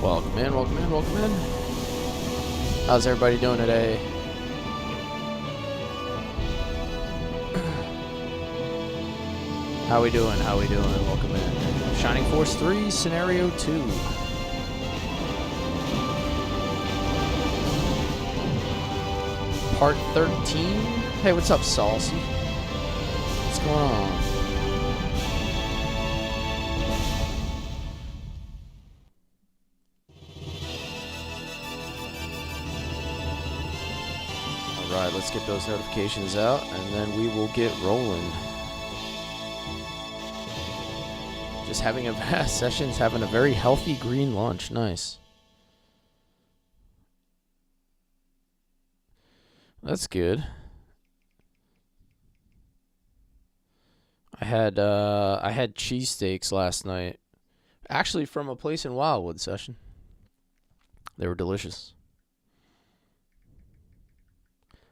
Welcome in, welcome in, welcome in. How's everybody doing today? How we doing? How we doing? Welcome in. Shining Force 3, Scenario 2. Part 13. Hey, what's up, Saucy? What's going on? Alright, let's get those notifications out, and then we will get rolling. Just having a vast sessions, having a very healthy green lunch. Nice. That's good. I had cheesesteaks last night. Actually from a place in Wildwood, Session. They were delicious.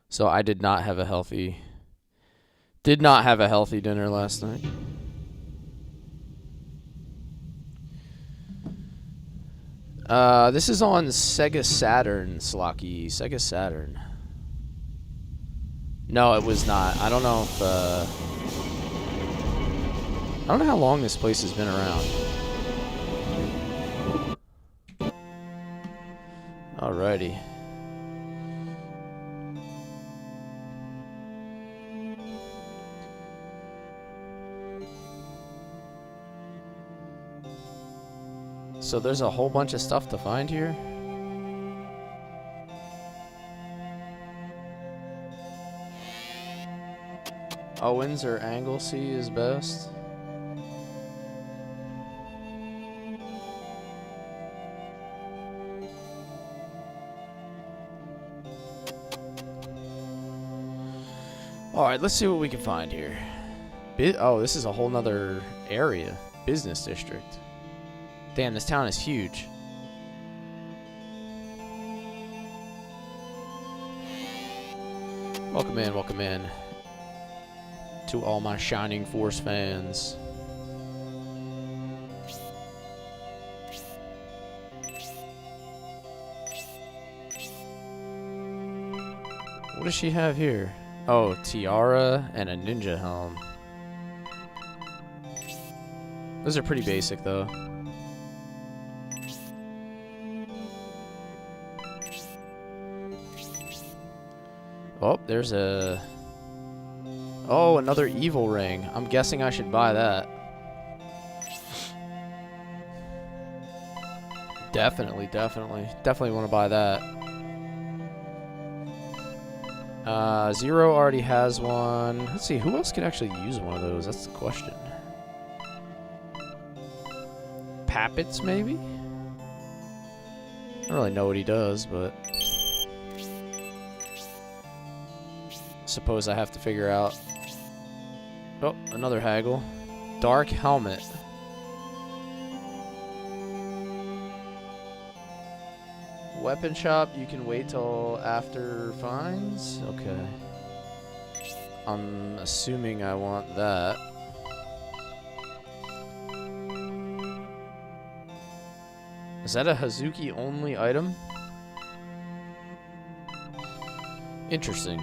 So I did not have a healthy dinner last night. This is on Sega Saturn, Slocky. Sega Saturn. No, it was not. I don't know if, I don't know how long this place has been around. Alrighty. So there's a whole bunch of stuff to find here. Owens or Anglesey is best. Alright, let's see what we can find here. Oh, this is a whole nother area. Business district. Damn, this town is huge. Welcome in, welcome in. to all my Shining Force fans. What does she have here? Oh, tiara and a ninja helm. Those are pretty basic, though. Oh, there's a... Oh, another evil ring. I'm guessing I should buy that. Definitely want to buy that. Zero already has one. Let's see, who else could actually use one of those? That's the question. Pappets, maybe? I don't really know what he does, but... suppose I have to figure out. Oh, another haggle. Dark helmet. Weapon shop, you can wait till after finds? Okay. I'm assuming I want that. Is that a Hazuki only item? Interesting.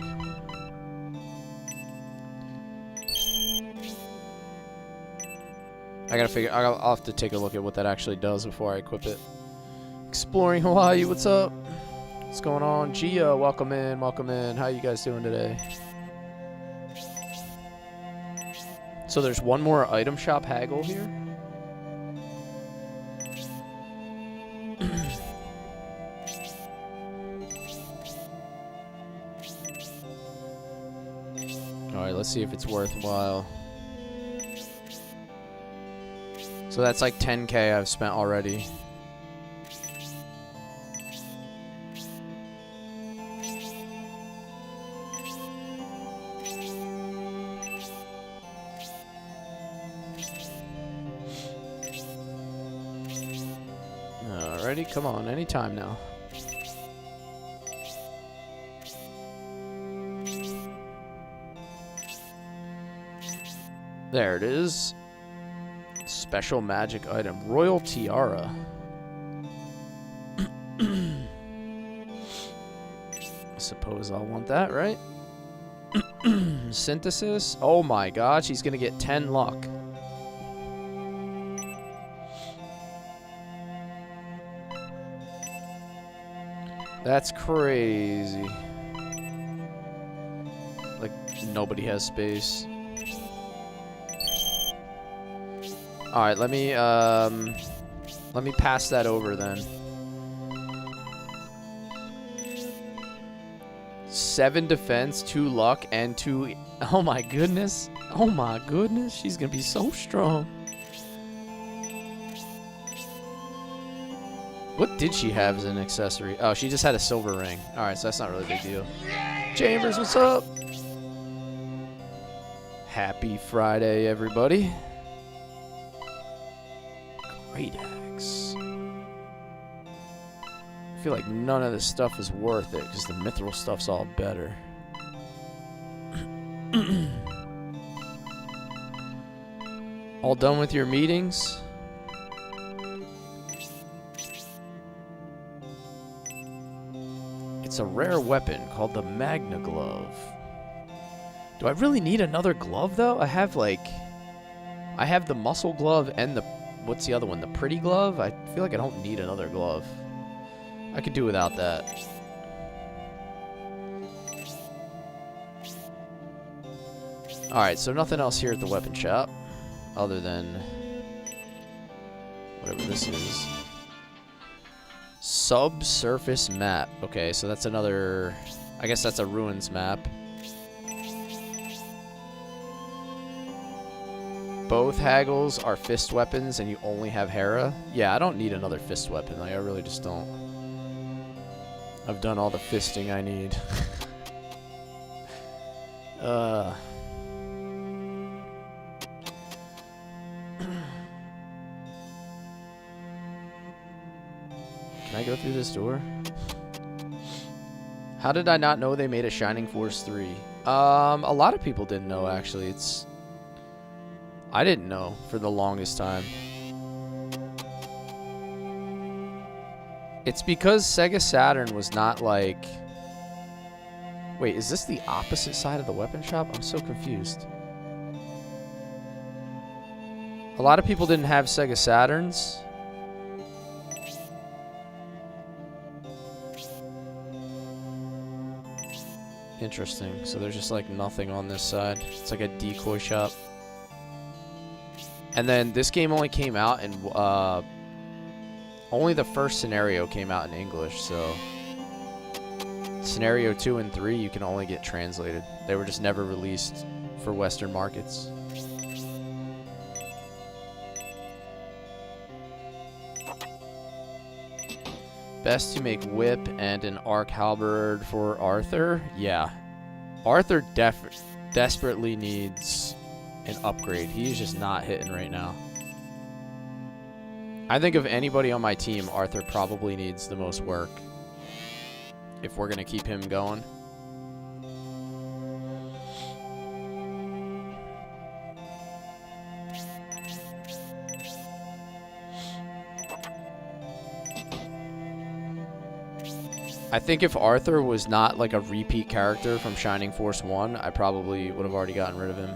I gotta figure. I'll have to take a look at what that actually does before I equip it. Exploring Hawaii, what's up? What's going on? Gia, welcome in, welcome in. How you guys doing today? So there's one more item shop haggle here? Alright, let's see if it's worthwhile. So that's like 10k I've spent already. Alrighty, come on, anytime now. There it is. Special magic item. Royal Tiara. Suppose I'll want that, right? Synthesis. Oh my god, she's gonna get 10 luck. That's crazy. Like, nobody has space. Alright, let me pass that over then. 7 defense, 2 luck, and 2... Oh my goodness. Oh my goodness. She's gonna be so strong. What did she have as an accessory? Oh, she just had a silver ring. Alright, so that's not really a big deal. Chambers, what's up? Happy Friday, everybody. Great axe. I feel like none of this stuff is worth it because the mithril stuff's all better. All done with your meetings? It's a rare weapon called the Magna Glove. Do I really need another glove though? I have the muscle glove and the... What's the other one? The pretty glove? I feel like I don't need another glove. I could do without that. Alright, so nothing else here at the weapon shop. Other than... whatever this is. Subsurface map. Okay, so that's another... I guess that's a ruins map. Both haggles are fist weapons and you only have Hera. Yeah, I don't need another fist weapon. Like, I really just don't. I've done all the fisting I need. Can I go through this door? How did I not know they made a Shining Force 3? A lot of people didn't know, actually. I didn't know for the longest time. It's because Sega Saturn was not like... Wait, is this the opposite side of the weapon shop? I'm so confused. A lot of people didn't have Sega Saturns. Interesting. So there's just like nothing on this side. It's like a decoy shop. And then this game only came out in only the first scenario came out in English, so scenario 2 and 3 you can only get translated. They were just never released for Western markets. Best to make whip and an arc halberd for Arthur. Yeah. Arthur desperately needs an upgrade. He's just not hitting right now. I think of anybody on my team, Arthur probably needs the most work if we're going to keep him going. I think if Arthur was not like a repeat character from Shining Force 1, I probably would have already gotten rid of him.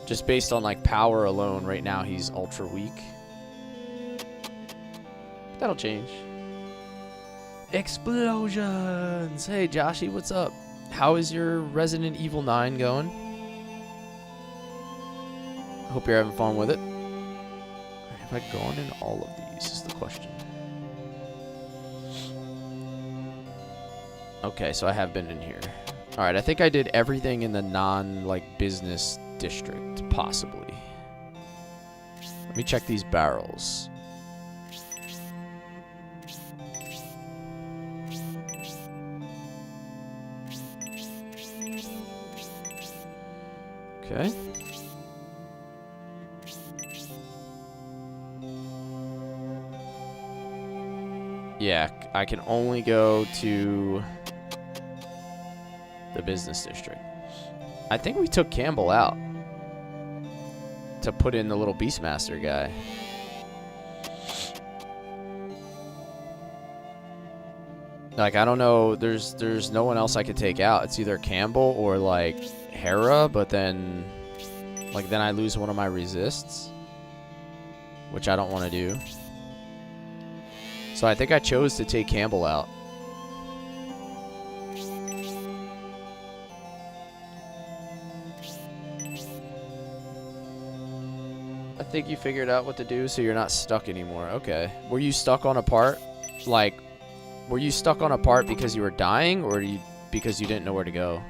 Just based on like power alone, right now he's ultra weak. That'll change. Explosions! Hey Joshy, what's up? How is your Resident Evil 9 going? I hope you're having fun with it. Have I gone in all of these is the question. Okay, so I have been in here. Alright, I think I did everything in the business district, possibly. Let me check these barrels. Okay. Yeah, I can only go to the business district. I think we took Campbell out to put in the little Beastmaster guy. Like, I don't know, there's no one else I could take out. It's either Campbell or like Hera, but then then I lose one of my resists, which I don't want to do. So I think I chose to take Campbell out. I think you figured out what to do, so you're not stuck anymore. Okay. Were you stuck on a part? Like, were you stuck on a part because you were dying, or because you didn't know where to go?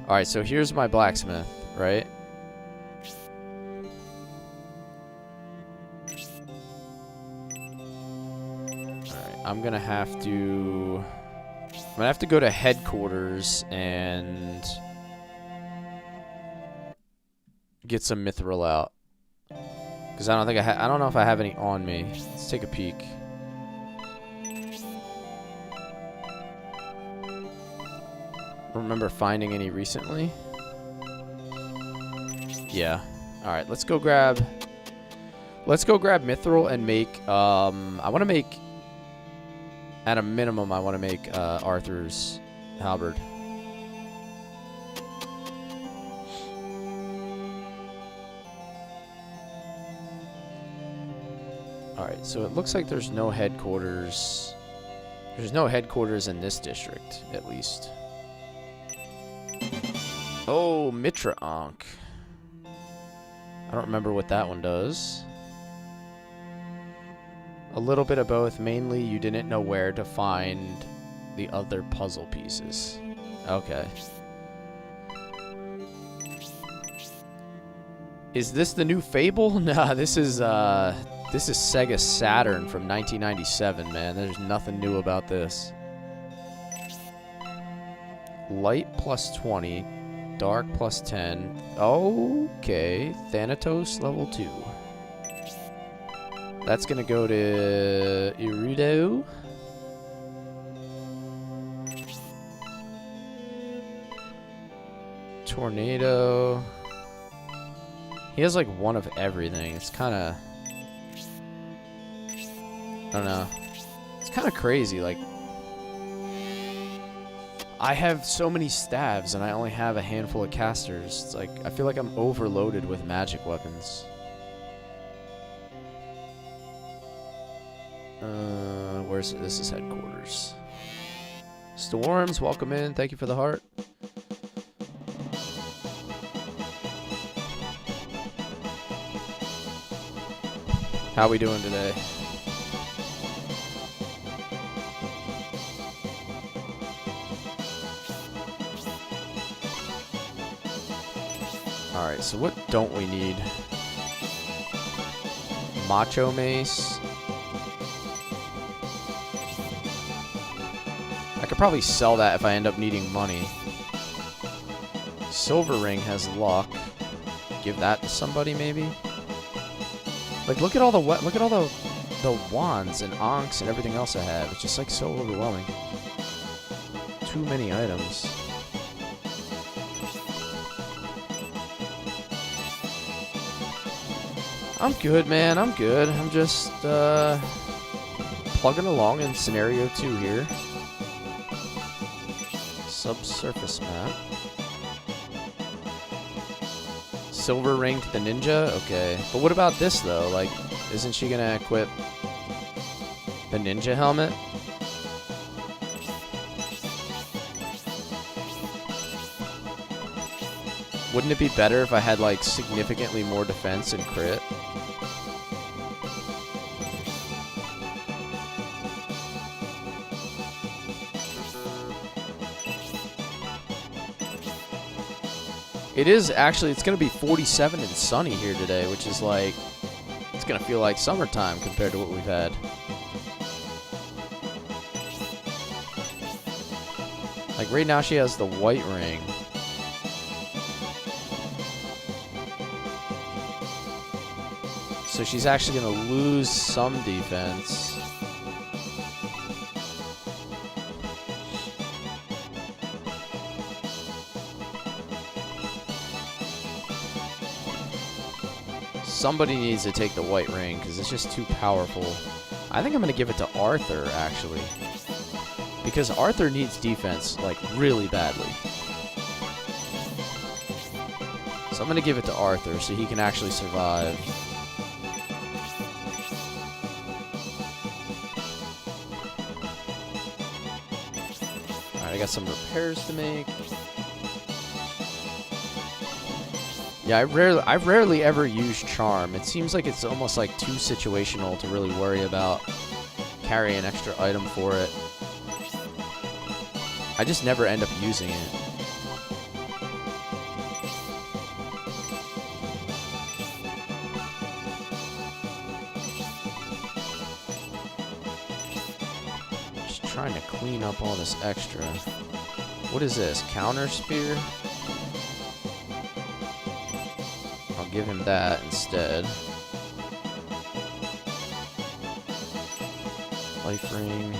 Alright, so here's my blacksmith, right? Alright, I'm gonna have to go to headquarters and get some mithril out. Because I don't know if I have any on me. Let's take a peek. I don't remember finding any recently. Yeah. Alright, let's go grab mithril and make I want to make, at a minimum, I want to make Arthur's halberd. Alright, so it looks like there's no headquarters. There's no headquarters in this district, at least. Oh, Mitra Ankh. I don't remember what that one does. A little bit of both. Mainly, you didn't know where to find the other puzzle pieces. Okay. Is this the new Fable? Nah, this is Sega Saturn from 1997, man. There's nothing new about this. Light plus 20. Dark plus 10. Okay. Thanatos level 2. That's gonna go to Irudo. Tornado. He has like one of everything. It's kind of... I don't know. It's kind of crazy. Like, I have so many staves and I only have a handful of casters. It's like, I feel like I'm overloaded with magic weapons. Where's this is headquarters. Storms, welcome in. Thank you for the heart. How we doing today? Alright, so what don't we need? Macho Mace. I could probably sell that if I end up needing money. Silver Ring has luck. Give that to somebody maybe. Like, look at all the wands and ankhs and everything else I have. It's just like so overwhelming. Too many items. I'm good, man. I'm good. I'm just plugging along in scenario 2 here. Subsurface map. Silver ring to the ninja? Okay. But what about this, though? Like, isn't she gonna equip the ninja helmet? Wouldn't it be better if I had, like, significantly more defense and crit? It is actually, it's going to be 47 and sunny here today, which is like, it's going to feel like summertime compared to what we've had. Like right now she has the white ring. So she's actually going to lose some defense. Somebody needs to take the white ring because it's just too powerful. I think I'm going to give it to Arthur, actually. Because Arthur needs defense, like, really badly. So I'm going to give it to Arthur so he can actually survive. Alright, I got some repairs to make. Yeah, I rarely ever use charm. It seems like it's almost like too situational to really worry about carrying an extra item for it. I just never end up using it. Just trying to clean up all this extra. What is this? Counter spear? Give him that instead. Life ring.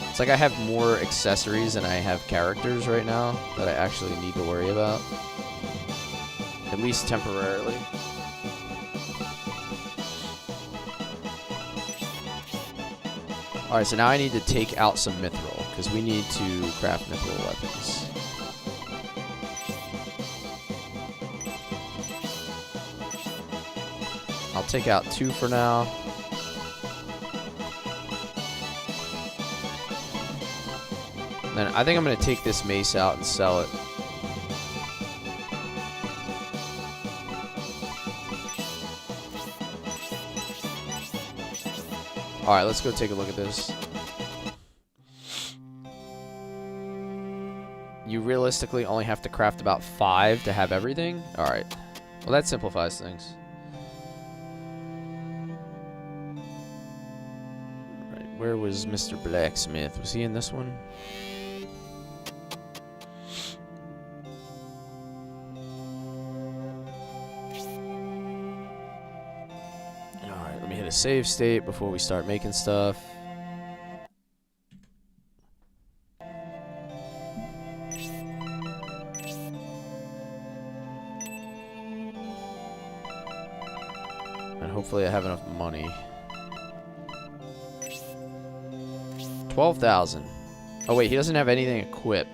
It's like I have more accessories than I have characters right now that I actually need to worry about. At least temporarily. Alright, so now I need to take out some mithril, because we need to craft mithril weapons. I'll take out 2 for now. Then I think I'm going to take this mace out and sell it. Alright, let's go take a look at this. You realistically only have to craft about 5 to have everything? Alright. Well, that simplifies things. Where was Mr. Blacksmith? Was he in this one? a save state before we start making stuff. And hopefully I have enough money. 12,000. Oh wait, he doesn't have anything equipped.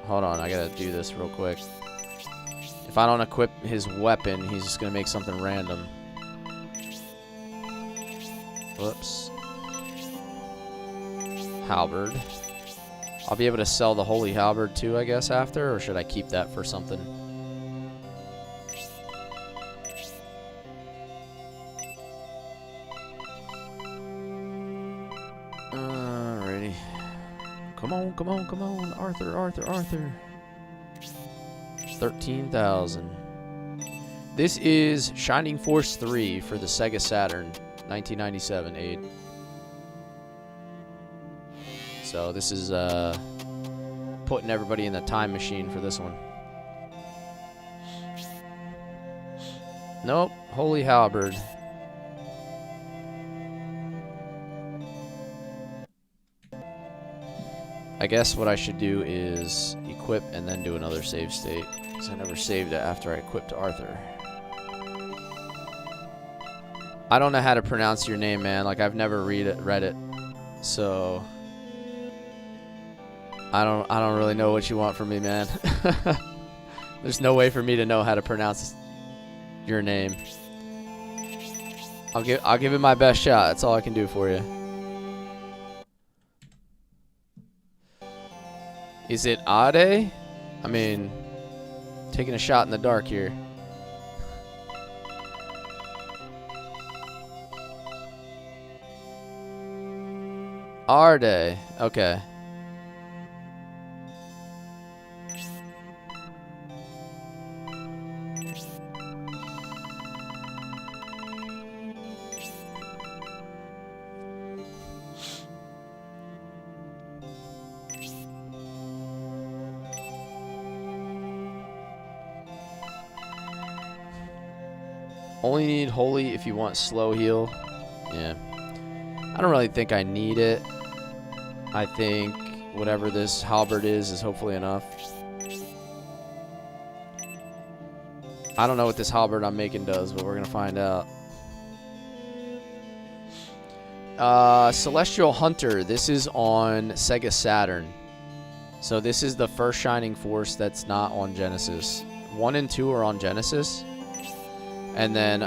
Hold on, I gotta do this real quick. If I don't equip his weapon, he's just gonna make something random. Whoops. Halberd. I'll be able to sell the holy halberd too, I guess, after, or should I keep that for something? Alrighty. Come on, come on, come on. Arthur, Arthur, Arthur. 13,000. This is Shining Force 3 for the Sega Saturn, 1997 aid. So this is putting everybody in the time machine for this one. Nope, holy halberd. I guess what I should do is equip and then do another save state, because I never saved it after I equipped Arthur. I don't know how to pronounce your name, man. Like, I've never read it, so I don't really know what you want from me, man. There's no way for me to know how to pronounce your name. I'll give it my best shot. That's all I can do for you. Is it Ade? I mean, taking a shot in the dark here. Arde. Okay. Only need holy if you want slow heal. Yeah. I don't really think I need it. I think whatever this halberd is hopefully enough. I don't know what this halberd I'm making does, but we're going to find out. Celestial Hunter. This is on Sega Saturn. So this is the first Shining Force that's not on Genesis. 1 and 2 are on Genesis. And then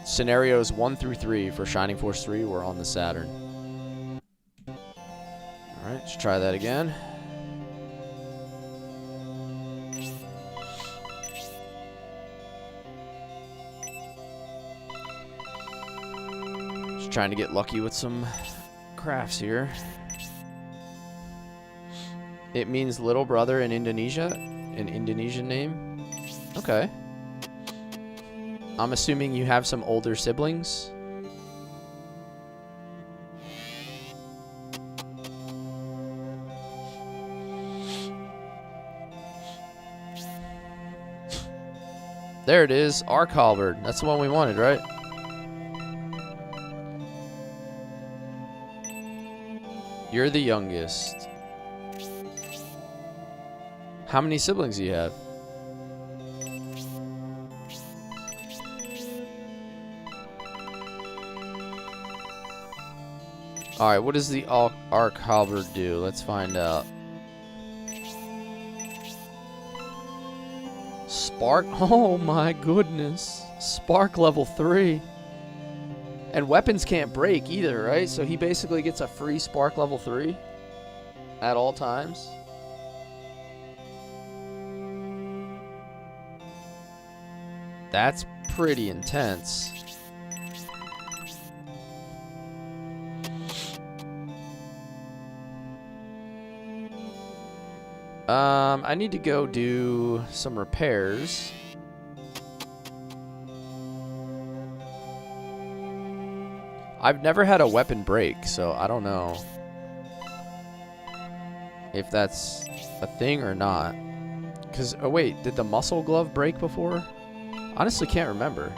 scenarios 1 through 3 for Shining Force 3 were on the Saturn. Alright, let's try that again. Just trying to get lucky with some crafts here. It means little brother in Indonesia, an Indonesian name. Okay. I'm assuming you have some older siblings. There it is, Arc Halberd. That's the one we wanted, right? You're the youngest. How many siblings do you have? Alright, what does the Arc Halberd do? Let's find out. Spark? Oh my goodness. Spark level 3. And weapons can't break either, right? So he basically gets a free Spark level 3 at all times. That's pretty intense. I need to go do some repairs. I've never had a weapon break, so I don't know if that's a thing or not. Because, oh wait, did the muscle glove break before? Honestly, can't remember.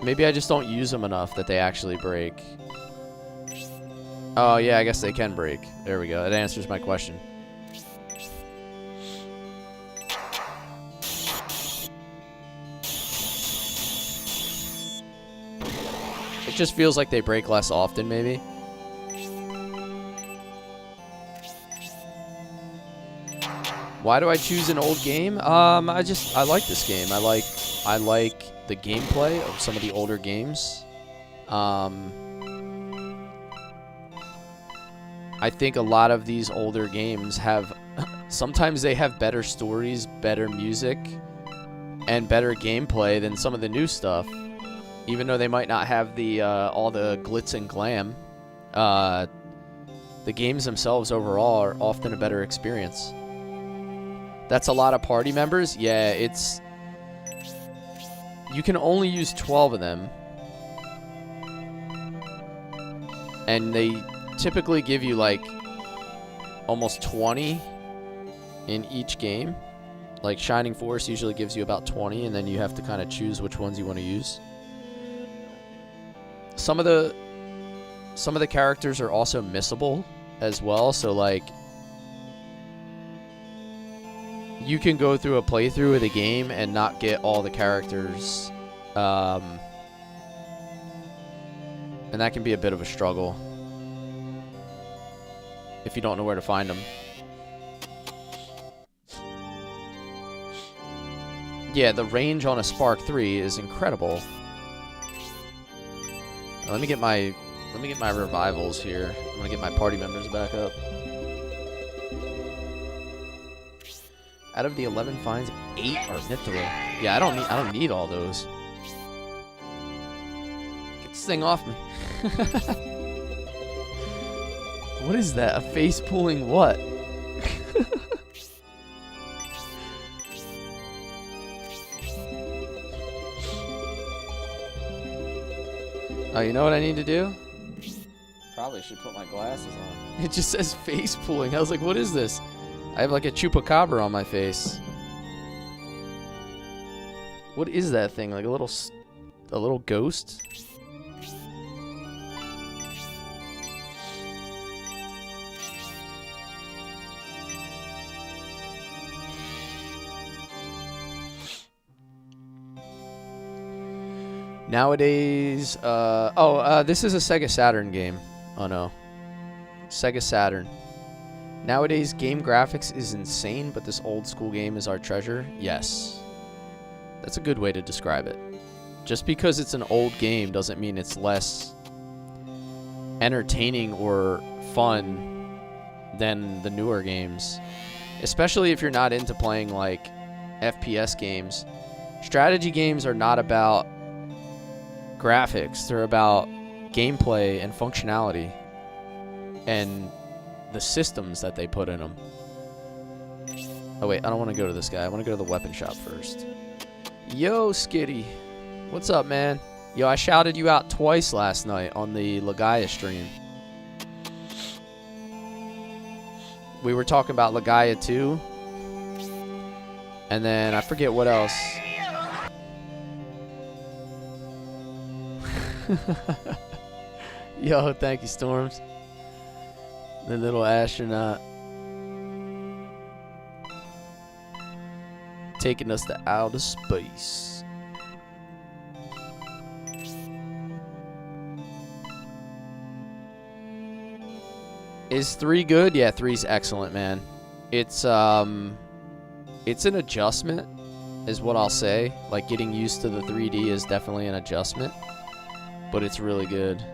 Maybe I just don't use them enough that they actually break. Oh, yeah, I guess they can break. There we go. That answers my question. It just feels like they break less often, maybe. Why do I choose an old game? I like this game. I like the gameplay of some of the older games. I think a lot of these older games have, sometimes they have better stories, better music, and better gameplay than some of the new stuff. Even though they might not have the all the glitz and glam, the games themselves overall are often a better experience. That's a lot of party members. Yeah, it's... You can only use 12 of them. And they typically give you, like, almost 20 in each game. Like, Shining Force usually gives you about 20, and then you have to kind of choose which ones you want to use. Some of the characters are also missable as well, so, like... You can go through a playthrough of the game and not get all the characters. And that can be a bit of a struggle if you don't know where to find them. Yeah, the range on a Spark 3 is incredible. Let me get my revivals here. I'm gonna get my party members back up. Out of the 11 finds, 8 are mithril. Yeah, I don't need all those. Get this thing off me. What is that? A face pulling what? Oh, you know what I need to do? Probably should put my glasses on. It just says face pulling. I was like, what is this? I have like a chupacabra on my face. What is that thing? Like a little ghost? Nowadays, this is a Sega Saturn game. Oh no. Sega Saturn. Nowadays, game graphics is insane, but this old school game is our treasure. Yes. That's a good way to describe it. Just because it's an old game doesn't mean it's less entertaining or fun than the newer games. Especially if you're not into playing like FPS games. Strategy games are not about graphics. They're about gameplay and functionality. And the systems that they put in them. Oh wait, I don't want to go to this guy. I want to go to the weapon shop first. Yo, Skitty. What's up, man? Yo, I shouted you out twice last night on the Legaia stream. We were talking about Legaia 2. And then I forget what else. Yo, thank you, Storms. The little astronaut. Taking us to outer space. Is 3 good? Yeah, 3's excellent, man. It's an adjustment, is what I'll say. Like, getting used to the 3D is definitely an adjustment. But it's really good.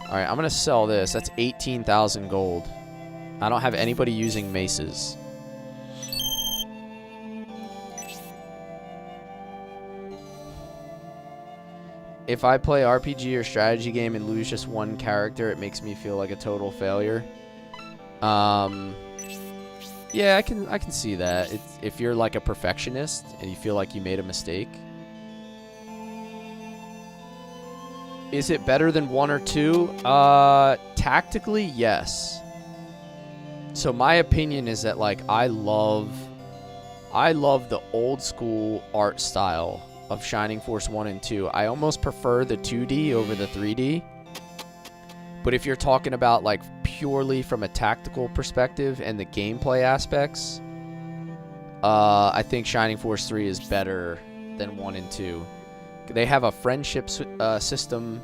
Alright, I'm going to sell this. That's 18,000 gold. I don't have anybody using maces. If I play RPG or strategy game and lose just one character, it makes me feel like a total failure. Yeah, I can see that. If you're like a perfectionist and you feel like you made a mistake. Is it better than 1 or 2? Tactically, yes. So my opinion is that, like, I love the old school art style of Shining Force 1 and 2. I almost prefer the 2D over the 3D. But if you're talking about like purely from a tactical perspective and the gameplay aspects, I think Shining Force 3 is better than 1 and 2. They have a friendship system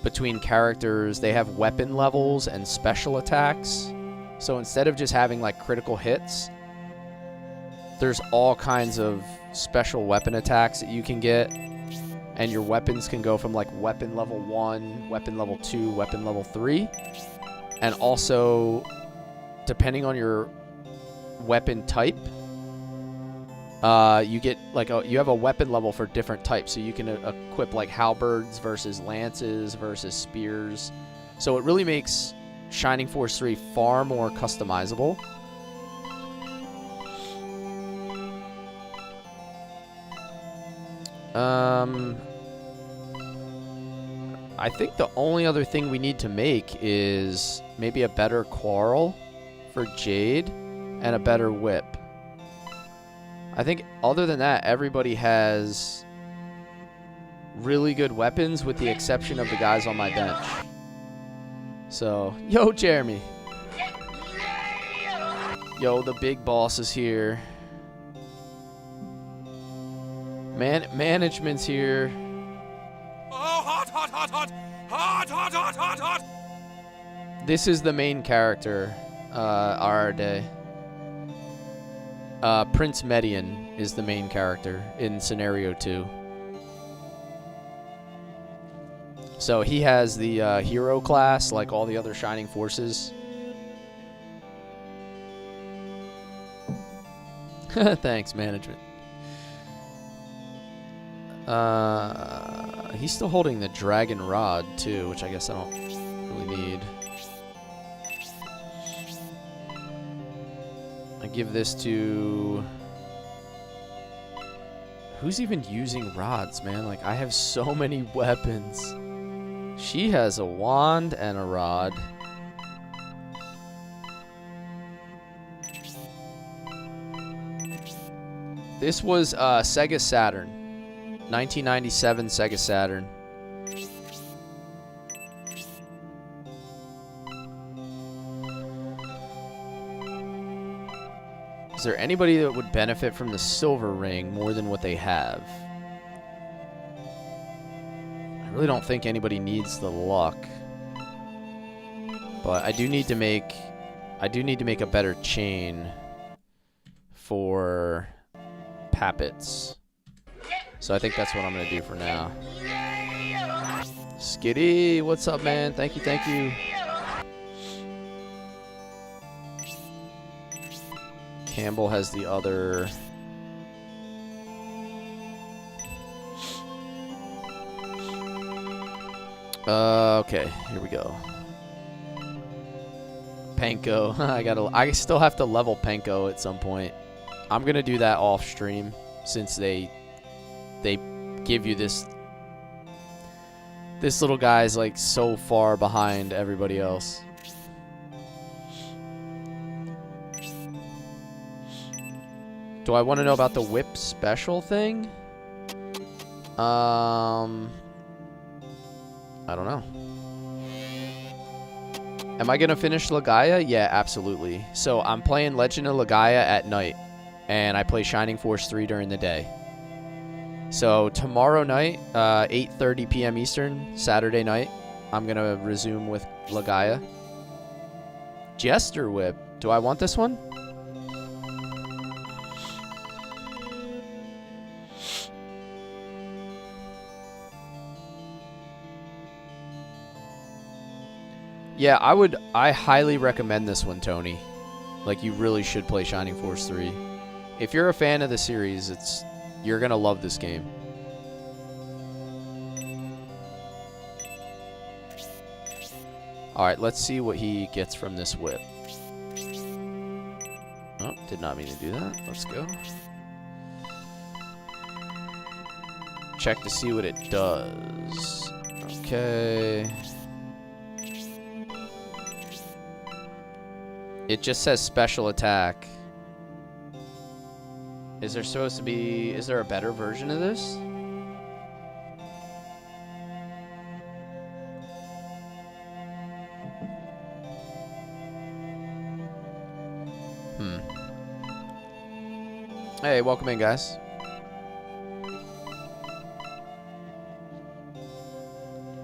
between characters. They have weapon levels and special attacks. So instead of just having like critical hits, there's all kinds of special weapon attacks that you can get. And your weapons can go from like weapon level 1, weapon level 2, weapon level 3. And also, depending on your weapon type, you get like you have a weapon level for different types. So you can equip like halberds versus lances versus spears. So it really makes Shining Force 3 far more customizable. I think the only other thing we need to make is maybe a better quarrel for Jade and a better whip. I think other than that, everybody has really good weapons with the exception of the guys on my bench. So, yo, Jeremy. Yo, the big boss is here. Management's here. Oh, hot, hot, hot, hot. Hot, hot, hot, hot, hot. This is the main character, Arde. Prince Median is the main character in Scenario 2. So he has the hero class like all the other Shining Forces. Thanks, management. He's still holding the Dragon Rod, too, which I guess I don't really need. I give this to... Who's even using rods, man? Like, I have so many weapons. She has a wand and a rod. This was Sega Saturn. 1997 Sega Saturn. Is there anybody that would benefit from the silver ring more than what they have? I really don't think anybody needs the luck. But I do need to make a better chain for Pappets. So I think that's what I'm going to do for now. Skitty, what's up, man? Thank you, thank you. Campbell has the other. Okay, here we go. Panko. I still have to level Panko at some point. I'm going to do that off stream since they give you this little guy's like so far behind everybody else. Do I want to know about the whip special thing? I don't know. Am I gonna finish Legaia? Yeah, absolutely. So I'm playing Legend of Legaia at night, and I play Shining Force 3 during the day. So tomorrow night, 8:30 p.m. Eastern, Saturday night, I'm going to resume with Legaia. Jester Whip. Do I want this one? Yeah, I highly recommend this one, Tony. Like, you really should play Shining Force 3. If you're a fan of the series, you're gonna love this game. Alright, let's see what he gets from this whip. Oh, did not mean to do that. Let's go. Check to see what it does. Okay. It just says special attack. Is there supposed to be... Is there a better version of this? Hey, welcome in, guys.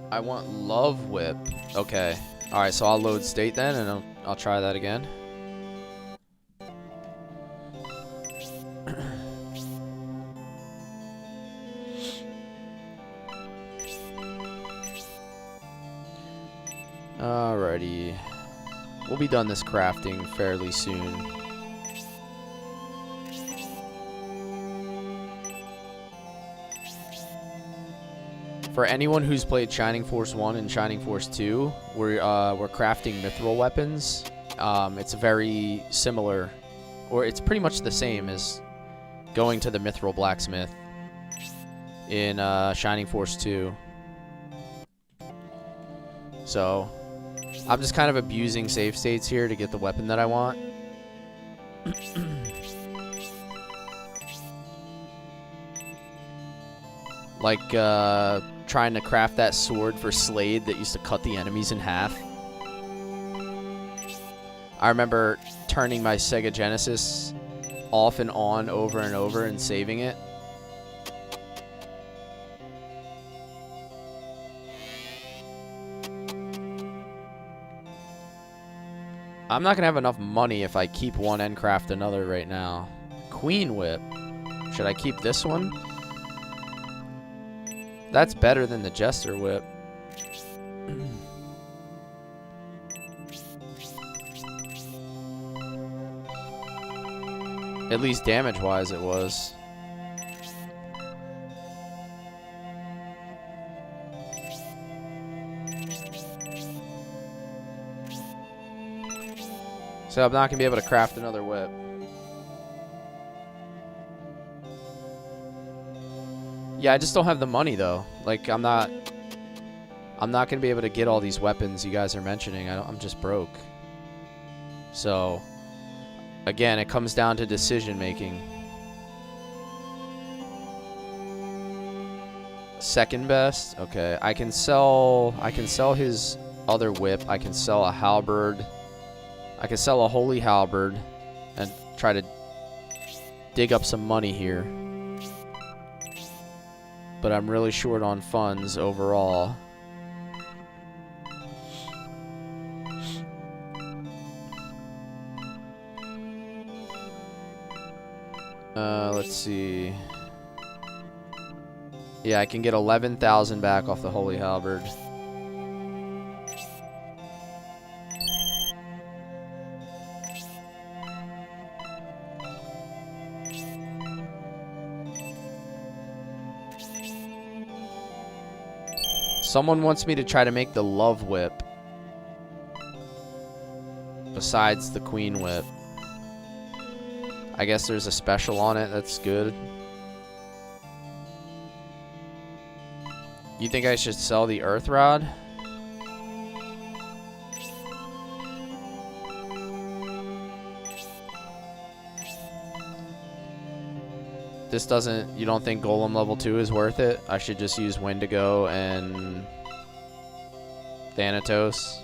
I want Love Whip. Okay. Alright, so I'll load state then, and I'll try that again. Alrighty. We'll be done this crafting fairly soon. For anyone who's played Shining Force 1 and Shining Force 2, we're crafting mithril weapons. It's very similar, or it's pretty much the same as going to the mithril blacksmith in Shining Force 2. So, I'm just kind of abusing save states here to get the weapon that I want. Like, trying to craft that sword for Slade that used to cut the enemies in half. I remember turning my Sega Genesis off and on over and over and saving it. I'm not going to have enough money if I keep one and craft another right now. Queen Whip. Should I keep this one? That's better than the Jester Whip. At least damage-wise it was. So I'm not going to be able to craft another whip. Yeah, I just don't have the money though. Like I'm not gonna be able to get all these weapons you guys are mentioning. I'm just broke. So again, it comes down to decision making. Second best. Okay, I can sell his other whip. I can sell a halberd. I can sell a holy halberd and try to dig up some money here. But I'm really short on funds overall. Let's see. Yeah, I can get 11,000 back off the holy halberd. Someone wants me to try to make the Love Whip besides the Queen Whip. I guess there's a special on it that's good. You think I should sell the Earth Rod? This doesn't... You don't think Golem level 2 is worth it? I should just use Wendigo and Thanatos.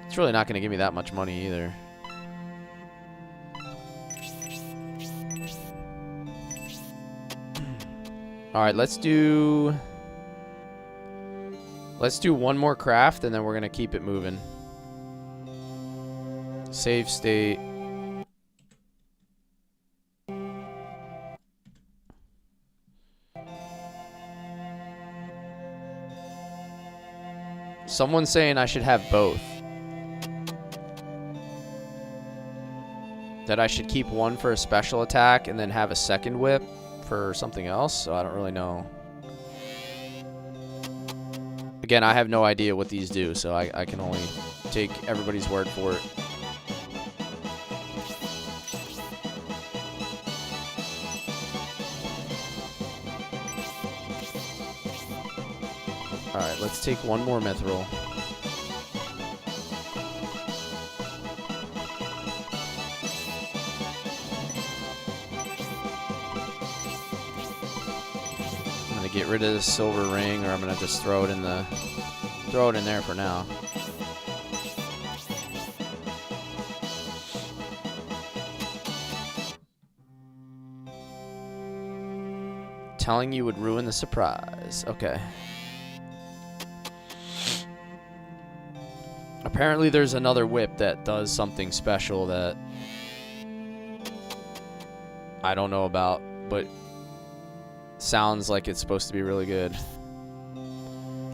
It's really not going to give me that much money either. Alright, let's do one more craft and then we're going to keep it moving. Save state. Someone's saying I should have both. That I should keep one for a special attack and then have a second whip for something else, so I don't really know. Again, I have no idea what these do, so I can only take everybody's word for it. Alright, let's take one more mithril. get rid of the silver ring, or I'm gonna just throw it in there for now. Telling you would ruin the surprise. Okay. Apparently there's another whip that does something special that I don't know about, but sounds like it's supposed to be really good.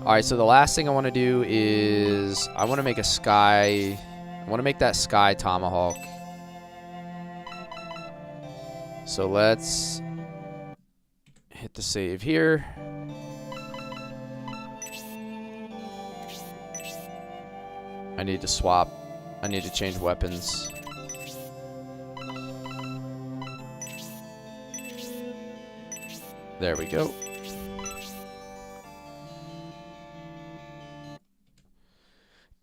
Alright, so the last thing I want to do is I want to make that sky tomahawk. So let's hit the save here. I need to swap. I need to change weapons. There we go.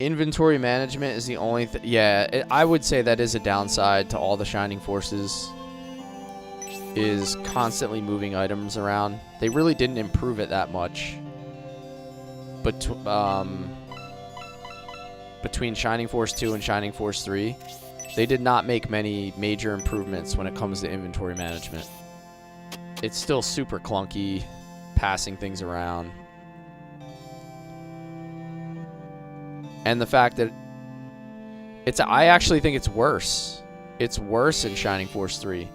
Inventory management is the only thing. Yeah, I would say that is a downside to all the Shining Forces. Is constantly moving items around. They really didn't improve it that much. But between Shining Force 2 and Shining Force 3, they did not make many major improvements when it comes to inventory management. It's still super clunky, passing things around. And the fact that I actually think it's worse. It's worse in Shining Force 3.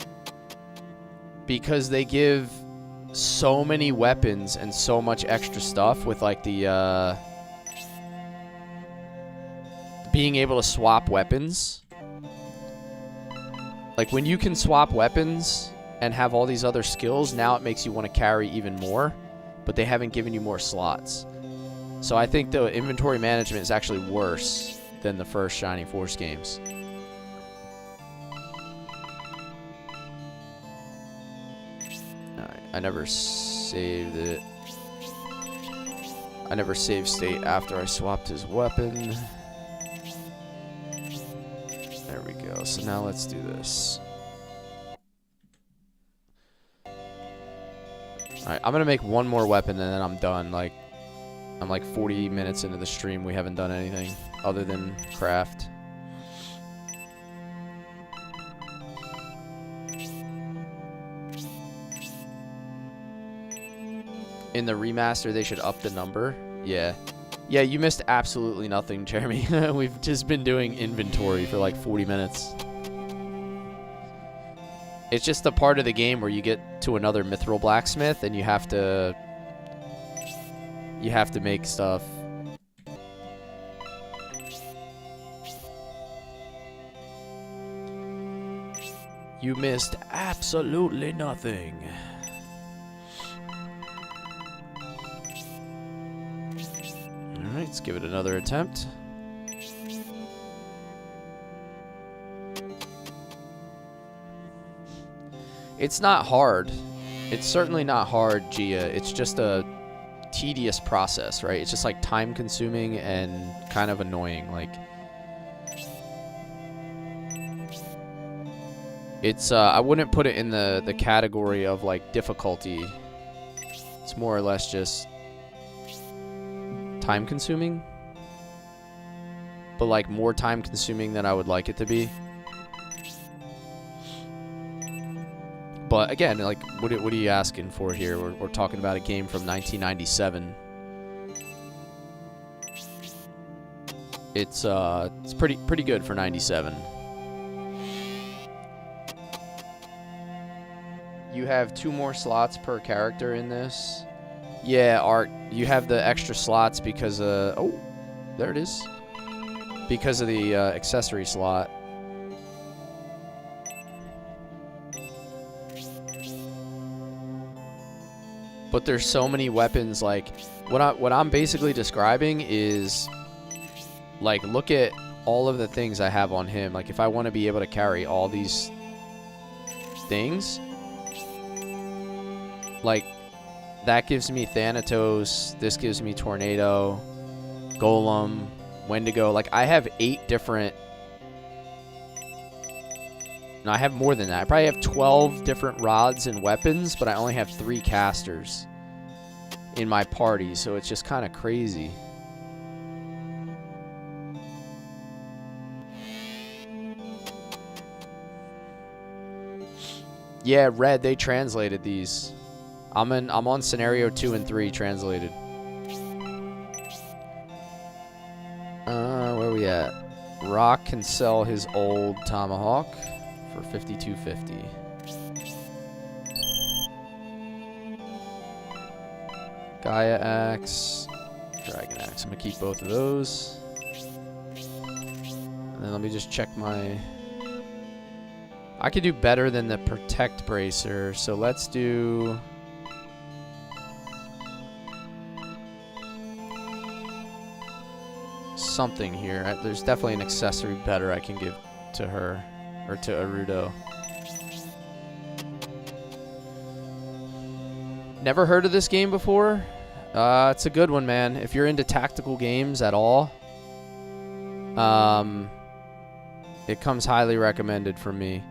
Because they give so many weapons and so much extra stuff with like the being able to swap weapons. Like when you can swap weapons and have all these other skills, now it makes you want to carry even more, but they haven't given you more slots. So I think the inventory management is actually worse than the first Shining Force games. Alright, I never saved it. I never saved state after I swapped his weapon. There we go. So now let's do this. Alright, I'm gonna make one more weapon and then I'm done. Like, I'm like 40 minutes into the stream. We haven't done anything other than craft. In the remaster, they should up the number. Yeah. Yeah, you missed absolutely nothing, Jeremy. We've just been doing inventory for like 40 minutes. It's just the part of the game where you get to another mithril blacksmith and you have to make stuff. You missed absolutely nothing. Alright, let's give it another attempt. It's not hard. It's certainly not hard, Gia. It's just a tedious process, right? It's just like time consuming and kind of annoying. Like, it's I wouldn't put it in the category of like difficulty. It's more or less just time consuming, but like more time consuming than I would like it to be. But again, like, what are you asking for here? We're talking about a game from 1997. It's pretty good for 97. You have 2 more slots per character in this. Yeah, Art, you have the extra slots because oh, there it is. Because of the accessory slot. But there's so many weapons. Like, what I'm basically describing is, like, look at all of the things I have on him. Like, if I want to be able to carry all these things, like, that gives me Thanatos, this gives me Tornado, Golem, Wendigo. Like, I have 8 different... No, I have more than that. I probably have 12 different rods and weapons, but I only have 3 casters. in my party, so it's just kind of crazy. Yeah, Red, they translated these. I'm on scenario 2 and 3 translated. Where we at? Rock can sell his old tomahawk for $52.50. Gaia axe, dragon axe. I'm gonna keep both of those. And then let me just check my... I could do better than the protect bracer, so let's do... something here. There's definitely an accessory better I can give to her, or to Arudo. Never heard of this game before? It's a good one, man. If you're into tactical games at all, it comes highly recommended from me.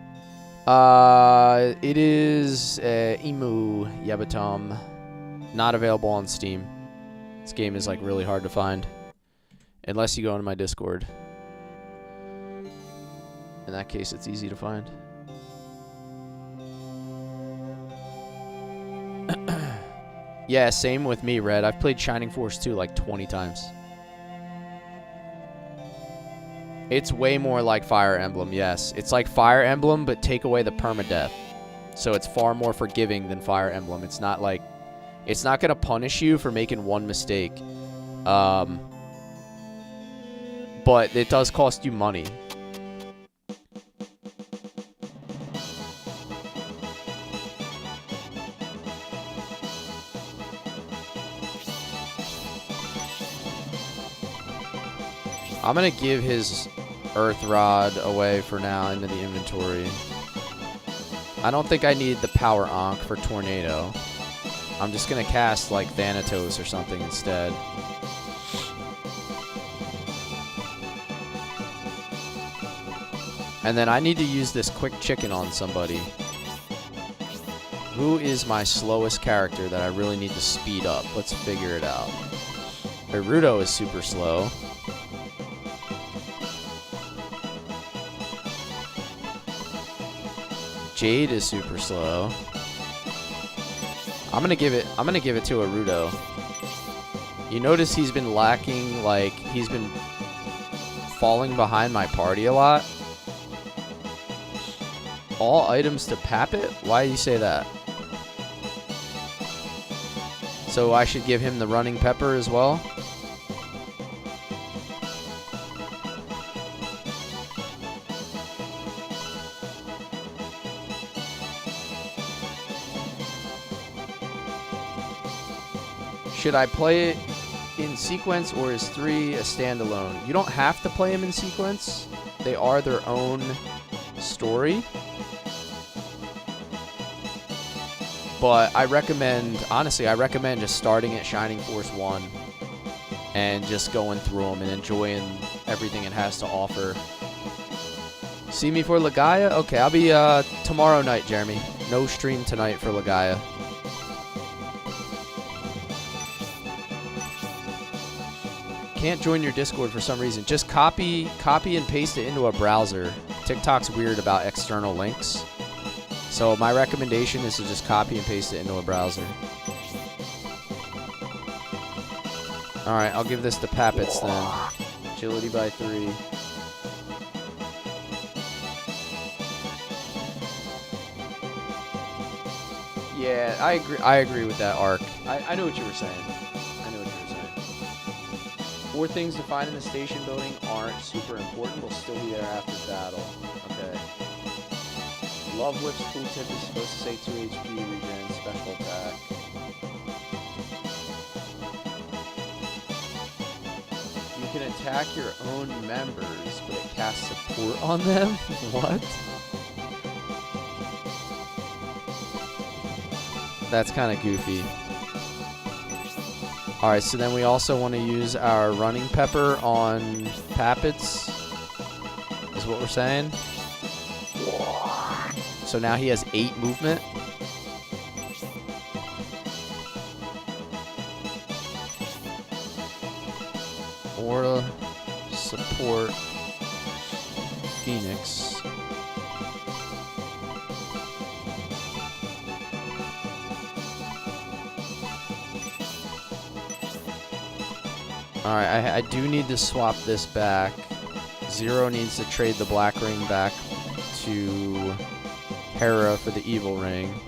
It is Emu Yabatom. Not available on Steam. This game is like really hard to find. Unless you go into my Discord. In that case, it's easy to find. Yeah, same with me, Red. I've played Shining Force 2 like 20 times. It's way more like Fire Emblem, yes. It's like Fire Emblem, but take away the permadeath. So it's far more forgiving than Fire Emblem. It's not like... It's not going to punish you for making one mistake. But it does cost you money. I'm going to give his Earth Rod away for now into the inventory. I don't think I need the Power Ankh for Tornado. I'm just going to cast like Thanatos or something instead. And then I need to use this Quick Chicken on somebody. Who is my slowest character that I really need to speed up? Let's figure it out. Naruto is super slow. Jade is super slow. I'm gonna give it to Arudo. You notice he's been lacking, like he's been falling behind my party a lot. All items to Pappet? Why do you say that? So I should give him the running pepper as well? Should I play it in sequence, or is 3 a standalone? You don't have to play them in sequence. They are their own story. But I recommend, honestly, I recommend just starting at Shining Force 1 and just going through them and enjoying everything it has to offer. See me for Legaia? Okay, I'll be tomorrow night, Jeremy. No stream tonight for Legaia. Can't join your Discord for some reason. Just copy and paste it into a browser. TikTok's weird about external links. So my recommendation is to just copy and paste it into a browser. Alright, I'll give this to Pappets then. Agility by 3. Yeah, I agree with that arc. I know what you were saying. I know what you were saying. 4 things to find in the station building aren't super important. They'll still be there after battle. Okay. Love Whip's tooltip is supposed to say 2 HP regen, special attack. You can attack your own members, but it casts support on them? What? That's kind of goofy. Alright, so then we also want to use our running pepper on Pappets, is what we're saying. So now he has 8 movement. Aura, support, Phoenix. Alright, I do need to swap this back. Zero needs to trade the black ring back to Hera for the evil ring.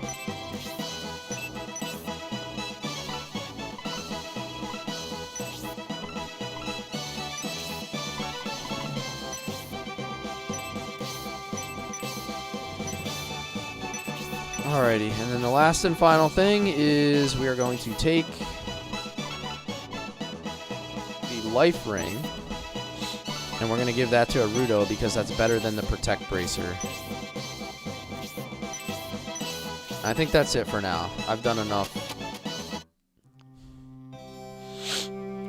Alrighty, and then the last and final thing is we are going to take the life ring, and we're going to give that to Arudo because that's better than the Protect Bracer. I think that's it for now. I've done enough.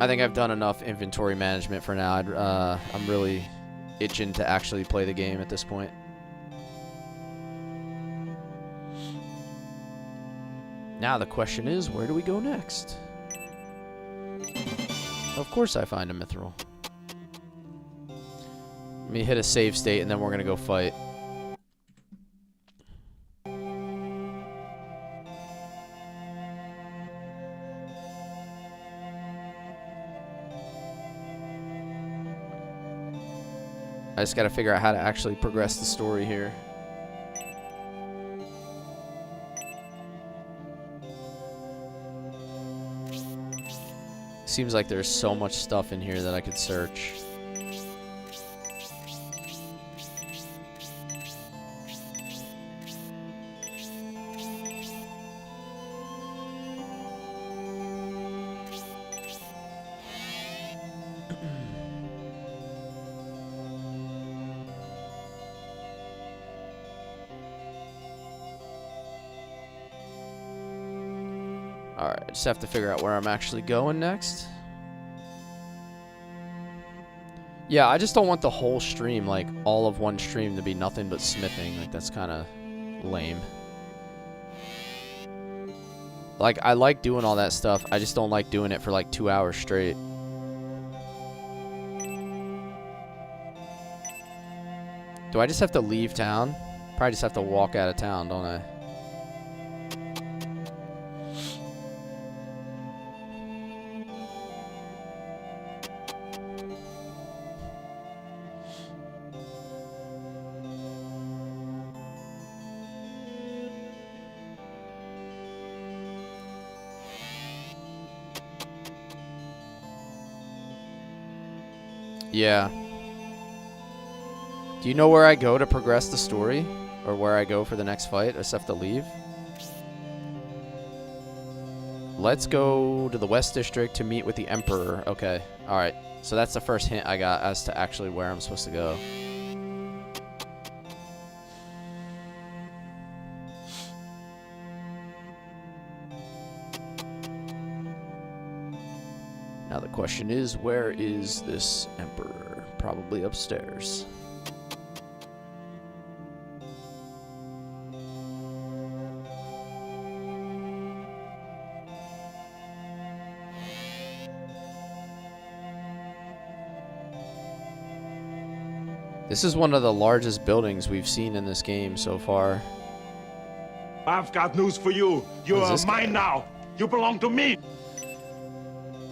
I think I've done enough inventory management for now. I'm really itching to actually play the game at this point. Now the question is, where do we go next? Of course I find a mithril. Let me hit a save state and then we're gonna go fight. I just gotta figure out how to actually progress the story here. Seems like there's so much stuff in here that I could search. Alright, I just have to figure out where I'm actually going next. Yeah, I just don't want the whole stream, like, all of one stream to be nothing but smithing. Like, that's kind of lame. Like, I like doing all that stuff. I just don't like doing it for, like, 2 hours straight. Do I just have to leave town? Probably just have to walk out of town, don't I? Yeah. Do you know where I go to progress the story? Or where I go for the next fight? I just have to leave? Let's go to the West District to meet with the Emperor. Okay. Alright. So that's the first hint I got as to actually where I'm supposed to go. Now the question is, where is this Emperor? Probably upstairs. This is one of the largest buildings we've seen in this game so far. I've got news for you. You are mine now. You belong to me.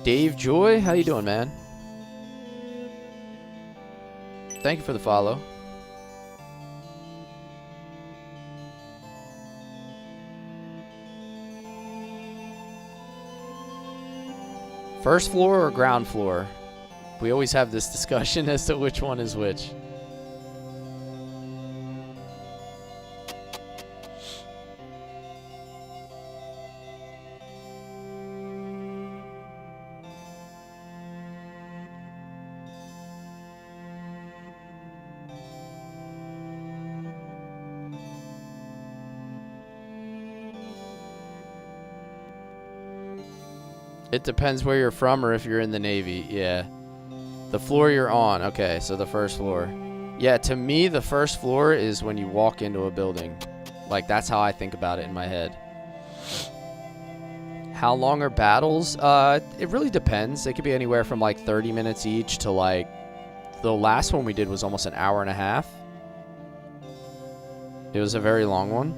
Dave Joy, how you doing, man? Thank you for the follow. First floor or ground floor? We always have this discussion as to which one is which. It depends where you're from or if you're in the Navy. Yeah. The floor you're on. Okay, so the first floor. Yeah, to me, the first floor is when you walk into a building. Like, that's how I think about it in my head. How long are battles? It really depends. They could be anywhere from like 30 minutes each to like the last one we did was almost an hour and a half. It was a very long one.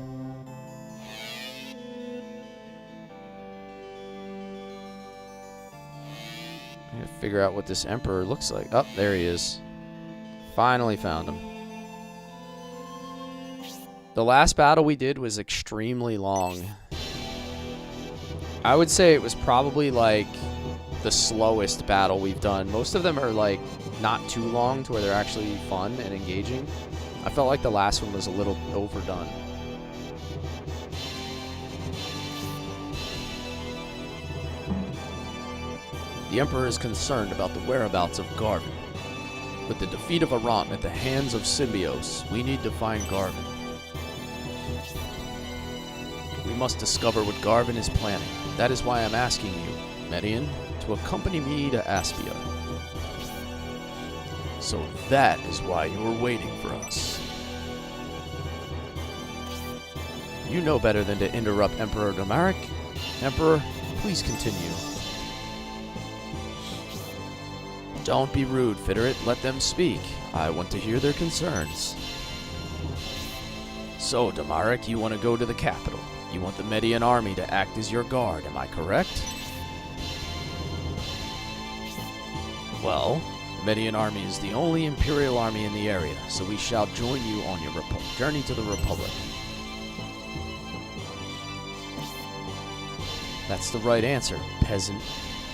I gotta figure out what this emperor looks like. Oh, there he is. Finally found him. The last battle we did was extremely long. I would say it was probably like the slowest battle we've done. Most of them are like not too long to where they're actually fun and engaging. I felt like the last one was a little overdone. The Emperor is concerned about the whereabouts of Garvin. With the defeat of Iran at the hands of Symbios, we need to find Garvin. We must discover what Garvin is planning. That is why I'm asking you, Median, to accompany me to Aspia. So that is why you were waiting for us. You know better than to interrupt Emperor Domaric. Emperor, please continue. Don't be rude, Fiterit. Let them speak. I want to hear their concerns. So, Domaric, you want to go to the capital. You want the Median army to act as your guard, am I correct? Well, the Median army is the only Imperial army in the area, so we shall join you on your journey to the Republic. That's the right answer, peasant.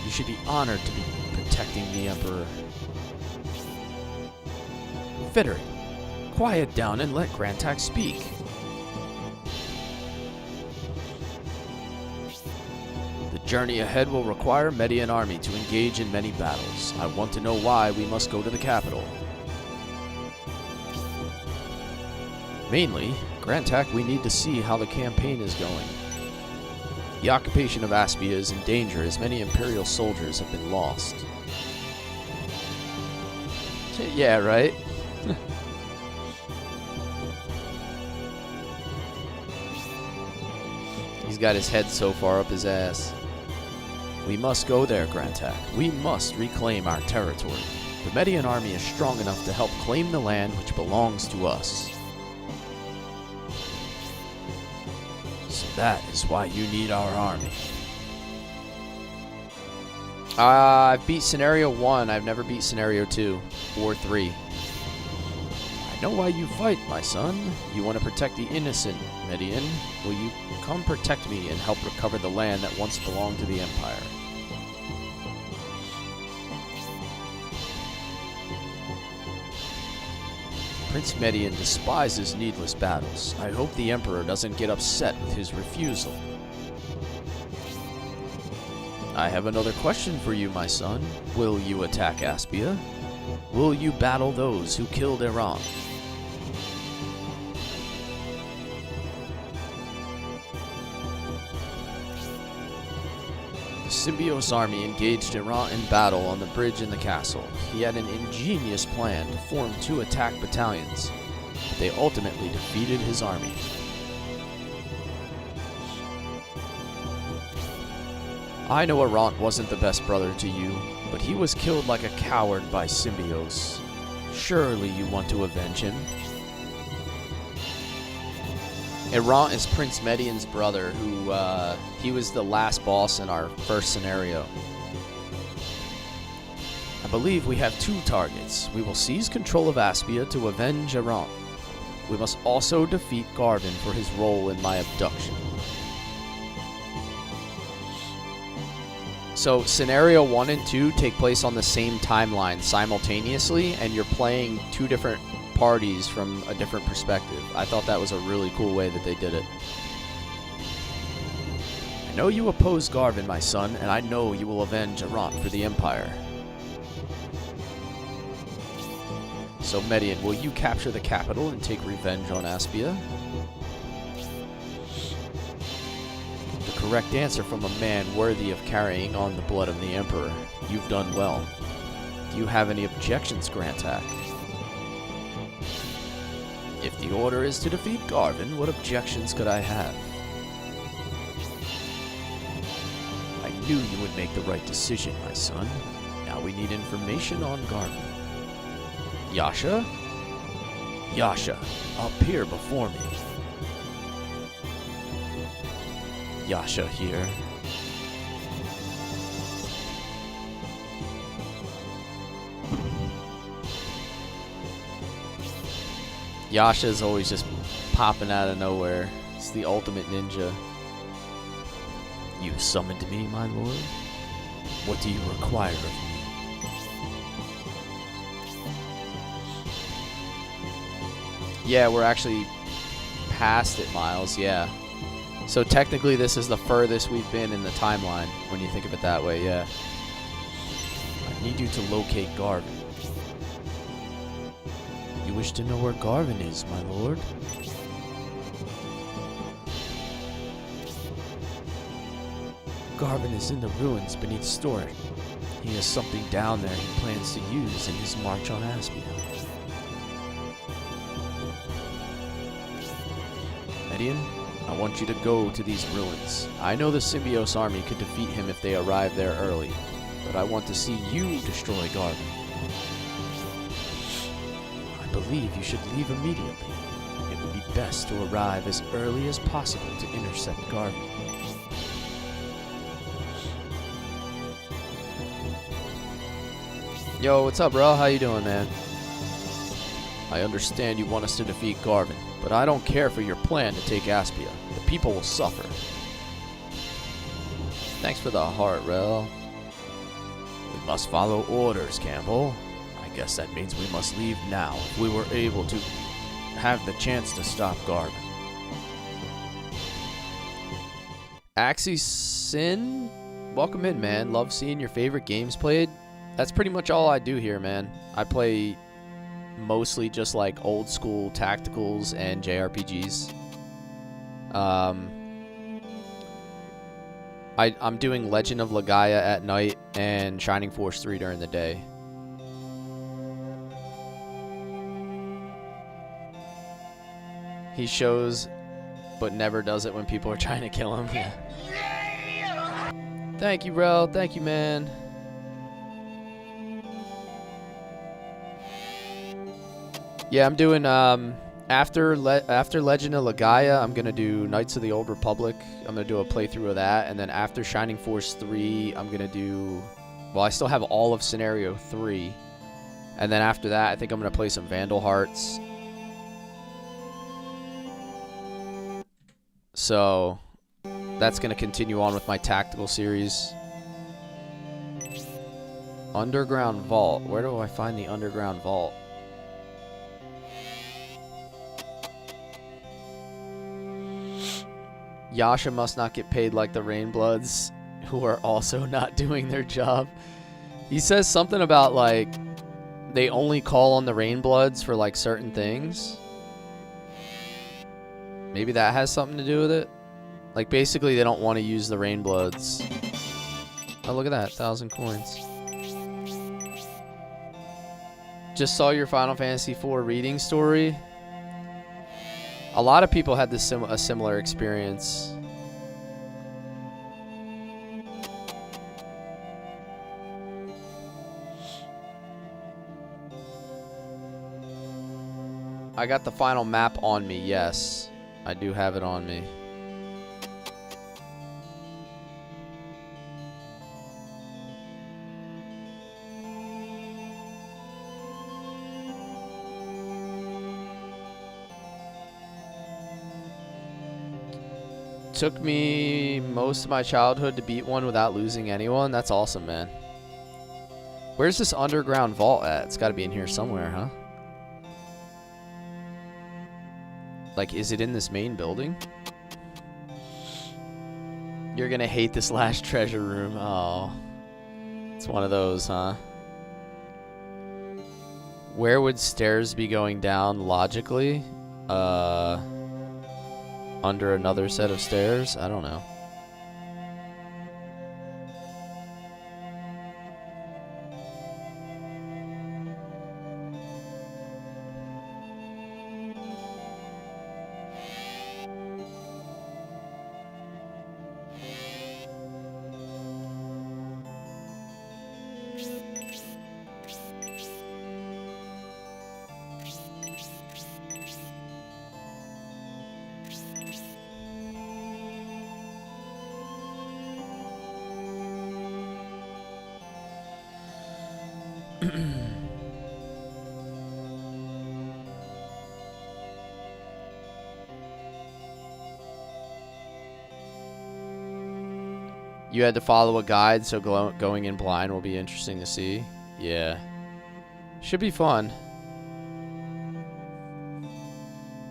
You should be honored to be protecting the Emperor. Fiterit, quiet down and let Grantak speak. The journey ahead will require Median army to engage in many battles. I want to know why we must go to the capital. Mainly, Grantak, we need to see how the campaign is going. The occupation of Aspia is in danger as many Imperial soldiers have been lost. Yeah, right? He's got his head so far up his ass. We must go there, Grantak. We must reclaim our territory. The Median army is strong enough to help claim the land which belongs to us. So that is why you need our army. I've beat Scenario 1. I've never beat Scenario 2 or 3. I know why you fight, my son. You want to protect the innocent, Median. Will you come protect me and help recover the land that once belonged to the Empire? Prince Median despises needless battles. I hope the Emperor doesn't get upset with his refusal. I have another question for you, my son. Will you attack Aspia? Will you battle those who killed Iran? The Symbios army engaged Iran in battle on the bridge in the castle. He had an ingenious plan to form 2 attack battalions, but they ultimately defeated his army. I know Iran wasn't the best brother to you, but he was killed like a coward by Symbios. Surely you want to avenge him. Iran is Prince Median's brother, who, he was the last boss in our first scenario. I believe we have 2 targets. We will seize control of Aspia to avenge Iran. We must also defeat Garvin for his role in my abduction. So, Scenario 1 and 2 take place on the same timeline simultaneously, and you're playing 2 different parties from a different perspective. I thought that was a really cool way that they did it. I know you oppose Garvin, my son, and I know you will avenge Iran for the Empire. So, Median, will you capture the capital and take revenge on Aspia? The correct answer from a man worthy of carrying on the blood of the Emperor. You've done well. Do you have any objections, Grantak? If the order is to defeat Garvin, what objections could I have? knew you would make the right decision, my son. Now we need information on Garvin. Yasha? Yasha, appear before me. Yasha here. Yasha is always just popping out of nowhere. It's the ultimate ninja. You summoned me, my lord? What do you require of me? Yeah, we're actually past it, Miles, yeah. So technically this is the furthest we've been in the timeline, when you think of it that way, yeah. I need you to locate Garvin. You wish to know where Garvin is, my lord? Garvin is in the ruins beneath storage. He has something down there he plans to use in his march on Aspia. Median, I want you to go to these ruins. I know the Symbios army could defeat him if they arrive there early, but I want to see you destroy Garvin. I believe you should leave immediately. It would be best to arrive as early as possible to intercept Garvin. Yo, what's up, bro? How you doing, man? I understand you want us to defeat Garvin, but I don't care for your plan to take Aspia. The people will suffer. Thanks for the heart, Rel. We must follow orders, Campbell. I guess that means we must leave now if we were able to have the chance to stop Garvin. Axie Sin? Welcome in, man. Love seeing your favorite games played. That's pretty much all I do here, man. I play mostly just like old school tacticals and JRPGs. I'm doing Legend of Legaia at night and Shining Force 3 during the day. He shows but never does it when people are trying to kill him. Yeah. Thank you, bro. Thank you, man. Yeah, I'm doing after Legend of Legaia, I'm gonna do Knights of the Old Republic. I'm gonna do a playthrough of that, and then after Shining Force 3, I'm gonna do. Well, I still have all of Scenario 3, and then after that, I think I'm gonna play some Vandal Hearts. So that's gonna continue on with my tactical series. Underground Vault. Where do I find the Underground Vault? Yasha must not get paid like the Rainbloods, who are also not doing their job. He says something about, like, they only call on the Rainbloods for, like, certain things. Maybe that has something to do with it. Like, basically, they don't want to use the Rainbloods. Oh, look at that. 1,000 coins. Just saw your Final Fantasy IV reading story. A lot of people had this a similar experience. I got the final map on me, yes. I do have it on me. Took me most of my childhood to beat one without losing anyone. That's awesome, man. Where's this underground vault at? It's got to be in here somewhere, huh? Like, is it in this main building? You're gonna hate this last treasure room. Oh. It's one of those, huh? Where would stairs be going down logically? Under another set of stairs? I don't know. You had to follow a guide, so going in blind will be interesting to see. Yeah. Should be fun.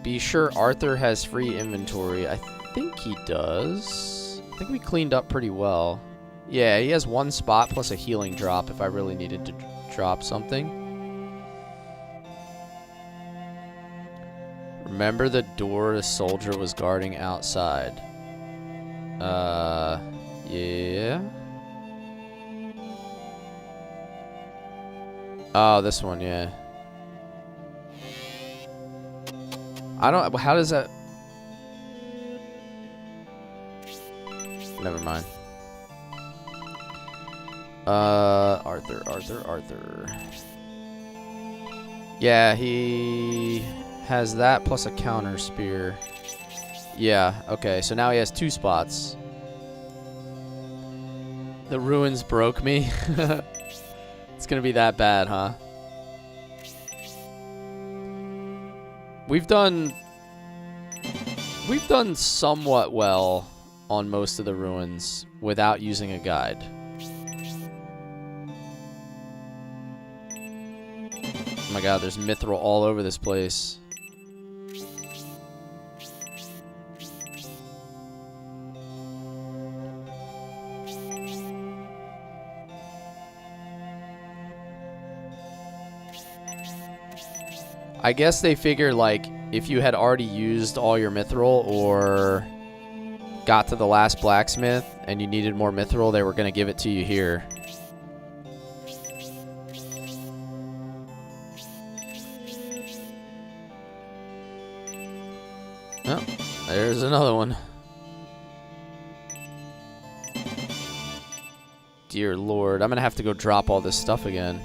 Be sure Arthur has free inventory. I think he does. I think we cleaned up pretty well. Yeah, he has 1 spot plus a healing drop if I really needed to drop something. Remember the door the soldier was guarding outside. Yeah. Oh, this one, yeah. I don't... How does that... Never mind. Arthur. Yeah, he has that plus a counter spear. Yeah, okay, so now he has 2 spots. The ruins broke me. It's gonna be that bad, huh? We've done somewhat well on most of the ruins without using a guide. Oh my god, there's mithril all over this place. I guess they figure, like, if you had already used all your mithril or got to the last blacksmith and you needed more mithril, they were going to give it to you here. Oh, there's another one. Dear Lord, I'm going to have to go drop all this stuff again.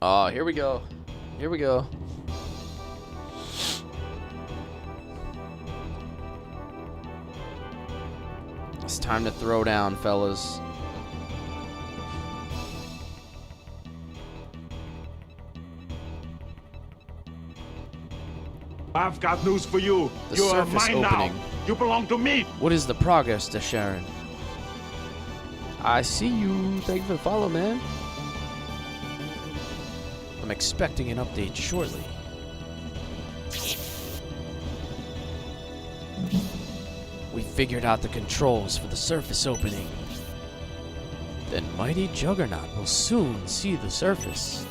Oh, here we go. Here we go. It's time to throw down, fellas. I've got news for you. The You are surface mine opening. now. You belong to me. What is the progress, Desharon? I see you. Thank you for the follow, man. I'm expecting an update shortly. We figured out the controls for the surface opening. Then mighty Juggernaut will soon see the surface.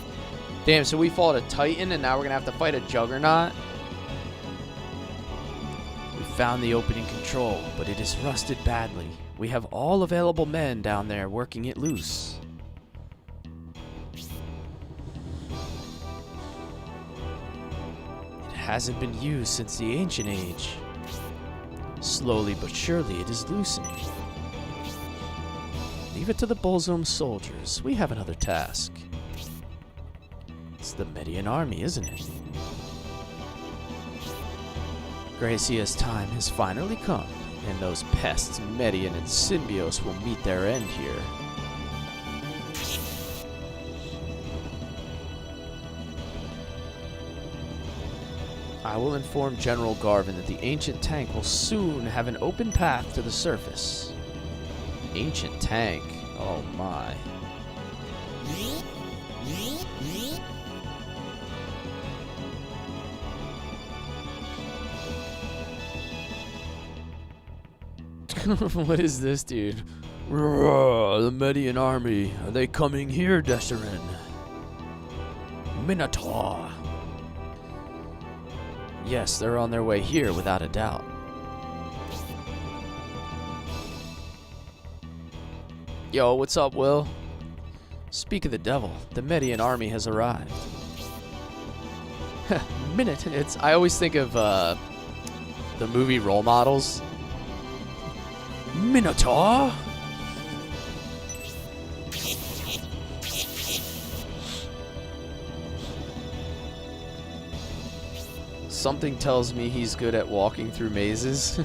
Damn, so we fought a Titan and now we're gonna have to fight a Juggernaut? We found the opening control, but it is rusted badly. We have all available men down there working it loose. Hasn't been used since the ancient age. Slowly but surely it is loosening. Leave it to the Bolzome soldiers. We have another task. It's the Median army, isn't it? Gracia's time has finally come, and those pests Median and Symbios will meet their end here. I will inform General Garvin that the ancient tank will soon have an open path to the surface. Ancient tank? Oh my. What is this, dude? The Median army. Are they coming here, Desharon? Minotaur. Yes, they're on their way here without a doubt. Yo, what's up, Will? Speak of the devil, the Median army has arrived. I always think of the movie Role Models. Minotaur? Something tells me he's good at walking through mazes.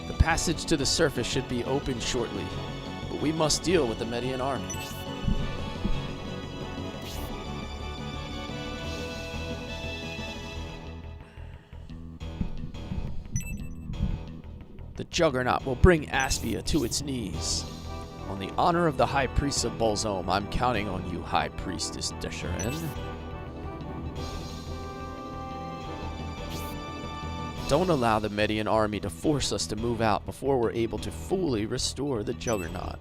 The passage to the surface should be open shortly, but we must deal with the Median army. The Juggernaut will bring Aspia to its knees. On the honor of the High Priest of Bolzome, I'm counting on you, High Priestess Desharin. Don't allow the Median army to force us to move out before we're able to fully restore the Juggernaut.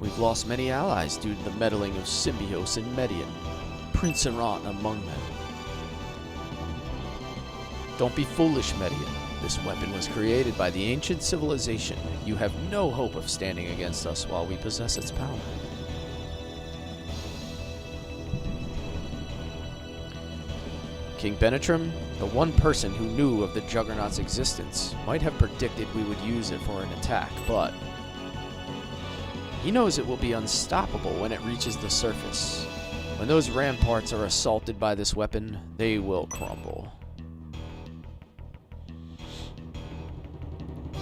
We've lost many allies due to the meddling of Symbios and Median, Prince Errant among them. Don't be foolish, Median. This weapon was created by the ancient civilization. You have no hope of standing against us while we possess its power. King Benetrim, the one person who knew of the Juggernaut's existence, might have predicted we would use it for an attack, but he knows it will be unstoppable when it reaches the surface. When those ramparts are assaulted by this weapon, they will crumble.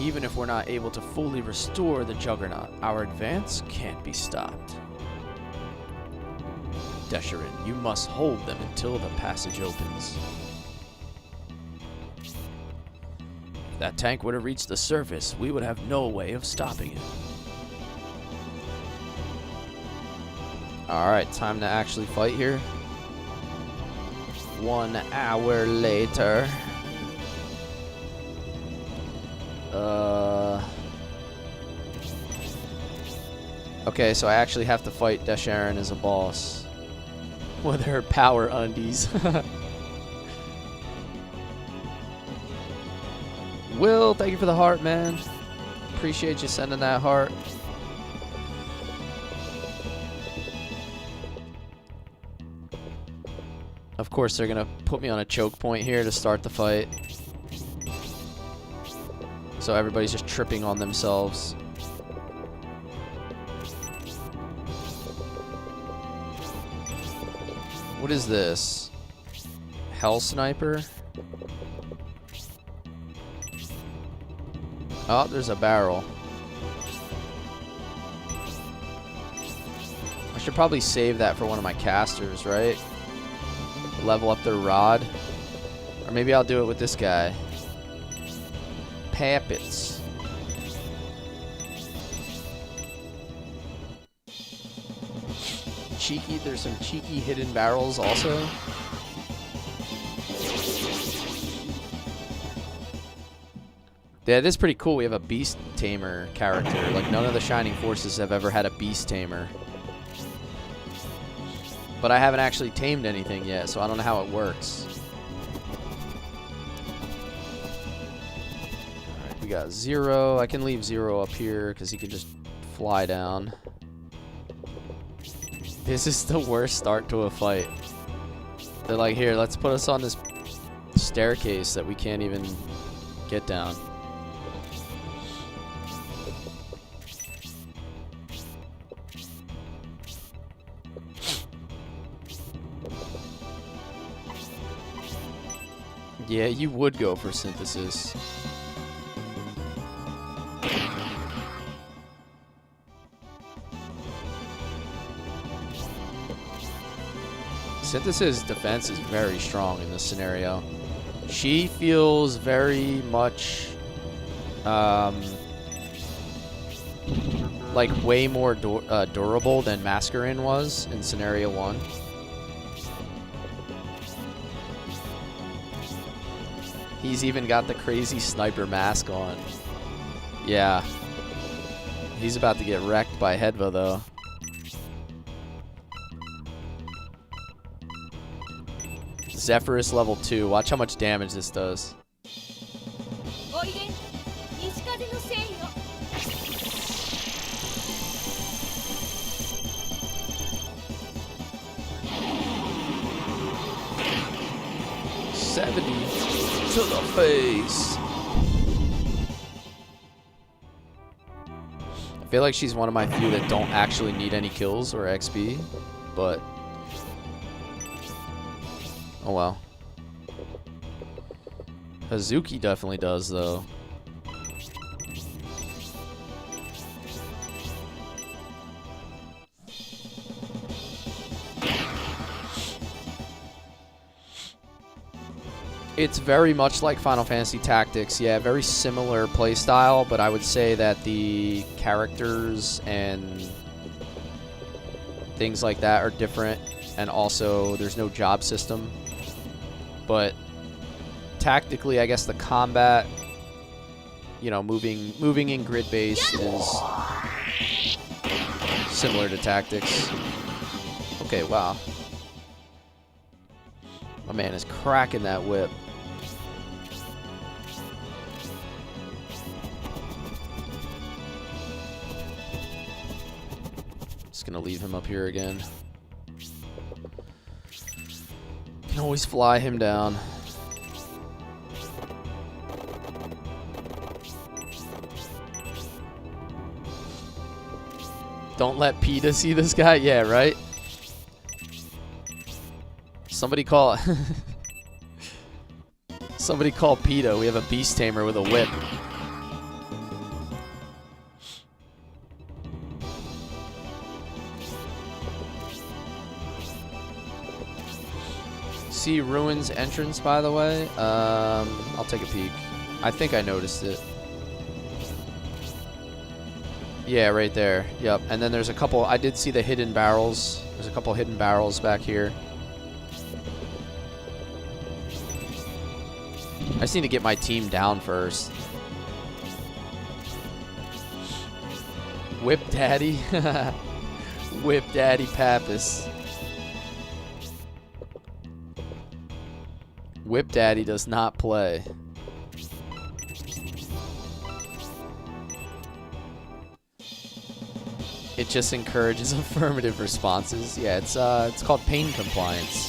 Even if we're not able to fully restore the Juggernaut, our advance can't be stopped. Desharin, you must hold them until the passage opens. If that tank were to reach the surface, we would have no way of stopping it. Alright, time to actually fight here. 1 hour later. Okay, so I actually have to fight Desharin as a boss. With her power undies. Will, thank you for the heart, man. Appreciate you sending that heart. Of course, they're gonna put me on a choke point here to start the fight. So everybody's just tripping on themselves. What is this? Hell Sniper? Oh, there's a barrel. I should probably save that for one of my casters, right? Level up their rod. Or maybe I'll do it with this guy. Pappets. Cheeky, there's some cheeky hidden barrels also. Yeah, this is pretty cool. We have a beast tamer character. Like, none of the Shining Forces have ever had a beast tamer. But I haven't actually tamed anything yet, so I don't know how it works. Alright, we got Zero. I can leave Zero up here because he can just fly down. This is the worst start to a fight. They're like, here, let's put us on this staircase that we can't even get down. Yeah, you would go for synthesis. Synthesis' defense is very strong in this scenario. She feels very much like way more durable than Mascarin was in scenario 1. He's even got the crazy sniper mask on. Yeah. He's about to get wrecked by Hedva though. Zephyrus level 2. Watch how much damage this does. To the face. I feel like she's one of my few that don't actually need any kills or XP, but oh well. Hazuki definitely does though. It's very much like Final Fantasy Tactics. Yeah, very similar play style, but I would say that the characters and things like that are different, and also there's no job system. But tactically, I guess the combat, you know, moving in grid base is similar to Tactics. Okay, wow. My man is cracking that whip. Just gonna leave him up here again. Can always fly him down. Don't let PETA see this guy? Yeah, right? Somebody call... Somebody call PETA. We have a beast tamer with a whip. See Ruins entrance, by the way? I'll take a peek. I think I noticed it. Yeah, right there. Yep. And then there's a couple... I did see the hidden barrels. There's a couple hidden barrels back here. I just need to get my team down first. Whip Daddy. Whip Daddy Pappas. Whip Daddy does not play. It just encourages affirmative responses. Yeah, it's called pain compliance.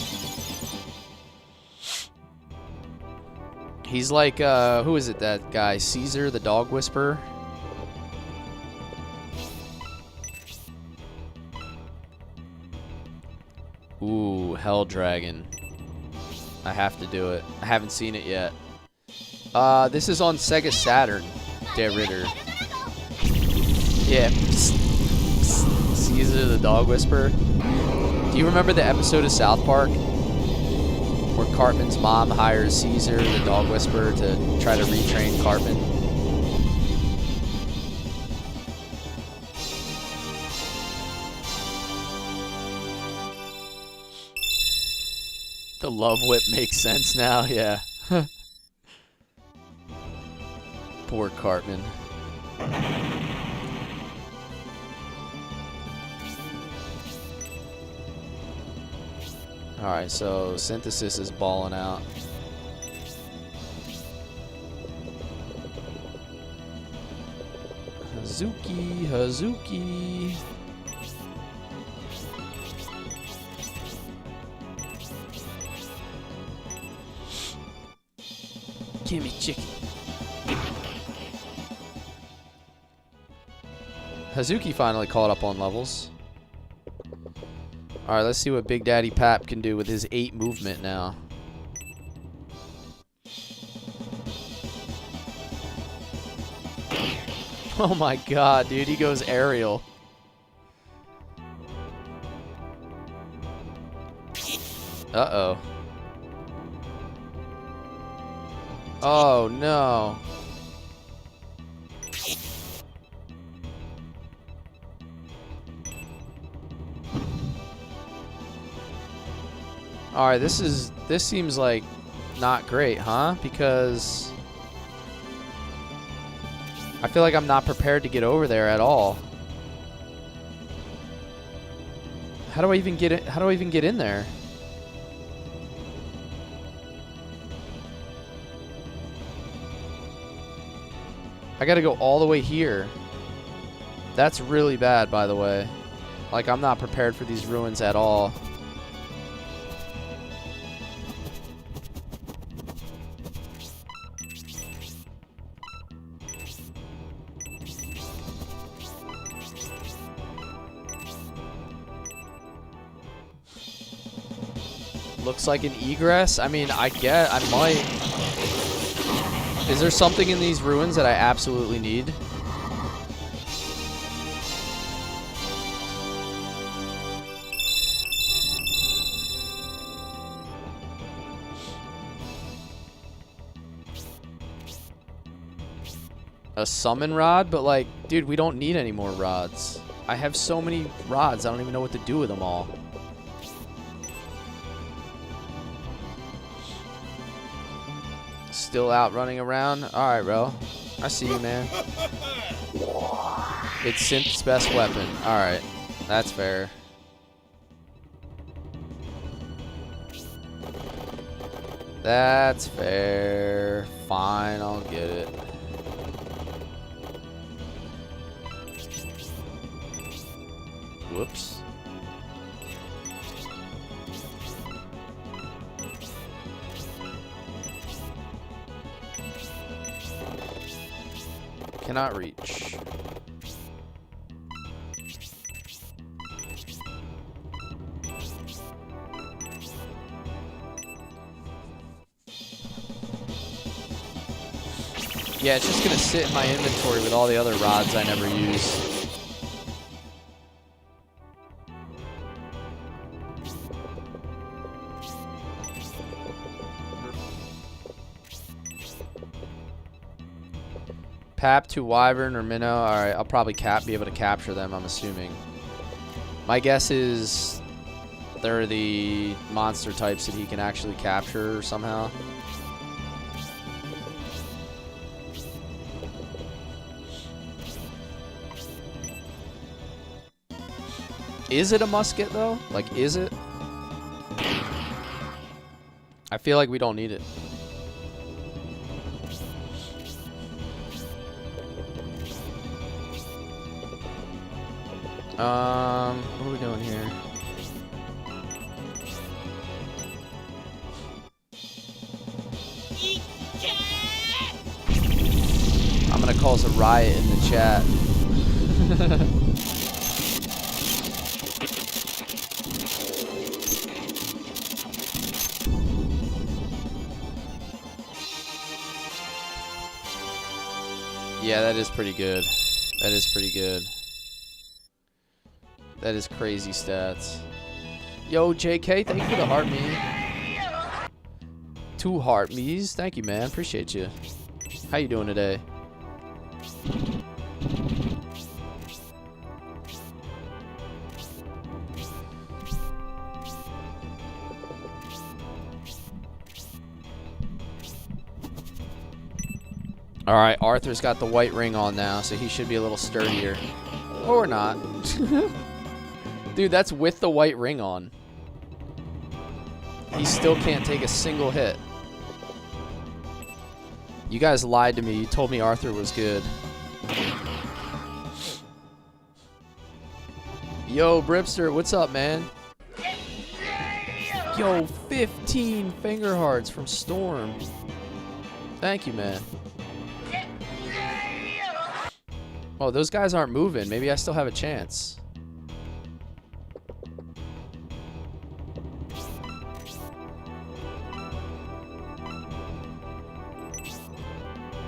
He's like, who is it, that guy? Caesar, the dog whisperer? Ooh, Hell Dragon. I have to do it. I haven't seen it yet. This is on Sega Saturn, Der Ritter. Yeah. Caesar, the dog whisperer. Do you remember the episode of South Park where Cartman's mom hires Caesar, the dog whisperer, to try to retrain Cartman? The love whip makes sense now, yeah. Poor Cartman. Alright, so Synthesis is balling out. Hazuki, Hazuki. Gimme chicken. Hazuki finally caught up on levels. Alright, let's see what Big Daddy Pap can do with his 8 movement now. Oh my god, dude, he goes aerial. Uh-oh. Oh, no. Alright, this seems like not great, huh? Because I feel like I'm not prepared to get over there at all. How do I even get it? How do I even get in there? I gotta go all the way here. That's really bad, by the way. Like, I'm not prepared for these ruins at all. Looks like an egress. I mean, I might. Is there something in these ruins that I absolutely need? A summon rod? But like, dude, we don't need any more rods. I have so many rods, I don't even know what to do with them all. Still out running around? Alright, bro. I see you, man. It's Synth's best weapon. Alright. That's fair. That's fair. Fine, I'll get it. Whoops. Cannot reach. Yeah, it's just gonna sit in my inventory with all the other rods I never use. Pap to Wyvern or Minnow. Alright, I'll probably be able to capture them, I'm assuming. My guess is they're the monster types that he can actually capture somehow. Is it a musket, though? Like, is it? I feel like we don't need it. What are we doing here? I'm gonna cause a riot in the chat. Yeah, that is pretty good. That is pretty good. That is crazy stats. Yo, JK, thank you for the heart me. 2 heart me's. Thank you, man. Appreciate you. How you doing today? Alright, Arthur's got the white ring on now, so he should be a little sturdier. Or not. Dude, that's with the white ring on. He still can't take a single hit. You guys lied to me. You told me Arthur was good. Yo, Bripster, what's up, man? Yo, 15 finger hearts from Storm. Thank you, man. Oh, those guys aren't moving. Maybe I still have a chance.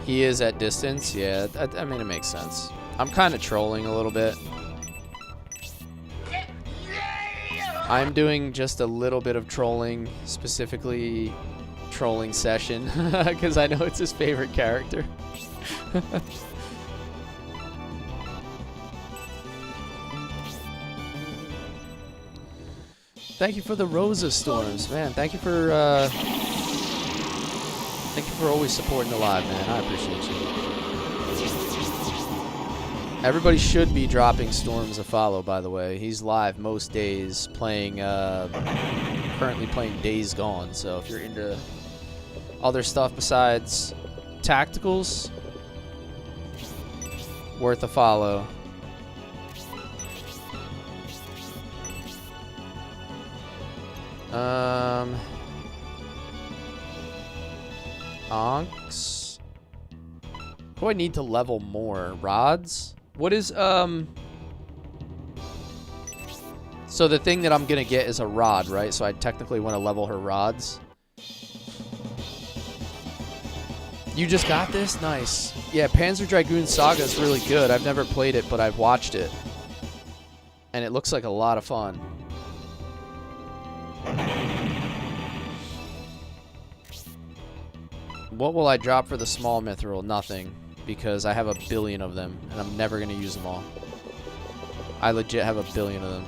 He is at distance? Yeah, I mean, it makes sense. I'm kind of trolling a little bit. I'm doing just a little bit of trolling, specifically trolling Session, because I know it's his favorite character. Thank you for the Rosa Storms, man. Thank you for always supporting the live, man. I appreciate you. Everybody should be dropping Storms a follow, by the way. He's live most days playing, currently playing Days Gone. So if you're into other stuff besides tacticals, worth a follow. Onks. What do I need to level more? Rods? What is, So the thing that I'm gonna get is a rod, right? So I technically want to level her rods. You just got this? Nice. Yeah, Panzer Dragoon Saga is really good. I've never played it, but I've watched it. And it looks like a lot of fun. What will I drop for the small mithril? Nothing. because I have a billion of them, and I'm never going to use them all. I legit have a billion of them.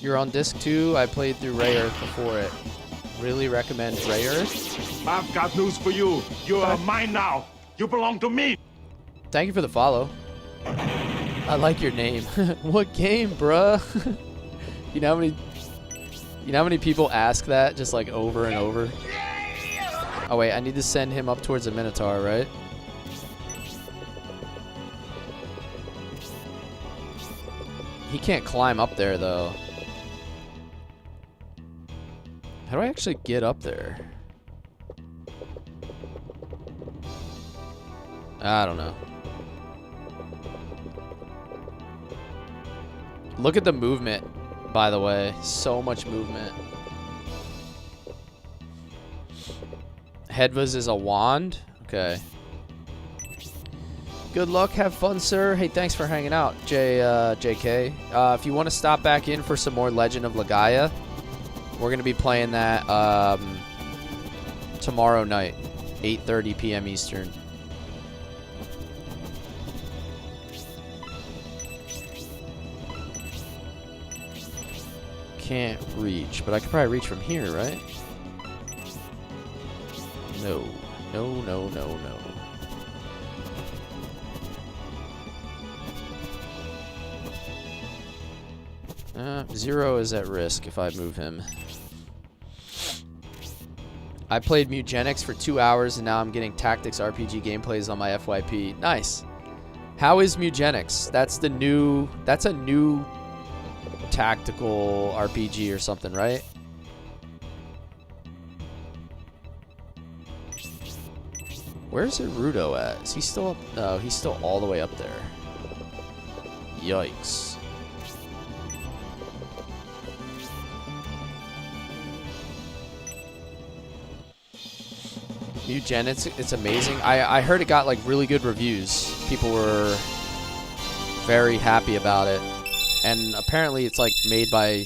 You're on disc 2. I played through Ray Earth before it. Really recommend Ray Earth. I've got news for you. You are mine now. You belong to me. Thank you for the follow. I like your name. What game, bruh? You know how many people ask that just like over and over? Oh wait, I need to send him up towards the Minotaur, right? He can't climb up there though. How do I actually get up there? I don't know. Look at the movement, by the way. So much movement. Hedvas is a wand? Okay. Good luck, have fun, sir. Hey, thanks for hanging out, JK. If you want to stop back in for some more Legend of Legaia, we're going to be playing that tomorrow night, 8:30 p.m. Eastern. Can't reach, but I could probably reach from here, right? No. No, no, no, no. Zero is at risk if I move him. I played Mugenics for 2 hours and now I'm getting Tactics RPG gameplays on my FYP. Nice. How is Mugenics? That's a new tactical RPG or something, right? Where's Rudo at? Is he still up? No, he's still all the way up there. Yikes. Mugenics, it's amazing. I heard it got like really good reviews. People were very happy about it. And apparently it's like made by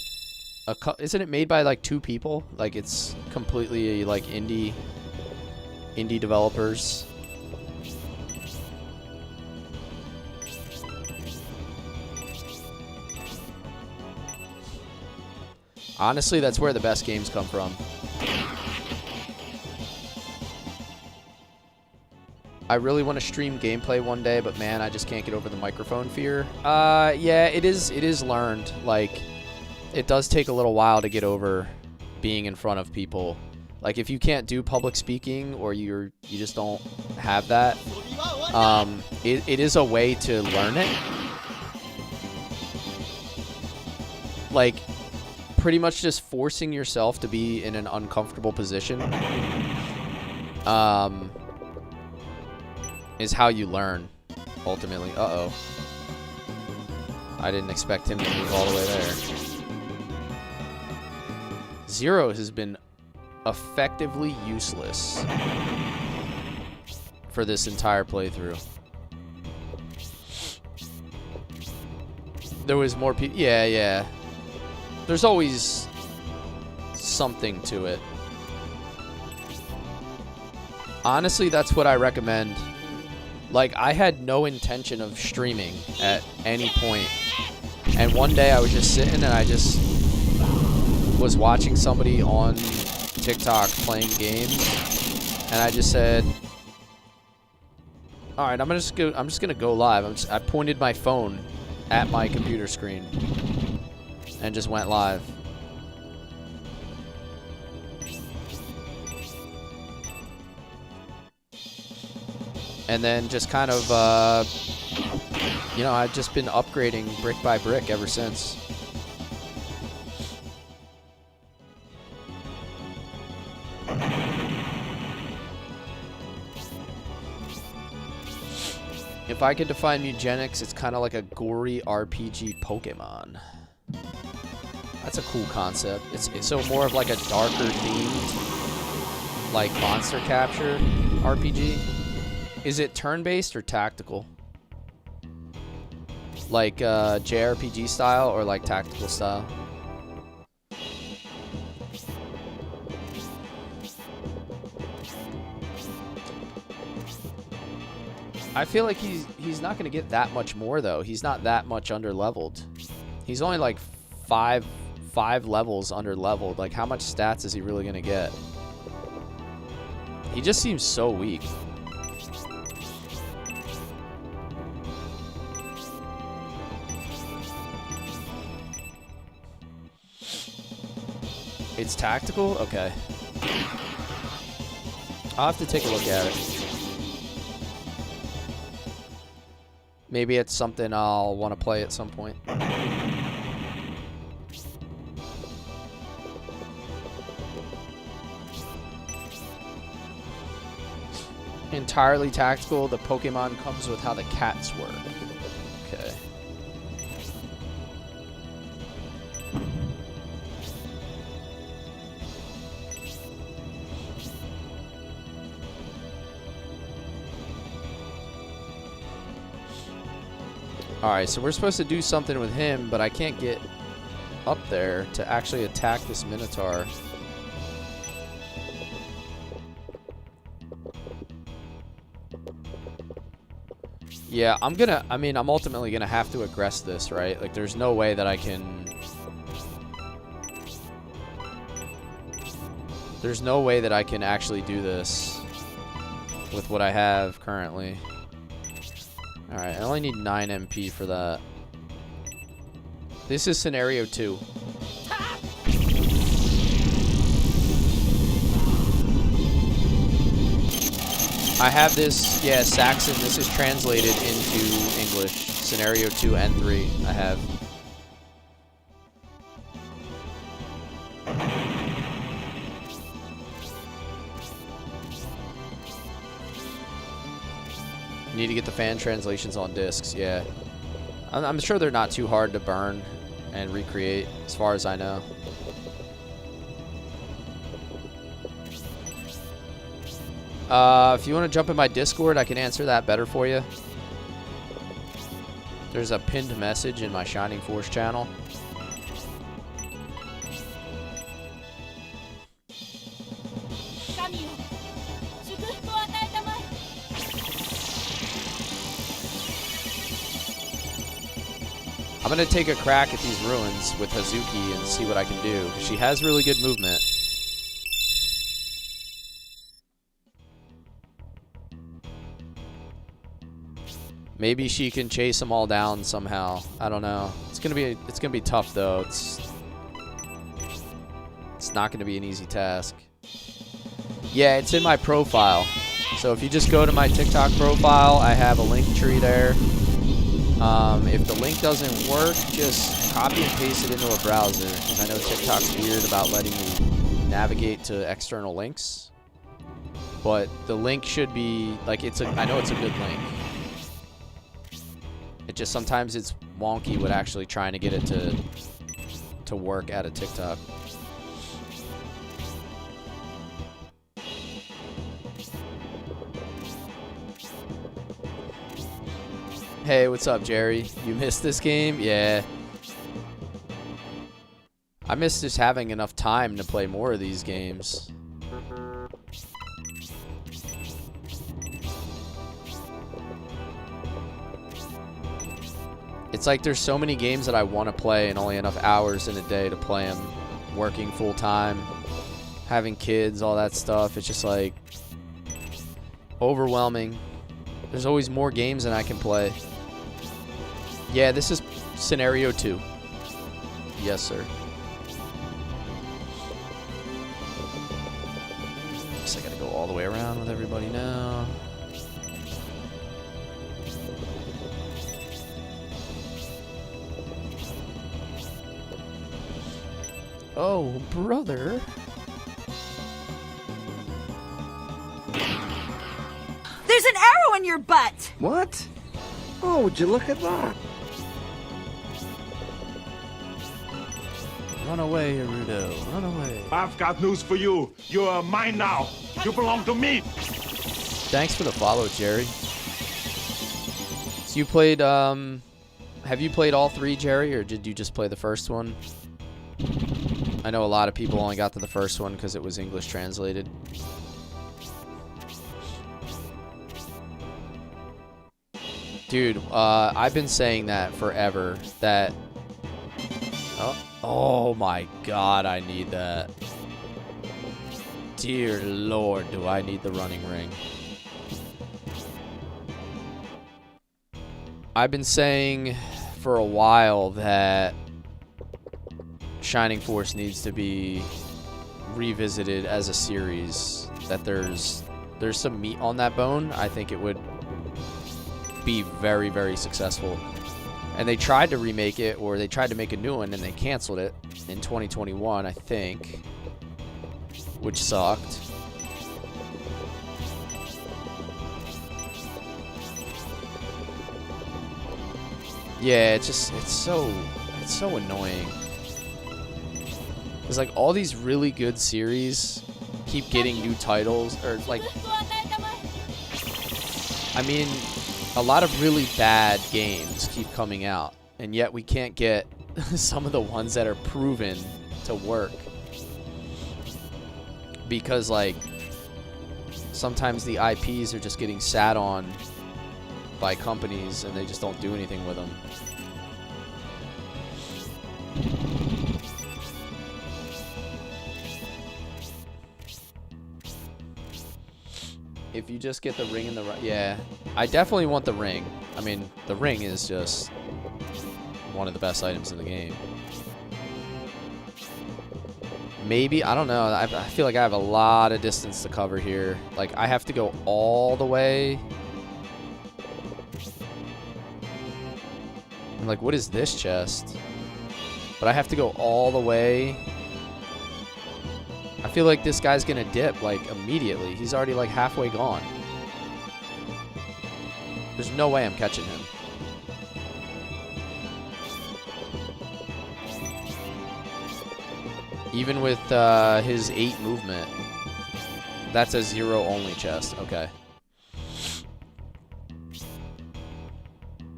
isn't it made by like 2 people? Like it's completely like indie developers. Honestly, that's where the best games come from. I really want to stream gameplay one day, but man, I just can't get over the microphone fear. Yeah, it is learned. Like, it does take a little while to get over being in front of people. Like, if you can't do public speaking or you just don't have that, it is a way to learn it. Like, pretty much just forcing yourself to be in an uncomfortable position. Is how you learn, ultimately. Uh-oh. I didn't expect him to move all the way there. Zero has been effectively useless for this entire playthrough. There was more people. Yeah. There's always something to it. Honestly, that's what I recommend. Like, I had no intention of streaming at any point. And one day I was just sitting and I just was watching somebody on TikTok playing games. And I just said, alright, I'm just gonna go live. I pointed my phone at my computer screen and just went live. And then just kind of, you know, I've just been upgrading brick by brick ever since. If I could define Mugenics, it's kind of like a gory RPG Pokemon. That's a cool concept. It's so more of like a darker themed, like monster capture RPG. Is it turn-based or tactical? Like JRPG style or like tactical style? I feel like he's not going to get that much more, though. He's not that much under-leveled. He's only like five levels under-leveled. Like, how much stats is he really going to get? He just seems so weak. It's tactical? Okay. I'll have to take a look at it. Maybe it's something I'll want to play at some point. Entirely tactical. The Pokemon comes with how the cats work. Okay. Alright, so we're supposed to do something with him, but I can't get up there to actually attack this Minotaur. Yeah, I'm ultimately gonna have to aggress this, right? Like, there's no way that I can... There's no way that I can actually do this with what I have currently. Alright, I only need 9 MP for that. This is scenario 2. I have this, yeah, Saxon. This is translated into English. Scenario 2 and 3 I have. Need to get the fan translations on discs, yeah. I'm sure they're not too hard to burn and recreate, as far as I know. If you want to jump in my Discord, I can answer that better for you. There's a pinned message in my Shining Force channel. I'm going to take a crack at these ruins with Hazuki and see what I can do. She has really good movement. Maybe she can chase them all down somehow. I don't know. It's gonna be tough though. It's not gonna be an easy task. Yeah, it's in my profile. So if you just go to my TikTok profile, I have a link tree there. If the link doesn't work, just copy and paste it into a browser, because I know TikTok's weird about letting you navigate to external links. But the link should be like I know it's a good link. It just sometimes it's wonky with actually trying to get it to work out of TikTok. Hey, what's up, Jerry? You missed this game? Yeah. I miss just having enough time to play more of these games. It's like there's so many games that I want to play and only enough hours in a day to play them. Working full time, having kids, all that stuff. It's just like overwhelming. There's always more games than I can play. Yeah, this is scenario 2. Yes, sir. Guess I gotta go all the way around with everybody now. Oh, brother. There's an arrow in your butt! What? Oh, would you look at that? Run away, Gerudo. Run away. I've got news for you. You are mine now. You belong to me. Thanks for the follow, Jerry. So you played, have you played all 3, Jerry, or did you just play the first one? I know a lot of people only got to the first one because it was English translated. Dude, I've been saying that forever. That... Oh my god, I need that. Dear Lord, do I need the running ring. I've been saying for a while that Shining Force needs to be revisited as a series. That there's some meat on that bone. I think it would be very, very successful. And they tried to remake it, or they tried to make a new one, and they canceled it in 2021, I think, which sucked. Yeah, it's so annoying. It's like all these really good series keep getting new titles, or like, I mean, a lot of really bad games keep coming out, and yet we can't get some of the ones that are proven to work. Because, like, sometimes the IPs are just getting sat on by companies and they just don't do anything with them. If you just get the ring in the right... Yeah, I definitely want the ring. I mean, the ring is just one of the best items in the game. Maybe, I don't know. I feel like I have a lot of distance to cover here. Like, I have to go all the way. I'm like, what is this chest? But I have to go all the way. I feel like this guy's gonna dip, like, immediately. He's already, like, halfway gone. There's no way I'm catching him. Even with his 8 movement. That's a 0 only chest. Okay.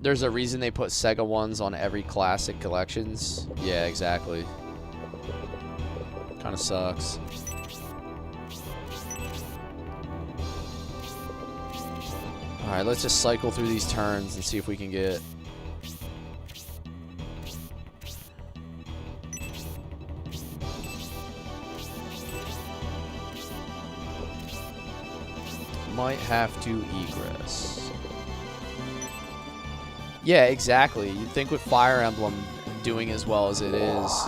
There's a reason they put Sega ones on every classic collections. Yeah, exactly. Kind of sucks. Alright, let's just cycle through these turns and see if we can get... Might have to egress. Yeah, exactly. You'd think with Fire Emblem doing as well as it is,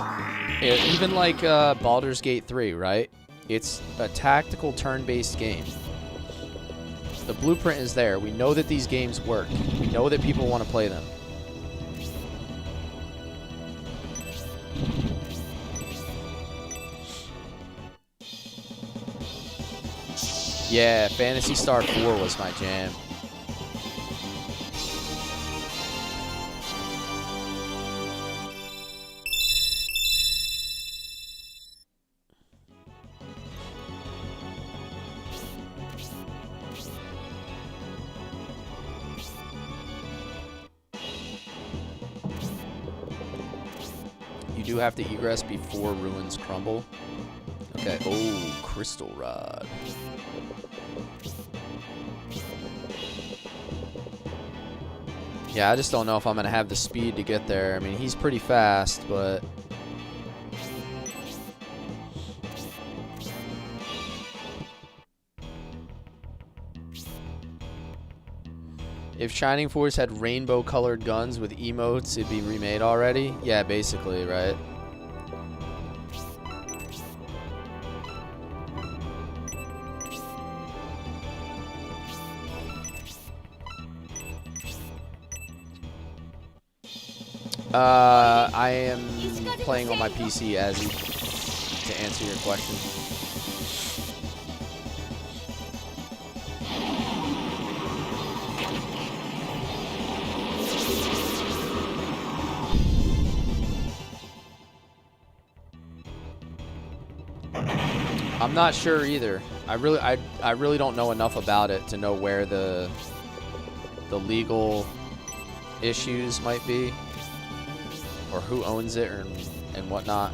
even like Baldur's Gate 3, right? It's a tactical turn-based game. The blueprint is there. We know that these games work. We know that people want to play them. Yeah, Phantasy Star 4 was my jam. You do have to egress before ruins crumble. Okay. Oh, Crystal Rod. Yeah, I just don't know if I'm going to have the speed to get there. I mean, he's pretty fast, but... If Shining Force had rainbow-colored guns with emotes, it'd be remade already? Yeah, basically, right? I am playing on my PC, Azzy, to answer your question. I'm not sure either. I really don't know enough about it to know where the legal issues might be, or who owns it, and whatnot.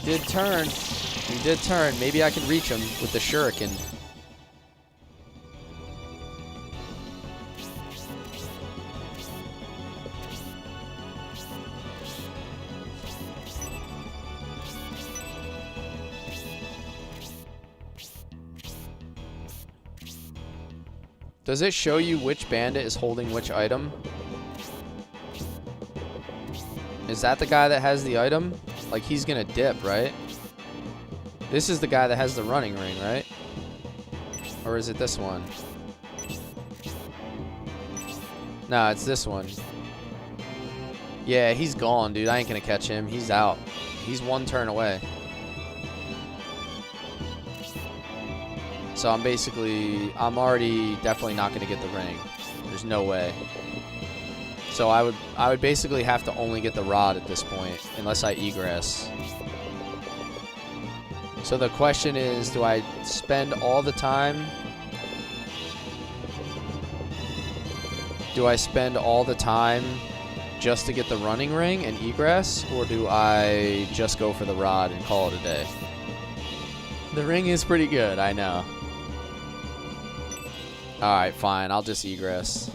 did turn. He did turn. Maybe I can reach him with the shuriken. Does it show you which bandit is holding which item? Is that the guy that has the item? Like, he's gonna dip, right? This is the guy that has the running ring, right? Or is it this one? Nah, it's this one. Yeah, he's gone, dude. I ain't gonna catch him. He's out. He's one turn away. So I'm already definitely not gonna get the ring. There's no way. So I would basically have to only get the rod at this point, unless I egress. So the question is, do I spend all the time? Do I spend all the time just to get the running ring and egress? Or do I just go for the rod and call it a day? The ring is pretty good, I know. Alright, fine. I'll just egress.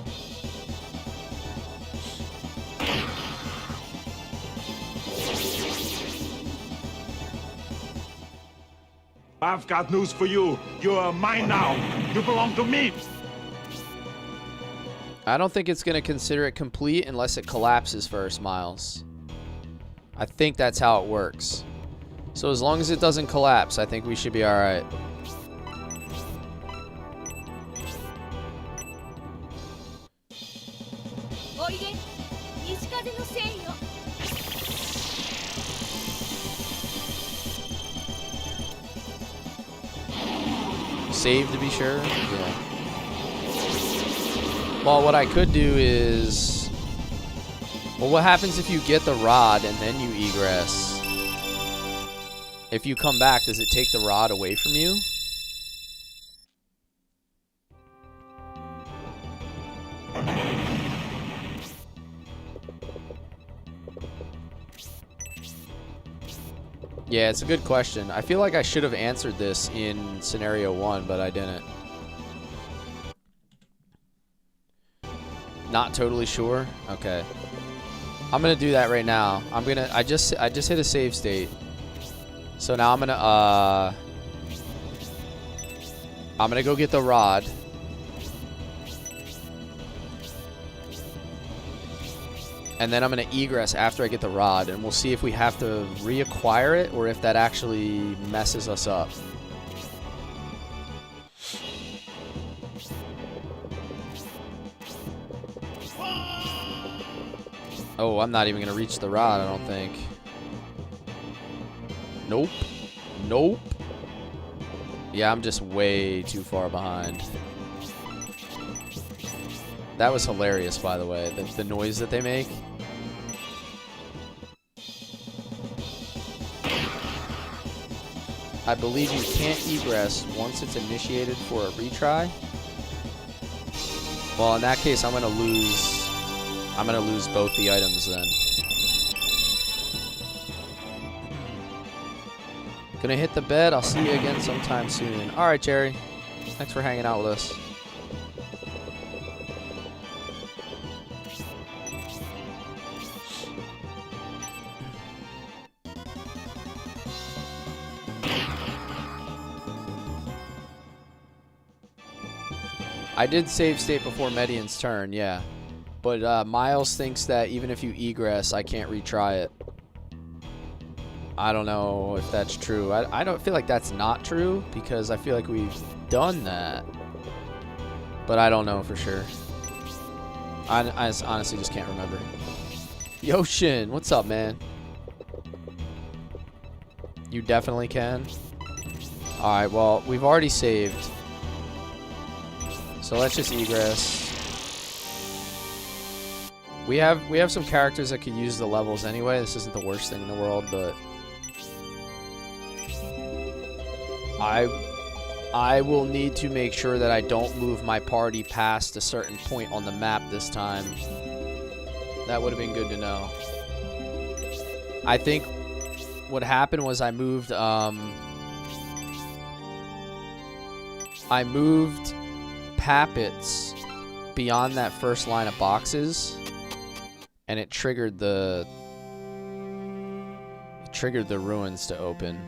I've got news for you. You are mine now. You belong to me. I don't think it's going to consider it complete unless it collapses first, Miles. I think that's how it works. So as long as it doesn't collapse, I think we should be alright. Save to be sure. Yeah. Well, what I could do is... Well, what happens if you get the rod and then you egress? If you come back, does it take the rod away from you? Yeah, it's a good question. I feel like I should have answered this in scenario 1, but I didn't. Not totally sure? Okay. I'm gonna do that right now. I just hit a save state. So now I'm gonna go get the rod. And then I'm going to egress after I get the rod, and we'll see if we have to reacquire it or if that actually messes us up. Oh, I'm not even going to reach the rod, I don't think. Nope. Nope. Yeah, I'm just way too far behind. That was hilarious, by the way, the noise that they make. I believe you can't egress once it's initiated for a retry. Well, in that case, I'm gonna lose both the items then. Gonna hit the bed. I'll see you again sometime soon. All right, Jerry. Thanks for hanging out with us. I did save state before Median's turn, yeah. But Miles thinks that even if you egress, I can't retry it. I don't know if that's true. I don't feel like that's not true because I feel like we've done that. But I don't know for sure. I honestly just can't remember. Yoshin, what's up, man? You definitely can. Alright, well, we've already saved. So let's just egress. We have some characters that could use the levels anyway. This isn't the worst thing in the world, but I will need to make sure that I don't move my party past a certain point on the map this time. That would have been good to know. I think what happened was I moved Pappets beyond that first line of boxes, and it triggered the ruins to open.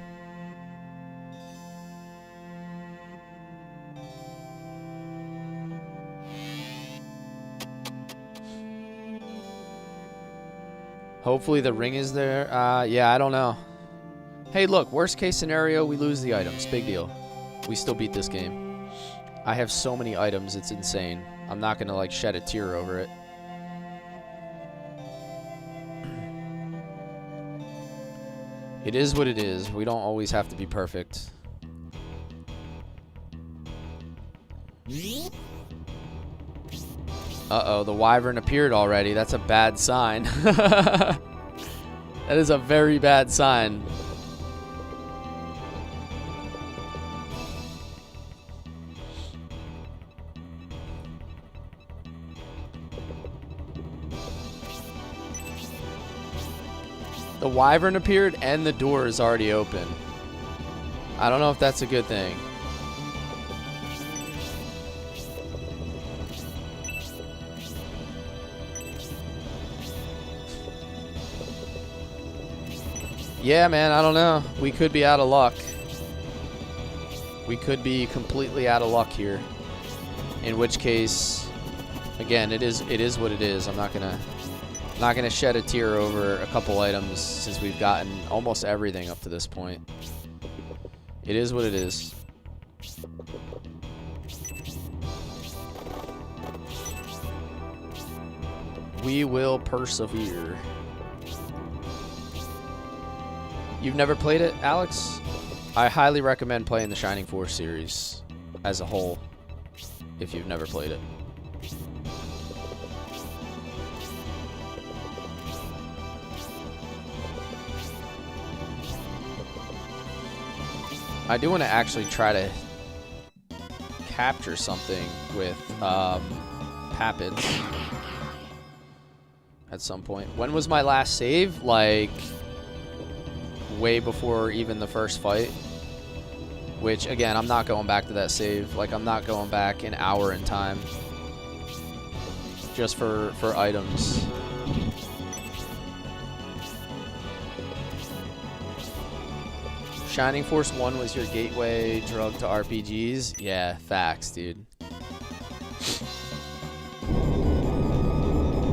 Hopefully the ring is there. Yeah, I don't know. Hey, look, worst case scenario, we lose the items. Big deal. We still beat this game. I have so many items, it's insane. I'm not gonna like shed a tear over it. It is what it is. We don't always have to be perfect. Uh-oh, the wyvern appeared already. That's a bad sign. That is a very bad sign. The wyvern appeared and the door is already open. I don't know if that's a good thing. Yeah, man, I don't know. We could be out of luck. We could be completely out of luck here. In which case, again, it is what it is. I'm not gonna shed a tear over a couple items since we've gotten almost everything up to this point. It is what it is. We will persevere. You've never played it, Alex? I highly recommend playing the Shining Force series as a whole if you've never played it. I do want to actually try to capture something with Pappets at some point. When was my last save? Like way before even the first fight. Which again, I'm not going back to that save. Like I'm not going back an hour in time just for items. Shining Force 1 was your gateway drug to RPGs? Yeah, facts, dude.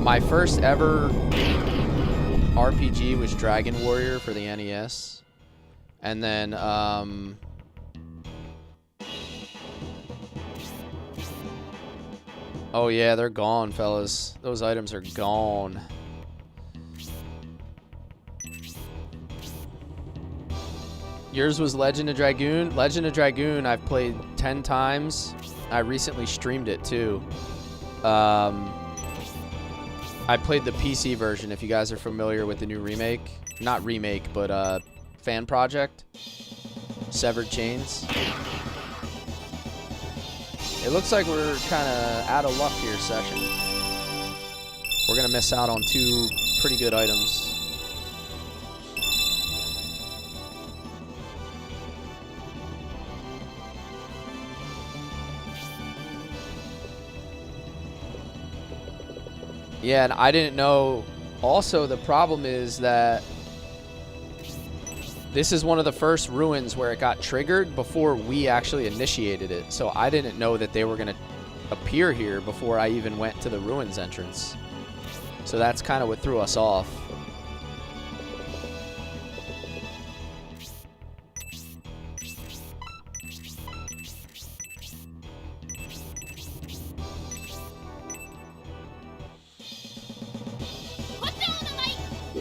My first ever RPG was Dragon Warrior for the NES. And then, oh yeah, they're gone, fellas. Those items are gone. Yours was Legend of Dragoon? Legend of Dragoon I've played 10 times. I recently streamed it too. I played the PC version, if you guys are familiar with the new remake. Not remake, but fan project. Severed Chains. It looks like we're kind of out of luck here, session. We're going to miss out on 2 pretty good items. Yeah, and I didn't know. Also, the problem is that this is one of the first ruins where it got triggered before we actually initiated it. So I didn't know that they were going to appear here before I even went to the ruins entrance. So that's kind of what threw us off.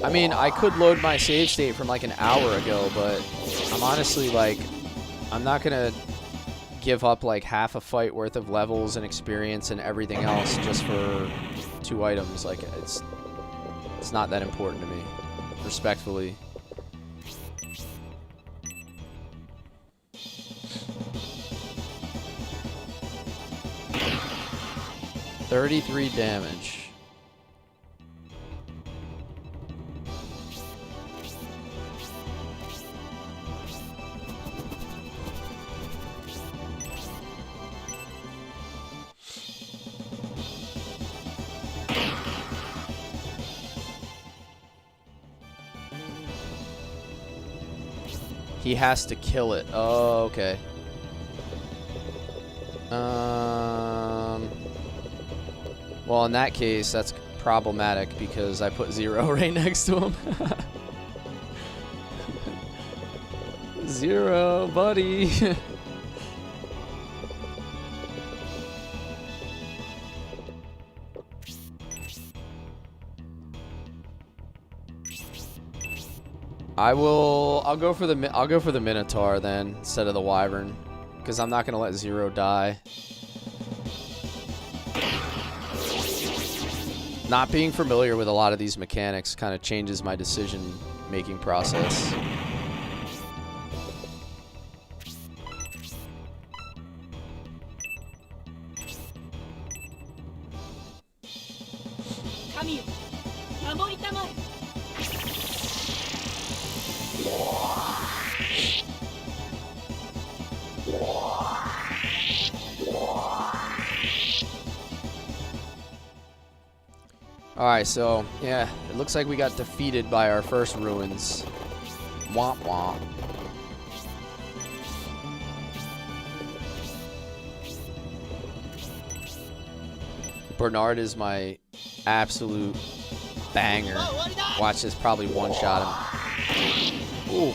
I mean, I could load my save state from like an hour ago, but I'm honestly like, I'm not gonna give up like half a fight worth of levels and experience and everything else just for 2 items. Like, it's not that important to me, respectfully. $33 damage. He has to kill it. Oh, okay. Well, in that case, that's problematic because I put 0 right next to him. 0, buddy. I'll go for the Minotaur then instead of the Wyvern, because I'm not gonna let 0 die. Not being familiar with a lot of these mechanics kind of changes my decision-making process. Alright, so, yeah, it looks like we got defeated by our first ruins. Womp womp. Bernard is my absolute banger. Watch this probably one-shot him. Ooh.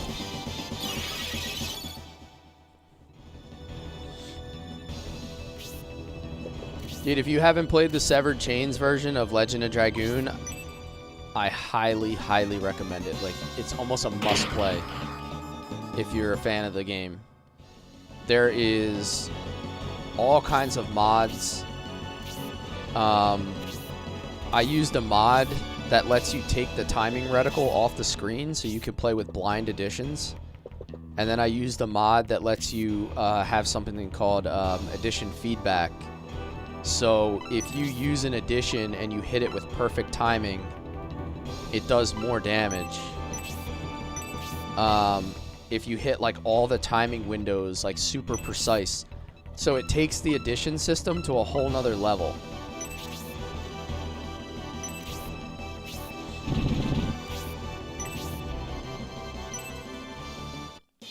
Dude, if you haven't played the Severed Chains version of Legend of Dragoon, I highly, highly recommend it. Like, it's almost a must-play if you're a fan of the game. There is all kinds of mods. I used a mod that lets you take the timing reticle off the screen so you can play with blind additions. And then I used a mod that lets you have something called addition feedback. So if you use an addition and you hit it with perfect timing, it does more damage. If you hit like all the timing windows, like super precise. So it takes the addition system to a whole nother level.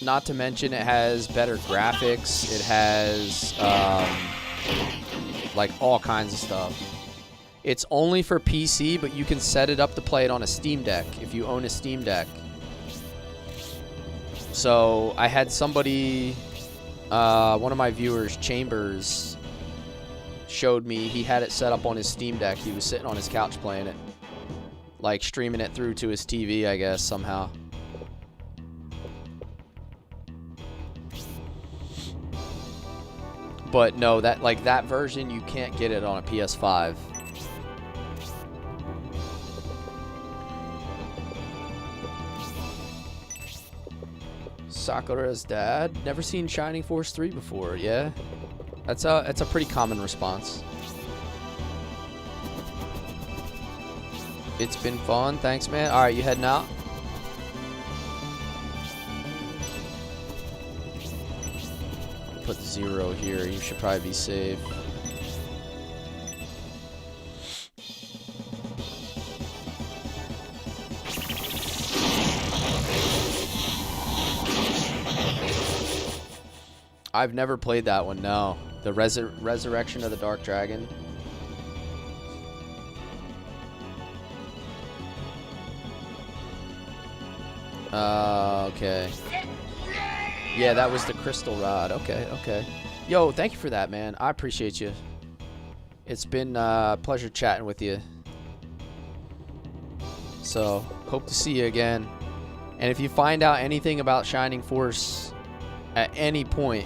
Not to mention it has better graphics. It has like all kinds of stuff. It's only for PC, but you can set it up to play it on a Steam Deck if you own a Steam Deck. So I had somebody, one of my viewers, Chambers, showed me he had it set up on his Steam Deck. He was sitting on his couch playing it, like streaming it through to his TV, I guess, somehow. But no, that version, you can't get it on a PS5. Sakura's dad? Never seen Shining Force 3 before, yeah? That's a pretty common response. It's been fun, thanks man. Alright, you heading out? Put 0 here. You should probably be safe. I've never played that one, no. The Resurrection of the Dark Dragon. Okay. Yeah, that was the crystal rod. Okay, okay. Yo, thank you for that, man. I appreciate you. It's been a pleasure chatting with you. So, hope to see you again. And if you find out anything about Shining Force at any point,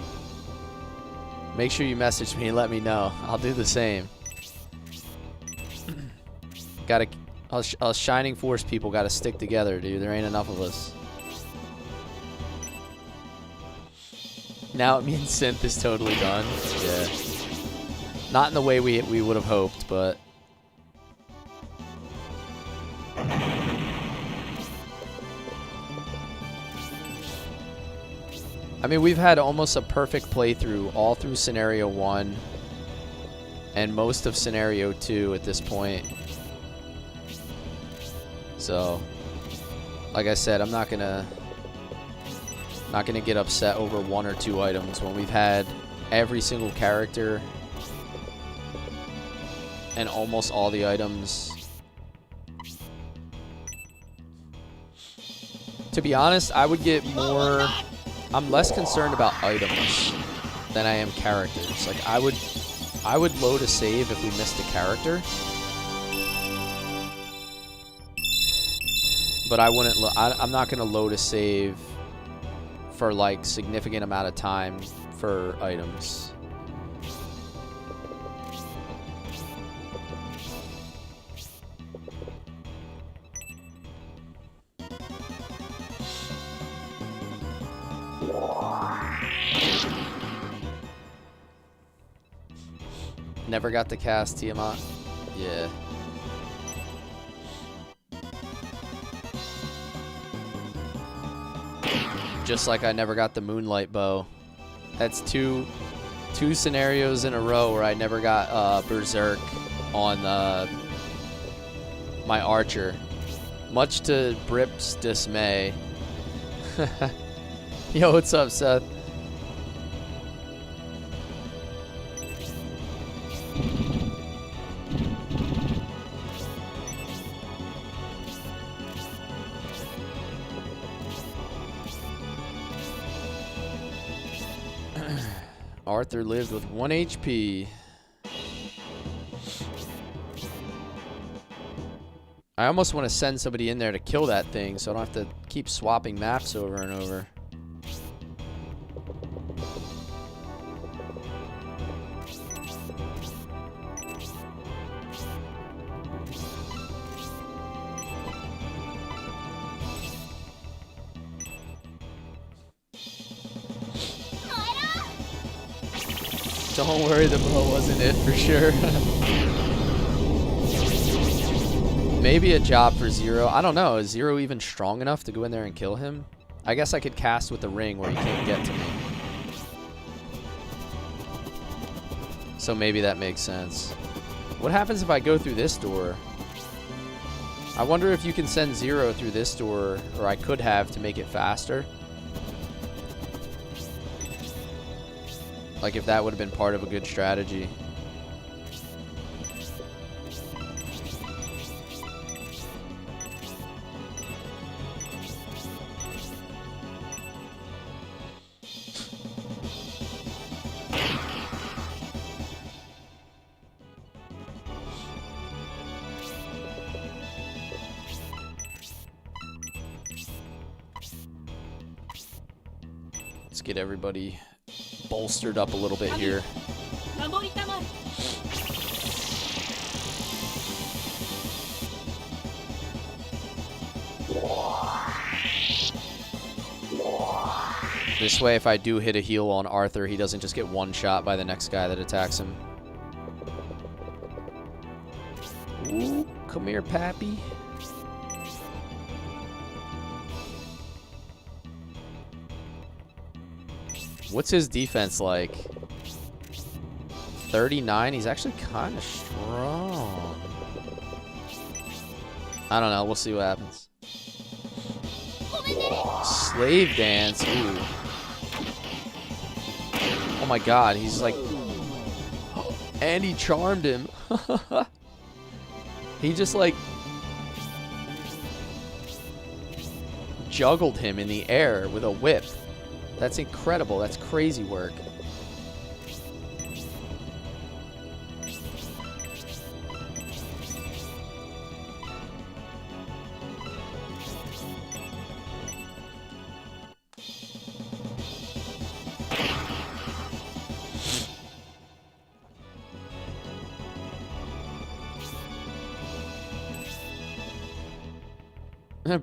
make sure you message me and let me know. I'll do the same. Us Shining Force people gotta stick together, dude. There ain't enough of us. Now it means synth is totally done. Yeah. Not in the way we would have hoped, but I mean, we've had almost a perfect playthrough all through Scenario 1 and most of Scenario 2 at this point. So, like I said, I'm not gonna Not gonna get upset over 1 or 2 items when we've had every single character and almost all the items. To be honest, I would get more... I'm less concerned about items than I am characters. Like, I would load a save if we missed a character. But I wouldn't... I'm not going to load a save for, like, significant amount of time for items. Never got to cast Tiamat. Yeah. Just like I never got the Moonlight Bow. That's two scenarios in a row where I never got Berserk on my Archer. Much to Brip's dismay. Yo, what's up, Seth? Arthur lived with 1 HP. I almost want to send somebody in there to kill that thing so I don't have to keep swapping maps over and over. Don't worry, the bow wasn't it for sure. Maybe a job for Zero. I don't know. Is Zero even strong enough to go in there and kill him? I guess I could cast with the ring where he can't get to me. So maybe that makes sense. What happens if I go through this door? I wonder if you can send Zero through this door, or I could have to make it faster. Like if that would have been part of a good strategy. Let's get everybody bolstered up a little bit here. This way, if I do hit a heal on Arthur, he doesn't just get one shot by the next guy that attacks him. Ooh, come here, Pappy. What's his defense like? 39? He's actually kind of strong. I don't know. We'll see what happens. Slave dance. Ooh. Oh my god. He's like... And he charmed him. He just like... juggled him in the air with a whip. That's incredible. That's crazy work.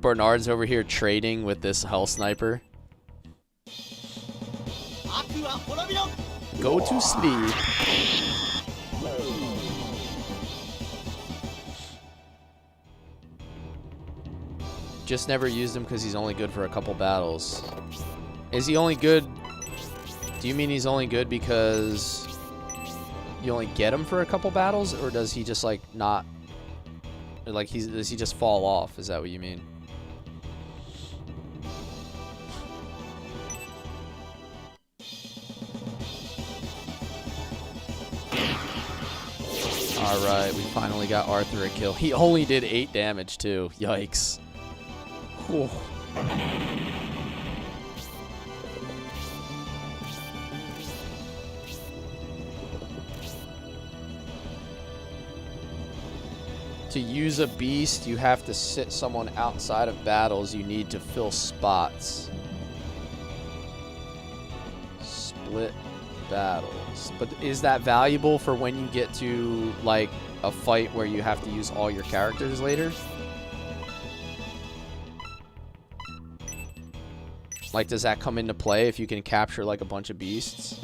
Bernard's over here trading with this Hell Sniper. Go to sleep. Just never used him because he's only good for a couple battles. Is he only good? Do you mean he's only good because you only get him for a couple battles? Or does he just like not... Like does he just fall off? Is that what you mean? Alright, we finally got Arthur a kill. He only did 8 damage, too. Yikes. Whew. To use a beast, you have to sit someone outside of battles. You need to fill spots. Split battles. But is that valuable for when you get to, like, a fight where you have to use all your characters later? Like, does that come into play if you can capture, like, a bunch of beasts?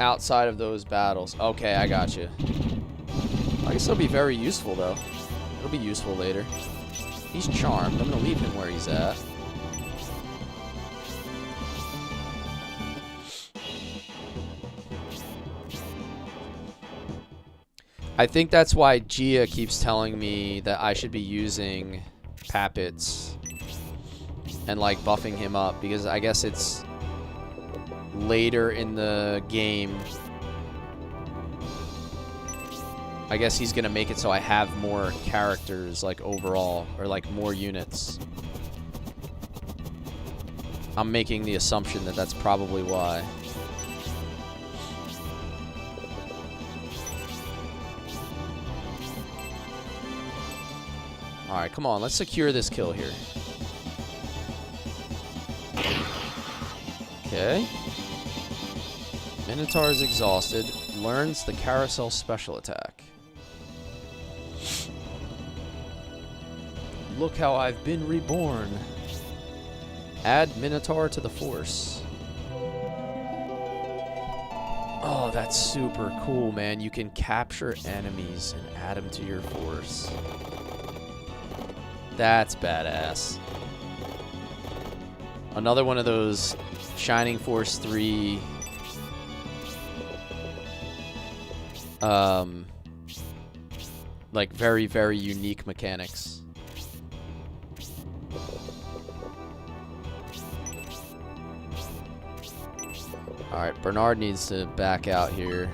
Outside of those battles. Okay, I got you. I guess it'll be very useful, though. It'll be useful later. He's charmed. I'm going to leave him where he's at. I think that's why Gia keeps telling me that I should be using Pappets and, like, buffing him up, because I guess it's later in the game. I guess he's gonna make it so I have more characters, like, overall, or like more units. I'm making the assumption that that's probably why. Alright, come on, let's secure this kill here. Okay. Minotaur is exhausted. Learns the carousel special attack. Look how I've been reborn. Add Minotaur to the force. Oh, that's super cool, man. You can capture enemies and add them to your force. That's badass. Another one of those Shining Force 3 like very, very unique mechanics. Alright, Bernard needs to back out here.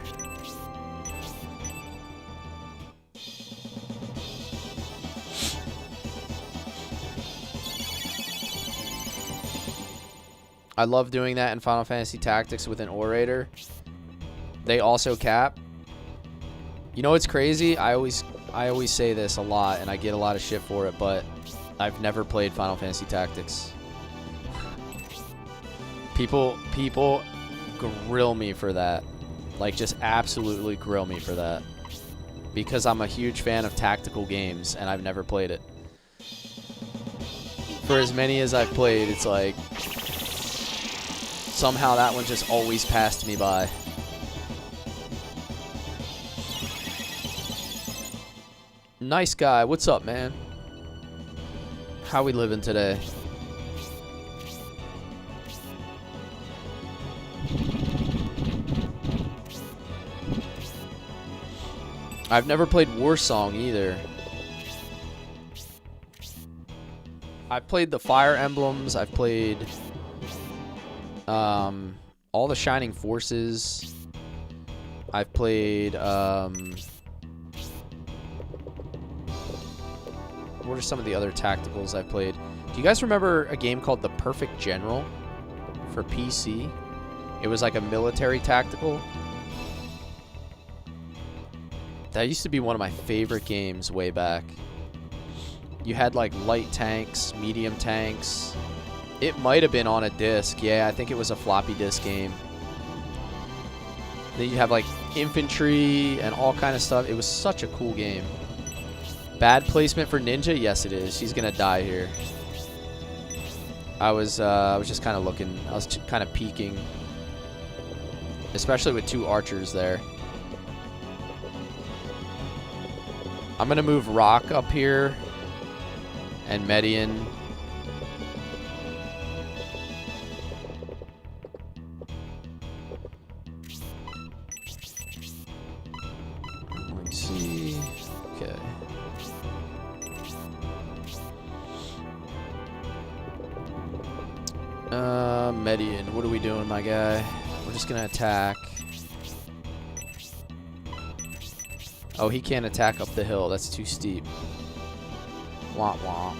I love doing that in Final Fantasy Tactics with an Orator. They also cap. You know what's crazy? I always say this a lot, and I get a lot of shit for it, but I've never played Final Fantasy Tactics. People grill me for that. Like, just absolutely grill me for that. Because I'm a huge fan of tactical games, and I've never played it. For as many as I've played, it's like somehow that one just always passed me by. Nice guy. What's up, man? How we living today? I've never played Warsong either. I've played the Fire Emblems. I've played all the Shining Forces. I've played what are some of the other tacticals I've played? Do you guys remember a game called The Perfect General for PC? It was like a military tactical. That used to be one of my favorite games way back. You had like light tanks, medium tanks. It might have been on a disc. Yeah, I think it was a floppy disk game. Then you have like infantry and all kind of stuff. It was such a cool game. Bad placement for Ninja? Yes, it is. She's gonna die here. I was just kind of looking. I was kind of peeking, especially with two archers there. I'm going to move Rock up here and Median. Let's see. Okay. Median, what are we doing, my guy? We're just going to attack. Oh, he can't attack up the hill. That's too steep. Womp womp.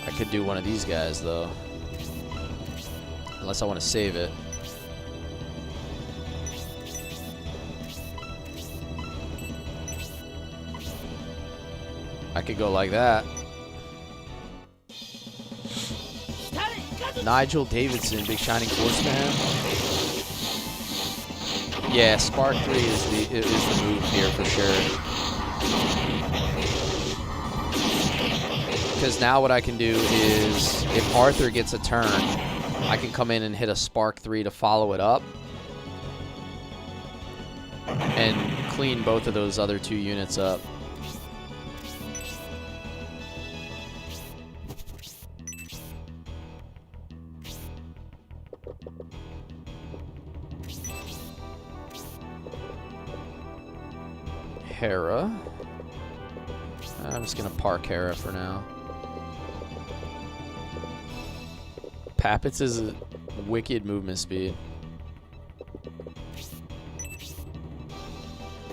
I could do one of these guys, though. Unless I want to save it. I could go like that. Nigel Davidson, big shining force man. Yeah, Spark 3 is the move here for sure. Because now what I can do is, if Arthur gets a turn, I can come in and hit a Spark 3 to follow it up. And clean both of those other 2 units up. Hera. I'm just going to park Hera for now. Pappets is a wicked movement speed.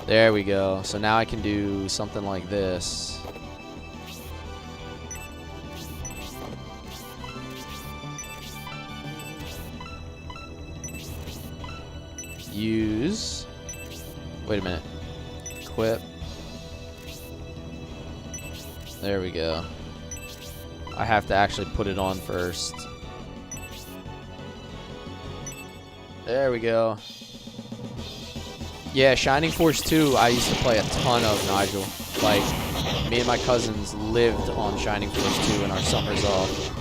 There we go. So now I can do something like this. Use. Wait a minute. Equip. There we go. I have to actually put it on first. There we go. Yeah, Shining Force 2, I used to play a ton of, Nigel. Like, me and my cousins lived on Shining Force 2 in our summers off.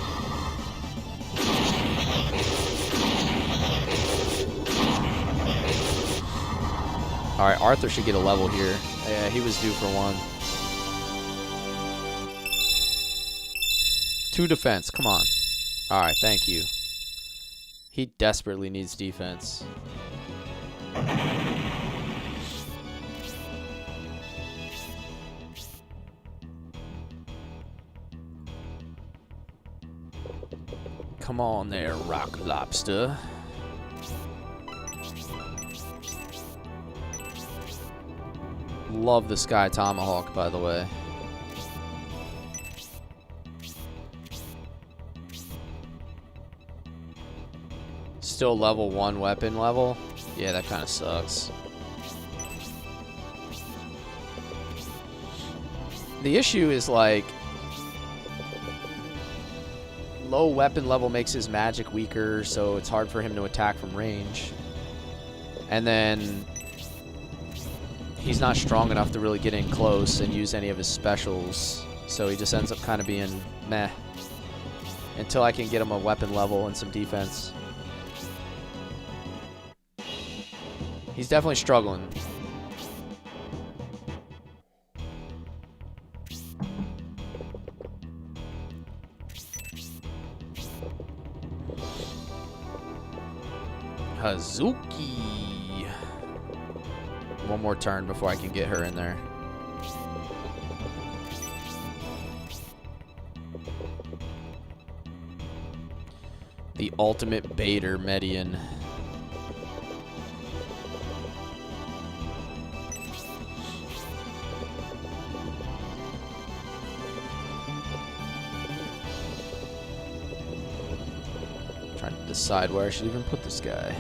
Alright, Arthur should get a level here. Yeah, he was due for one. 2 defense, come on. Alright, thank you. He desperately needs defense. Come on there, Rock Lobster. Love the Sky Tomahawk, by the way. Still level 1 weapon level? Yeah, that kind of sucks. The issue is, like, low weapon level makes his magic weaker, so it's hard for him to attack from range. And then he's not strong enough to really get in close and use any of his specials, so he just ends up kind of being meh until I can get him a weapon level and some defense. He's definitely struggling. Hazuki. One more turn before I can get her in there. The ultimate baiter, Median. Trying to decide where I should even put this guy.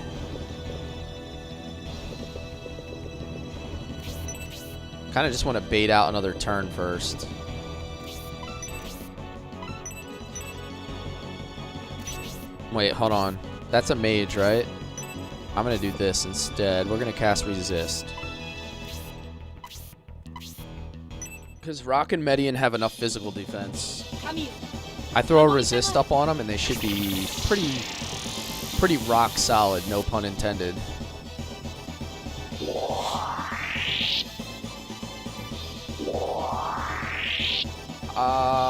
Kind of just want to bait out another turn first. Wait, hold on. That's a mage, right? I'm going to do this instead. We're going to cast Resist. Because Rock and Median have enough physical defense. I throw a Resist up on them, and they should be pretty rock solid, no pun intended.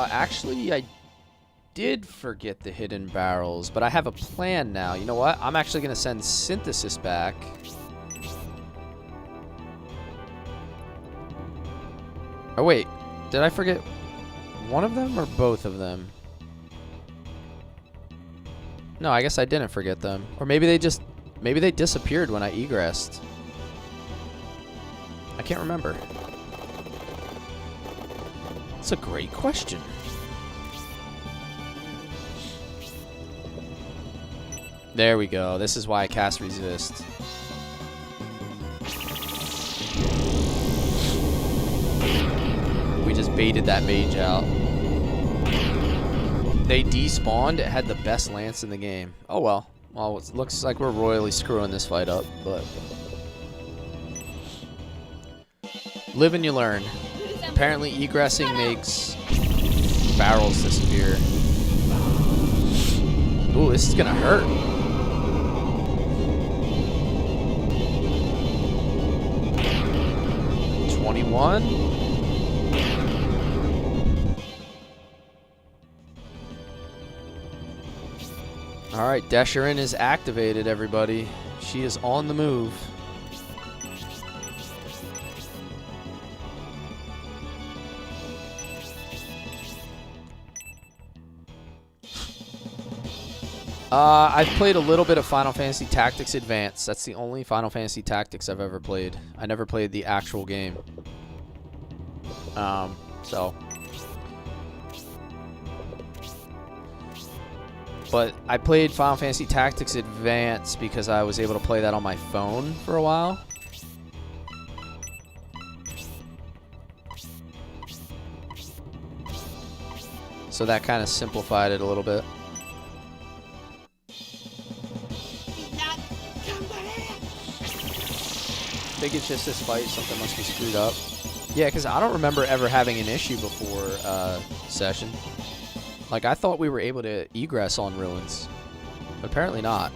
Actually, I did forget the hidden barrels, but I have a plan now. You know what? I'm actually going to send Synthesis back. Oh, wait. Did I forget one of them or both of them? No, I guess I didn't forget them. Or maybe they disappeared when I egressed. I can't remember. That's a great question. There we go. This is why I cast Resist. We just baited that mage out. They despawned. It had the best lance in the game. Oh well. Well, it looks like we're royally screwing this fight up, but live and you learn. Apparently egressing makes barrels disappear. Ooh, this is gonna hurt. Alright, Desherin is activated, everybody. She is on the move. I've played a little bit of Final Fantasy Tactics Advance. That's the only Final Fantasy Tactics I've ever played. I never played the actual game. But I played Final Fantasy Tactics Advance because I was able to play that on my phone for a while. So that kind of simplified it a little bit. I think it's just this fight. Something must be screwed up. Yeah, because I don't remember ever having an issue before session. Like, I thought we were able to egress on ruins. But apparently not.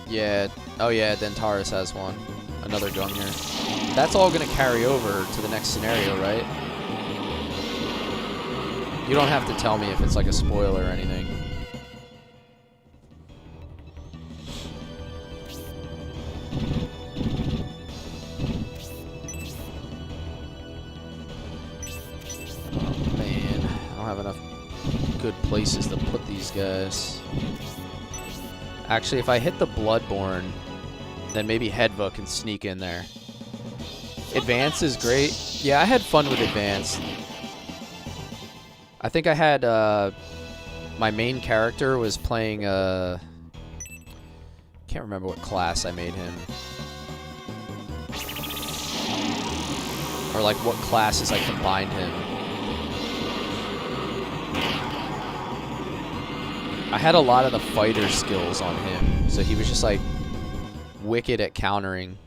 Yeah. Oh, yeah, Dentaris has one. Another Gungnir. That's all going to carry over to the next scenario, right? You don't have to tell me if it's like a spoiler or anything. Good places to put these guys. Actually, if I hit the Bloodborne, then maybe Hedva can sneak in there. Advance is great. Yeah, I had fun with Advance. I think I had my main character was playing can't remember what class I made him. Or like what classes I combined him. I had a lot of the fighter skills on him, so he was just like wicked at countering.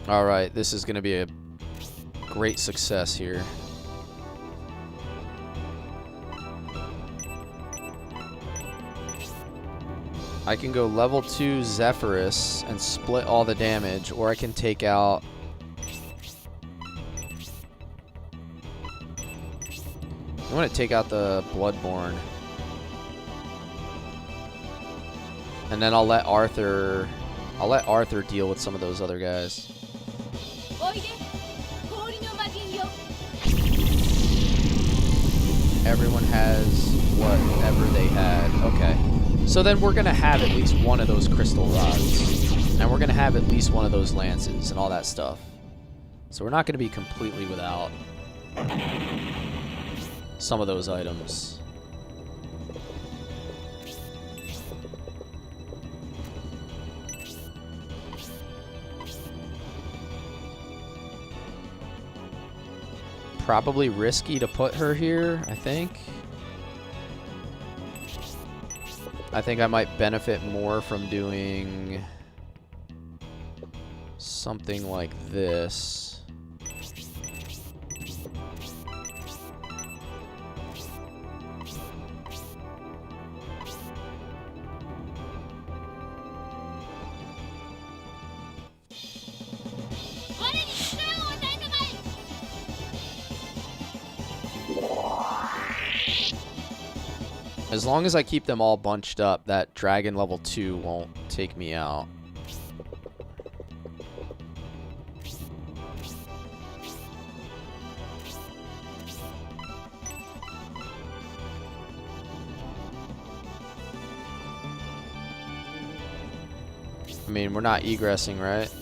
Alright, this is going to be a great success here. I can go level 2 Zephyrus and split all the damage, or I can take out... I want to take out the Bloodborne. And then I'll let Arthur deal with some of those other guys. Everyone has whatever they had. Okay. So then we're going to have at least one of those crystal rods. And we're going to have at least one of those lances and all that stuff. So we're not going to be completely without some of those items. Probably risky to put her here, I think. I think I might benefit more from doing something like this. As long as I keep them all bunched up, that dragon level 2 won't take me out. I mean, we're not egressing, right?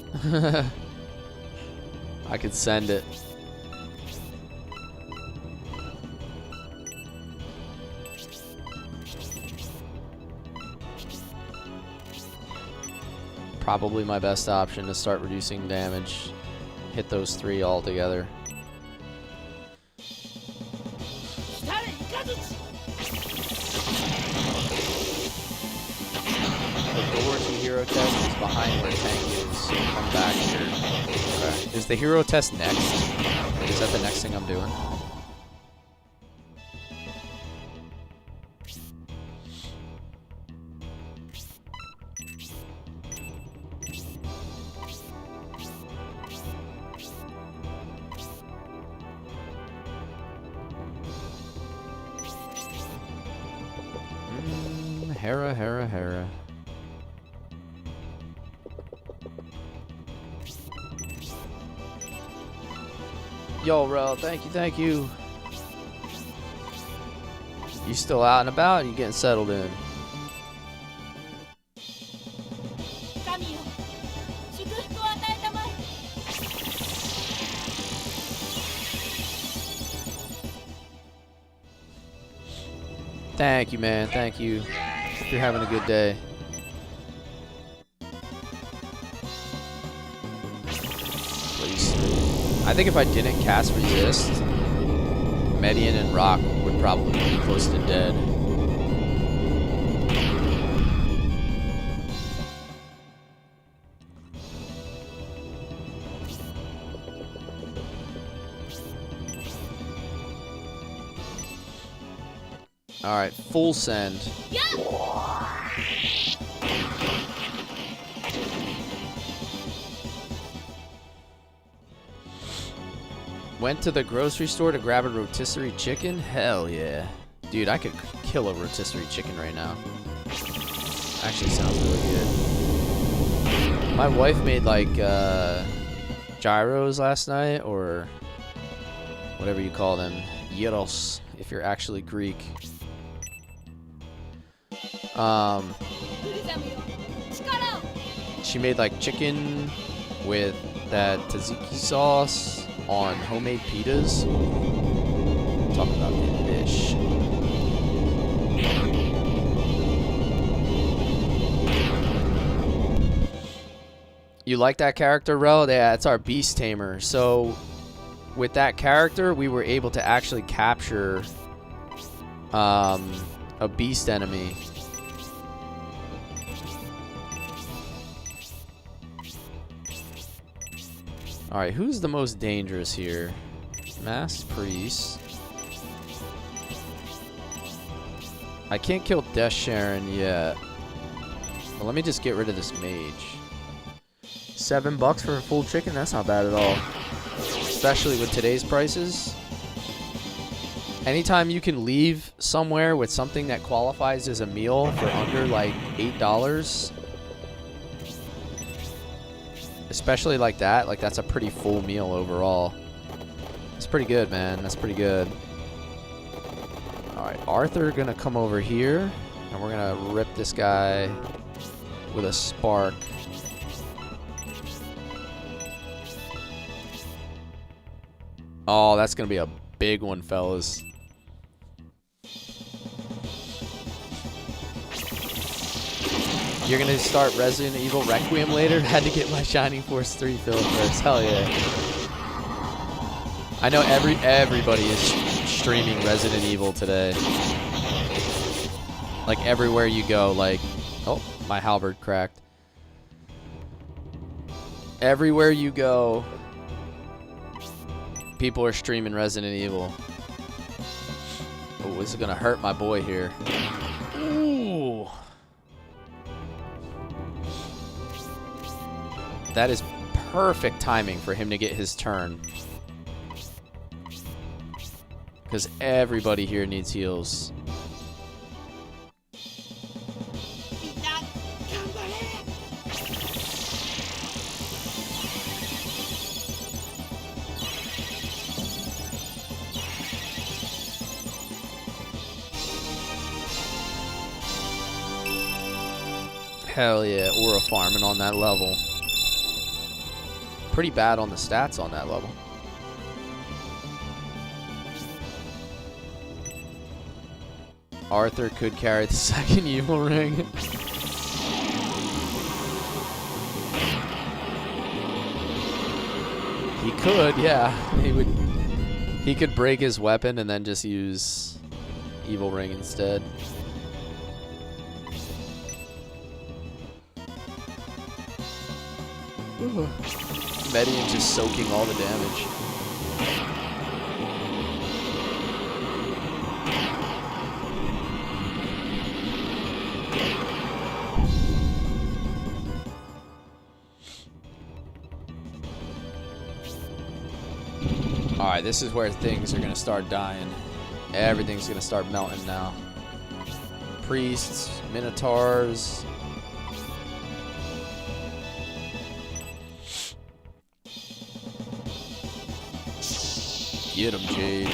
I could send it. Probably my best option to start reducing damage. Hit those 3 all together. The door to hero test is behind where tank is, so come back here. Okay. Is the hero test next? Is that the next thing I'm doing? Hera. Yo, Rel, thank you. You still out and about? Or you getting settled in? Thank you, man. Thank you. Hope you're having a good day. Please. I think if I didn't cast resist, Median and Rock would probably be close to dead. Alright, full send. Yeah. Went to the grocery store to grab a rotisserie chicken? Hell yeah. Dude, I could kill a rotisserie chicken right now. Actually sounds really good. My wife made like gyros last night, or whatever you call them. Gyros, if you're actually Greek. She made like chicken with that tzatziki sauce on homemade pitas. Talk about the dish. You like that character, Rel? Yeah, it's our beast tamer. So with that character, we were able to actually capture a beast enemy. Alright, who's the most dangerous here? Masked Priest. I can't kill Death Sharon yet. Well, let me just get rid of this mage. $7 for a full chicken? That's not bad at all. Especially with today's prices. Anytime you can leave somewhere with something that qualifies as a meal for under like $8, especially like that, like that's a pretty full meal overall. It's pretty good, man. That's pretty good. Alright, Arthur gonna come over here, and we're gonna rip this guy with a spark. Oh, that's gonna be a big one, fellas. You're gonna start Resident Evil Requiem later? Had to get my Shining Force 3 filled first. Hell yeah. I know everybody is streaming Resident Evil today. Like everywhere you go, like, oh, my halberd cracked. Everywhere you go, people are streaming Resident Evil. Oh, this is gonna hurt my boy here. Ooh. That is perfect timing for him to get his turn. Because everybody here needs heals. Hell yeah, Aura farming on that level. Pretty bad on the stats on that level. Arthur could carry the second evil ring. He could, yeah. He could break his weapon and then just use evil ring instead. Median just soaking all the damage. Alright, this is where things are going to start dying. Everything's going to start melting now. Priests, minotaurs. Get him, Jade.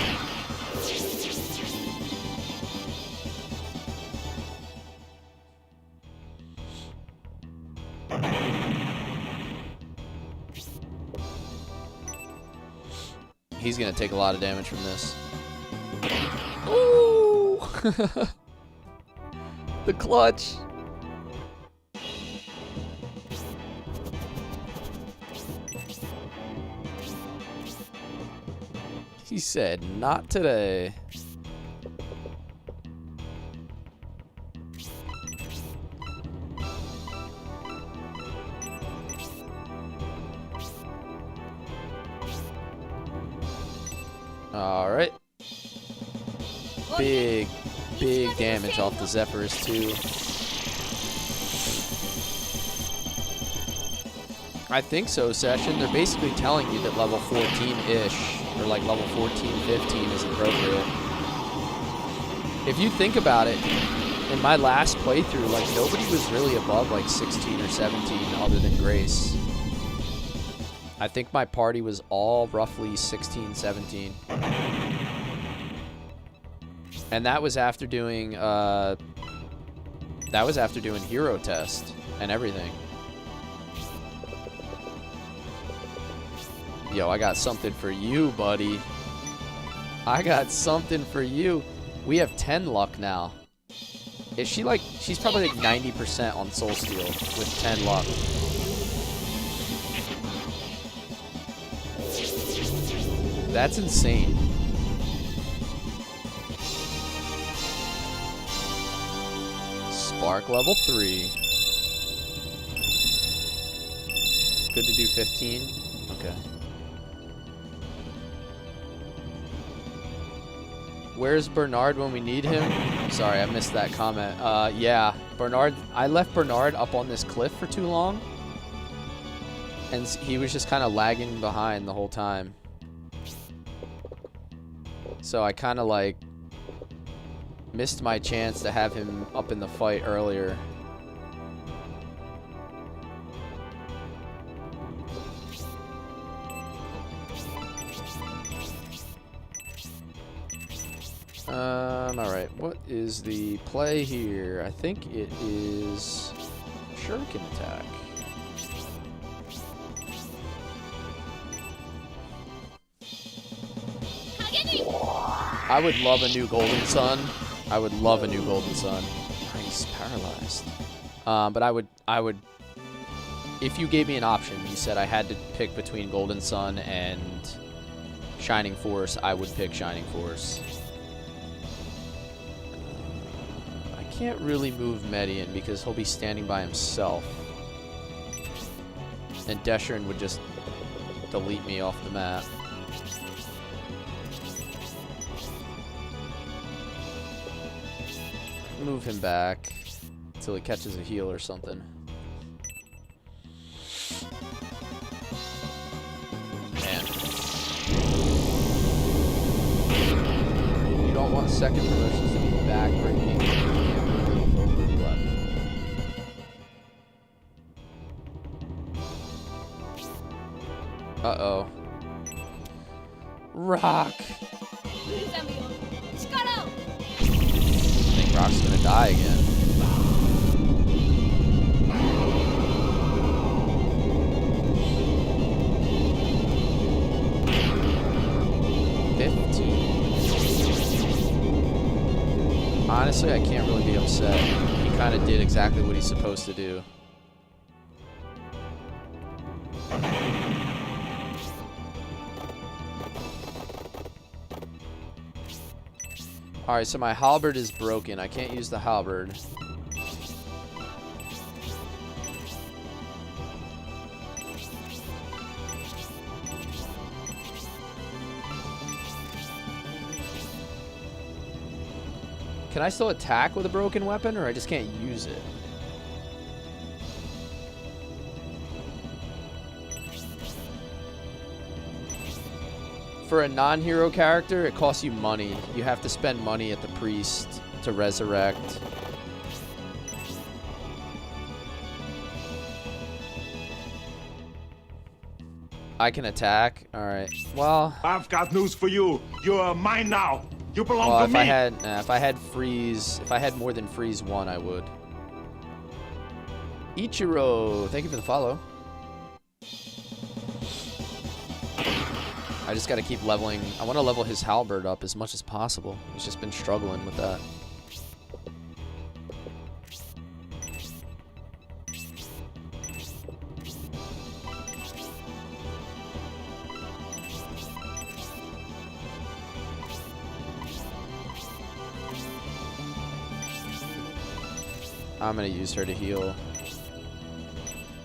He's gonna take a lot of damage from this. Ooh! The clutch. He said, not today. All right. Big damage off the Zephyrus too. I think so, Session. They're basically telling you that level 14-ish, or like level 14, 15 is appropriate. If you think about it, in my last playthrough, like nobody was really above like 16 or 17 other than Grace. I think my party was all roughly 16, 17. And that was after doing hero test and everything. Yo, I got something for you, buddy. I got something for you. We have 10 luck now. Is she like, she's probably like 90% on Soul Steel with 10 luck. That's insane. Spark level 3. It's good to do 15. Okay. Where's Bernard when we need him? Sorry, I missed that comment. Yeah, Bernard. I left Bernard up on this cliff for too long. And he was just kind of lagging behind the whole time. So I kind of like missed my chance to have him up in the fight earlier. Alright, what is the play here? I think it is Shuriken attack. I would love a new Golden Sun. I would love a new Golden Sun. He's paralyzed. But I would, if you gave me an option, you said I had to pick between Golden Sun and Shining Force, I would pick Shining Force. I can't really move Median because he'll be standing by himself. And Desherin would just delete me off the map. Move him back until he catches a heal or something. Man. You don't want second promotions to be backbreaking. You can't really overlap. Uh-oh. Rock! I think Rock's gonna die again. Honestly, I can't really be upset. He kind of did exactly what he's supposed to do. Alright, so my halberd is broken. I can't use the halberd. Can I still attack with a broken weapon, or I just can't use it? For a non-hero character, it costs you money. You have to spend money at the priest to resurrect. I can attack. All right. Well, I've got news for you. You're mine now. You belong well, to if me. I had freeze, if I had more than freeze 1, I would. Ichiro, thank you for the follow. I just got to keep leveling. I want to level his halberd up as much as possible. He's just been struggling with that. I'm going to use her to heal.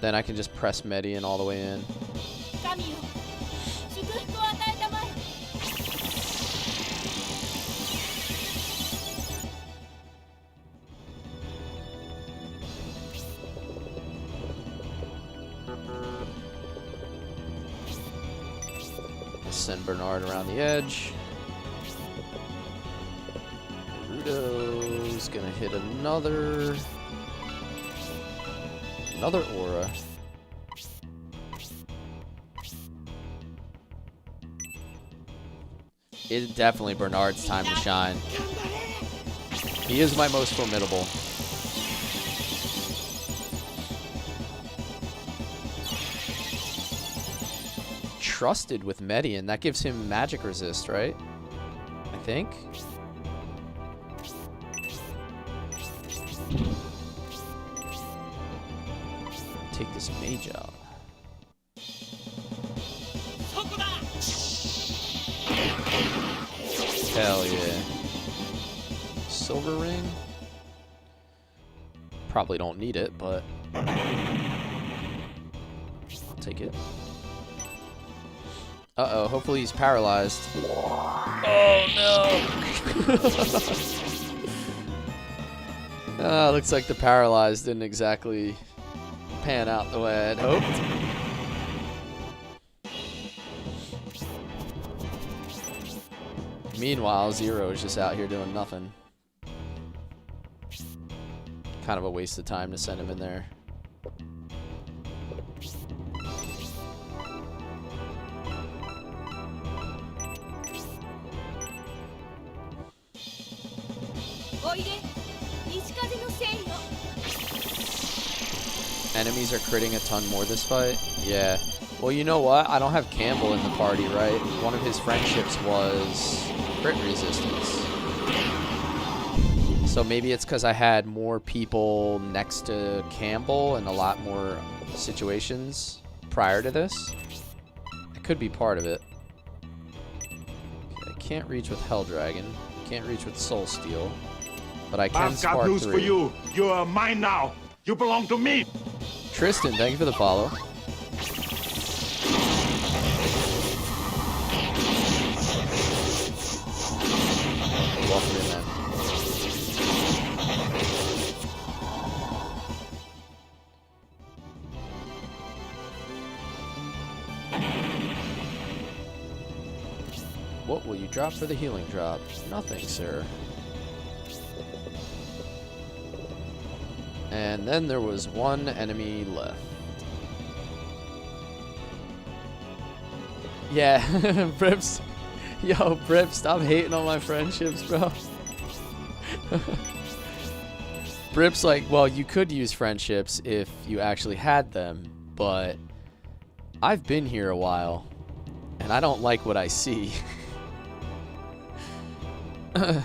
Then I can just press Median all the way in. Send Bernard around the edge. Naruto's gonna hit another aura. It's definitely Bernard's time to shine. He is my most formidable. Trusted with Median. That gives him magic resist, right? I think. Take this mage out. Hell yeah. Silver ring? Probably don't need it, but I'll take it. Uh-oh, hopefully he's paralyzed. Oh, no! Looks like the paralyzed didn't exactly pan out the way I'd hoped. Meanwhile, Zero is just out here doing nothing. Kind of a waste of time to send him in there. Enemies are critting a ton more this fight? Yeah. Well, you know what? I don't have Campbell in the party, right? One of his friendships was crit resistance. So maybe it's because I had more people next to Campbell in a lot more situations prior to this. It could be part of it. Okay, I can't reach with Hell Dragon. Can't reach with Soul Steel. but I can I've got spark news 3. for you. You are mine now. You belong to me. Tristan, thank you for the follow. Welcome in, man. What will you drop for the healing drop? Nothing, sir. And then there was one enemy left. Yeah, Brips. Yo, Brip, stop hating on my friendships, bro. Brip's like, well, you could use friendships if you actually had them, but I've been here a while, and I don't like what I see. It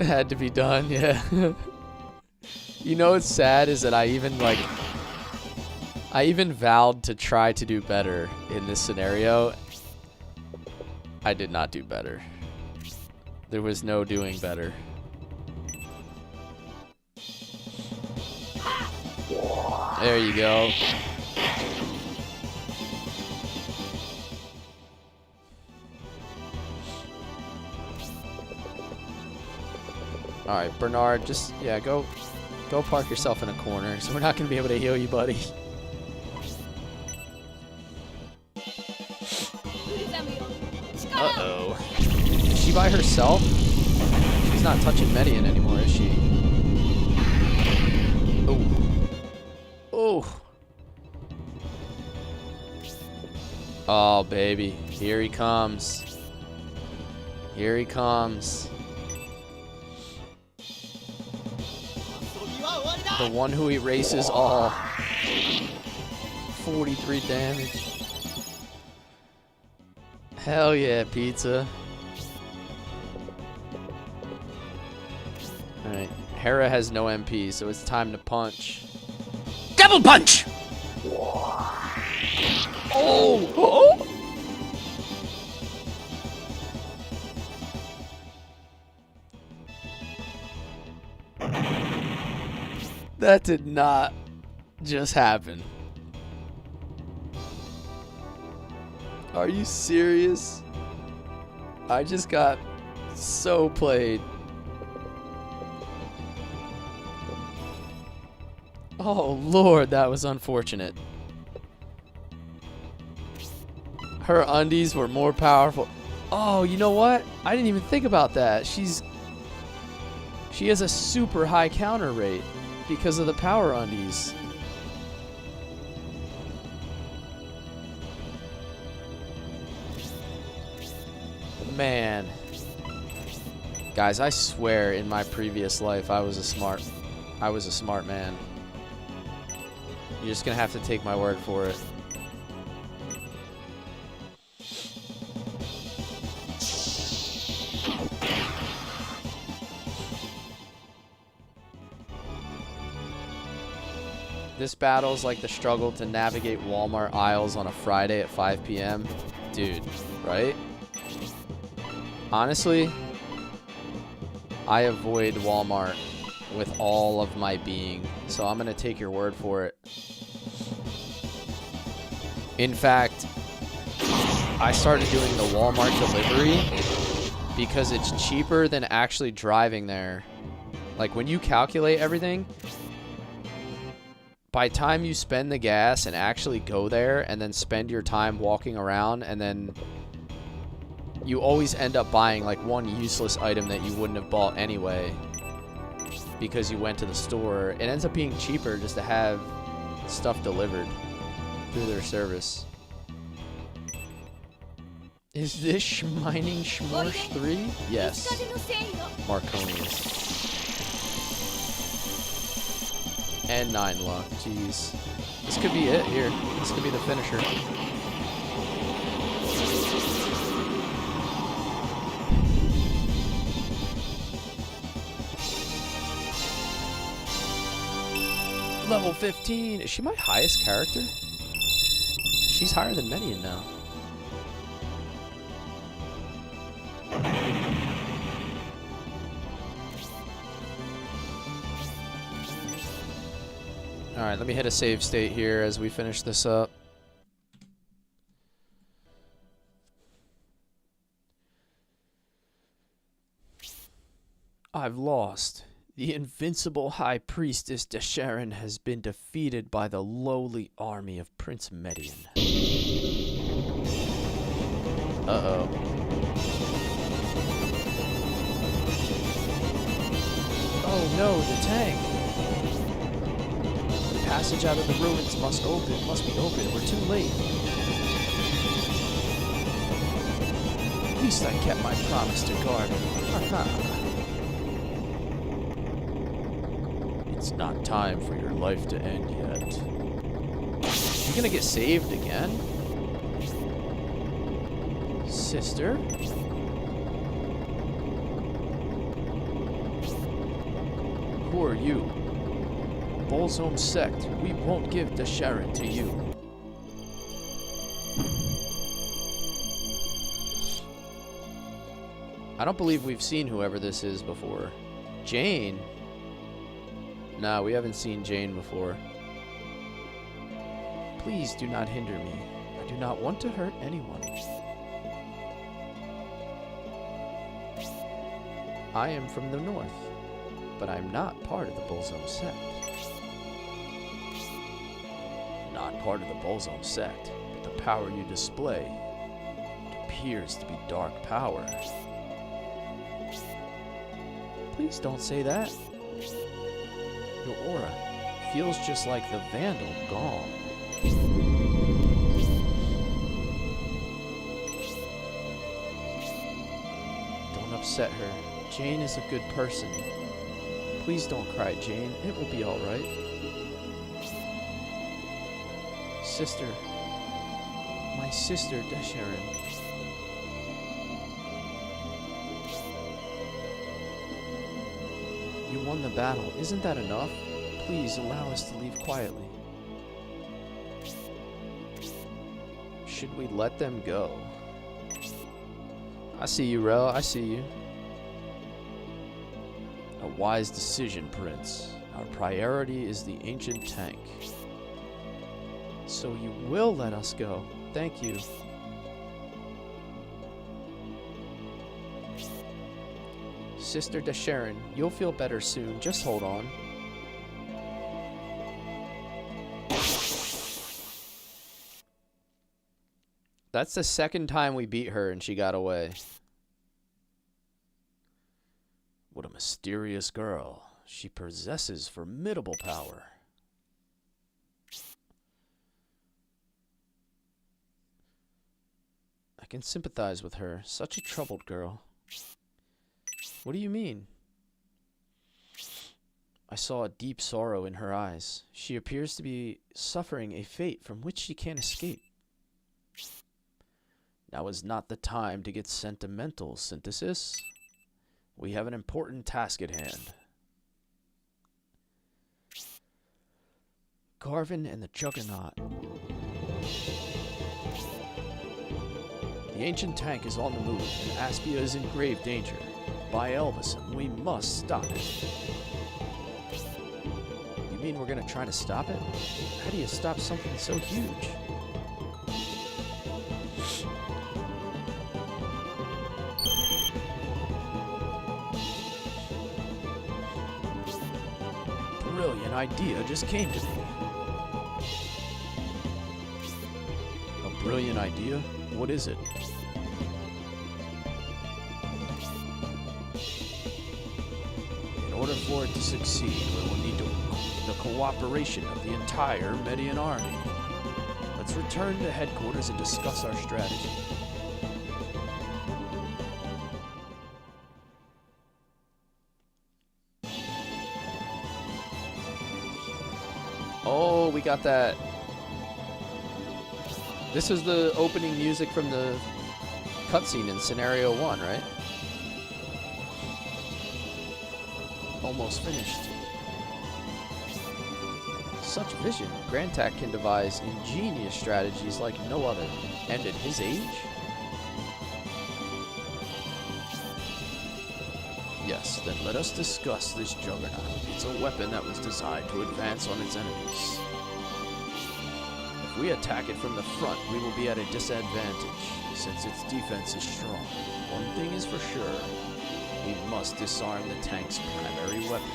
had to be done, yeah. You know what's sad is that I even vowed to try to do better in this scenario. I did not do better. There was no doing better. There you go. Alright, Bernard, just, yeah, go park yourself in a corner, so we're not going to be able to heal you, buddy. Uh-oh. Is she by herself? She's not touching Median anymore, is she? Oh. Oh. Oh, baby. Here he comes. Here he comes. The one who erases all. 43 damage. Hell yeah, pizza. Alright. Hera has no MP, so it's time to punch. Double punch! Oh! Oh! That did not just happen. Are you serious? I just got so played. Oh Lord, that was unfortunate. Her undies were more powerful. Oh, you know what? I didn't even think about that. She has a super high counter rate because of the power undies. Man. Guys, I swear in my previous life I was a smart man. You're just gonna have to take my word for it. This battle's like the struggle to navigate Walmart aisles on a Friday at 5 p.m. Dude, right? Honestly, I avoid Walmart with all of my being, so I'm gonna take your word for it. In fact, I started doing the Walmart delivery because it's cheaper than actually driving there. Like when you calculate everything, by the time you spend the gas and actually go there and then spend your time walking around, and then you always end up buying like one useless item that you wouldn't have bought anyway because you went to the store. It ends up being cheaper just to have stuff delivered through their service. Is this Mining Schmorsh 3? Yes. Marconius. And 9 luck. Jeez. This could be it here. This could be the finisher. Level 15. Is she my highest character? She's higher than Median now. Alright, let me hit a save state here as we finish this up. I've lost. The invincible High Priestess Desharon has been defeated by the lowly army of Prince Median. Uh-oh. Oh no, the tank! The passage out of the ruins must be open. We're too late. At least I kept my promise to Garvin. Haha. It's not time for your life to end yet. You gonna get saved again? Sister? Who are you? Bolzome sect. We won't give Desharon to you. I don't believe we've seen whoever this is before. Jane? Nah, we haven't seen Jane before. Please do not hinder me. I do not want to hurt anyone. I am from the north, but I'm not part of the Bolzome sect. Not part of the Bolzome sect, but the power you display, it appears to be dark power. Please don't say that. Your aura feels just like the Vandal gone. Don't upset her. Jane is a good person. Please don't cry, Jane. It will be all right. Sister. My sister, Desharon. You won the battle. Isn't that enough? Please allow us to leave quietly. Should we let them go? I see you, Rel. I see you. A wise decision, Prince. Our priority is the ancient tank. So you will let us go. Thank you. Sister Desharon, you'll feel better soon. Just hold on. That's the second time we beat her and she got away. What a mysterious girl. She possesses formidable power. I can sympathize with her. Such a troubled girl. What do you mean? I saw a deep sorrow in her eyes. She appears to be suffering a fate from which she can't escape. Now is not the time to get sentimental, Synthesis. We have an important task at hand. Garvin and the Juggernaut. The ancient tank is on the move, and Aspia is in grave danger. By Elvison, we must stop it. You mean we're gonna try to stop it? How do you stop something so huge? Brilliant idea just came to me. A brilliant idea? What is it? In order for it to succeed, we will need the cooperation of the entire Median army. Let's return to headquarters and discuss our strategy. Oh, we got that. This is the opening music from the cutscene in Scenario 1, right? Almost finished. Such vision, Grantak can devise ingenious strategies like no other. And at his age? Yes, then let us discuss this juggernaut. It's a weapon that was designed to advance on its enemies. If we attack it from the front, we will be at a disadvantage, since its defense is strong. One thing is for sure, we must disarm the tank's primary weapon.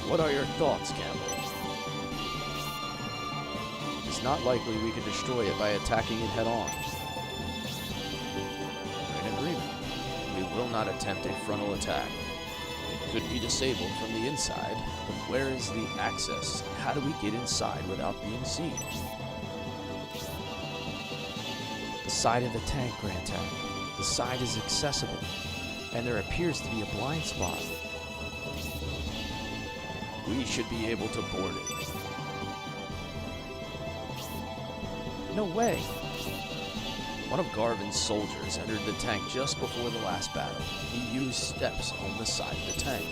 What are your thoughts, Campbell? It's not likely we can destroy it by attacking it head-on. We're in agreement. We will not attempt a frontal attack. It could be disabled from the inside, but where is the access? How do we get inside without being seen? The side of the tank, Grand Tank. The side is accessible, and there appears to be a blind spot. We should be able to board it. No way! One of Garvin's soldiers entered the tank just before the last battle. He used steps on the side of the tank.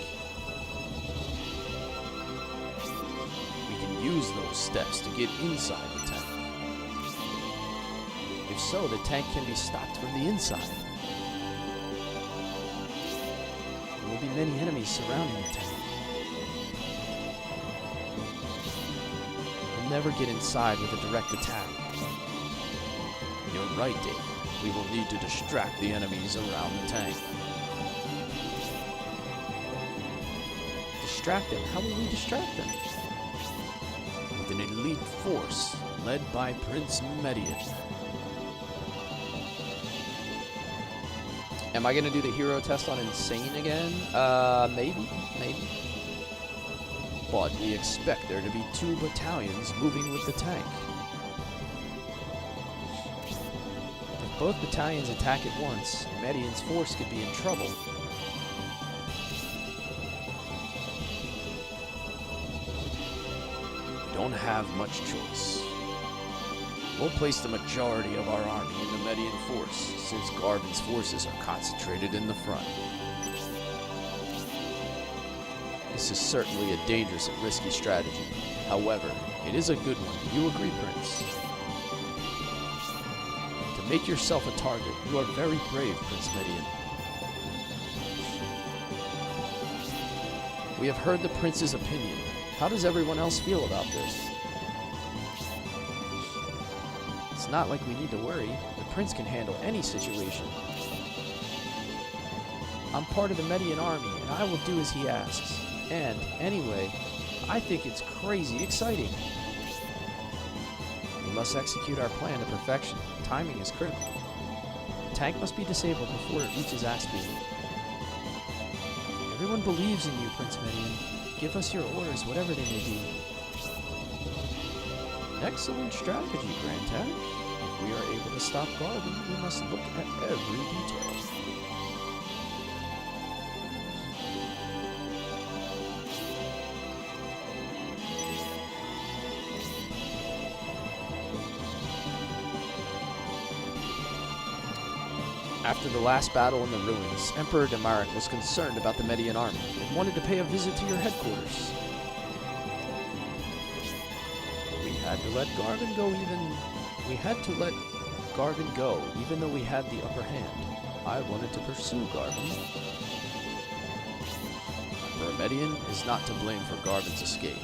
We can use those steps to get inside the tank. If so, the tank can be stopped from the inside. There will be many enemies surrounding the tank. We'll never get inside with a direct attack. You're right, Dave. We will need to distract the enemies around the tank. Distract them? How will we distract them? With an elite force led by Prince Median. Am I going to do the hero test on Insane again? Maybe. But we expect there to be 2 battalions moving with the tank. If both battalions attack at once, Median's force could be in trouble. We don't have much choice. We'll place the majority of our army in the Median force, since Garvin's forces are concentrated in the front. This is certainly a dangerous and risky strategy. However, it is a good one. You agree, Prince? To make yourself a target, you are very brave, Prince Median. We have heard the Prince's opinion. How does everyone else feel about this? It's not like we need to worry. The Prince can handle any situation. I'm part of the Median army, and I will do as he asks. And, anyway, I think it's crazy exciting. We must execute our plan to perfection. Timing is critical. The tank must be disabled before it reaches Aspian. Everyone believes in you, Prince Median. Give us your orders, whatever they may be. Excellent strategy, Grand Tank. If we are able to stop Garvin, we must look at every detail. After the last battle in the ruins, Emperor Damaric was concerned about the Median army and wanted to pay a visit to your headquarters. We had to let Garvin go even though we had the upper hand. I wanted to pursue Garvin. Emperor Median is not to blame for Garvin's escape.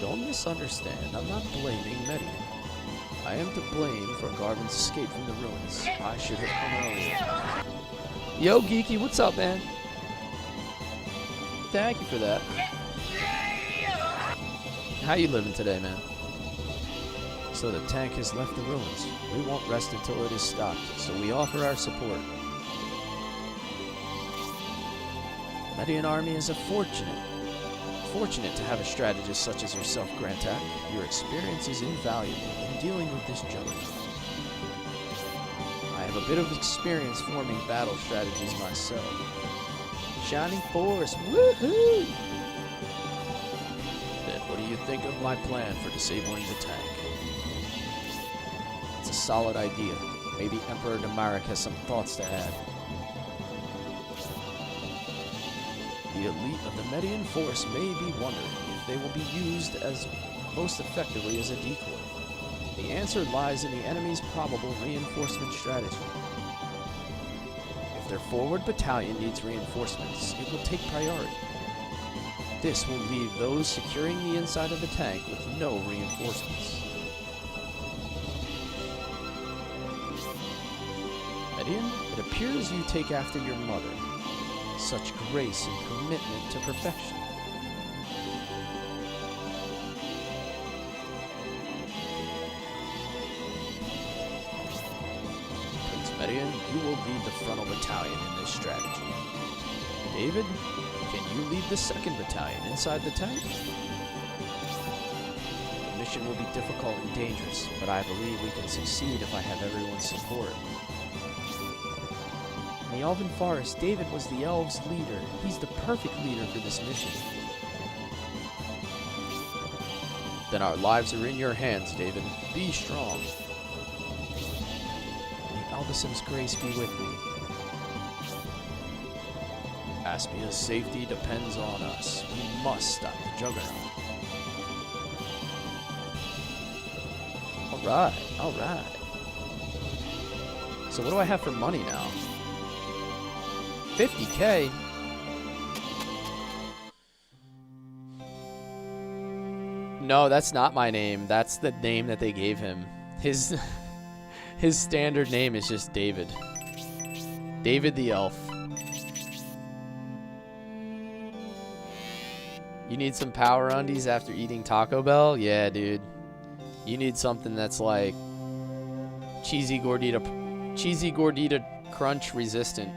Don't misunderstand, I'm not blaming Median. I am to blame for Garvin's escape from the ruins. I should have come earlier. Yo, Geeky, what's up, man? Thank you for that. How you living today, man? So the tank has left the ruins. We won't rest until it is stopped, so we offer our support. Median army is fortunate to have a strategist such as yourself, Grantak. Your experience is invaluable in dealing with this juggernaut. I have a bit of experience forming battle strategies myself. Shining Force, woohoo! Then what do you think of my plan for disabling the tank? It's a solid idea. Maybe Emperor Damaric has some thoughts to add. The elite of the Median force may be wondering if they will be used as most effectively as a decoy. The answer lies in the enemy's probable reinforcement strategy. If their forward battalion needs reinforcements, it will take priority. This will leave those securing the inside of the tank with no reinforcements. Median, it appears you take after your mother. Such grace and commitment to perfection. Prince Median, you will lead the frontal battalion in this strategy. David, can you lead the 2nd battalion inside the tank? The mission will be difficult and dangerous, but I believe we can succeed if I have everyone's support. In the Elven Forest, David was the elves' leader. He's the perfect leader for this mission. Then our lives are in your hands, David. Be strong. May Albusum's grace be with me. Aspia's safety depends on us. We must stop the Juggernaut. Alright, alright. So what do I have for money now? 50K? No, that's not my name. That's the name that they gave him. His standard name is just David. David the Elf. You need some power undies after eating Taco Bell? Yeah, dude. You need something that's like cheesy gordita crunch resistant.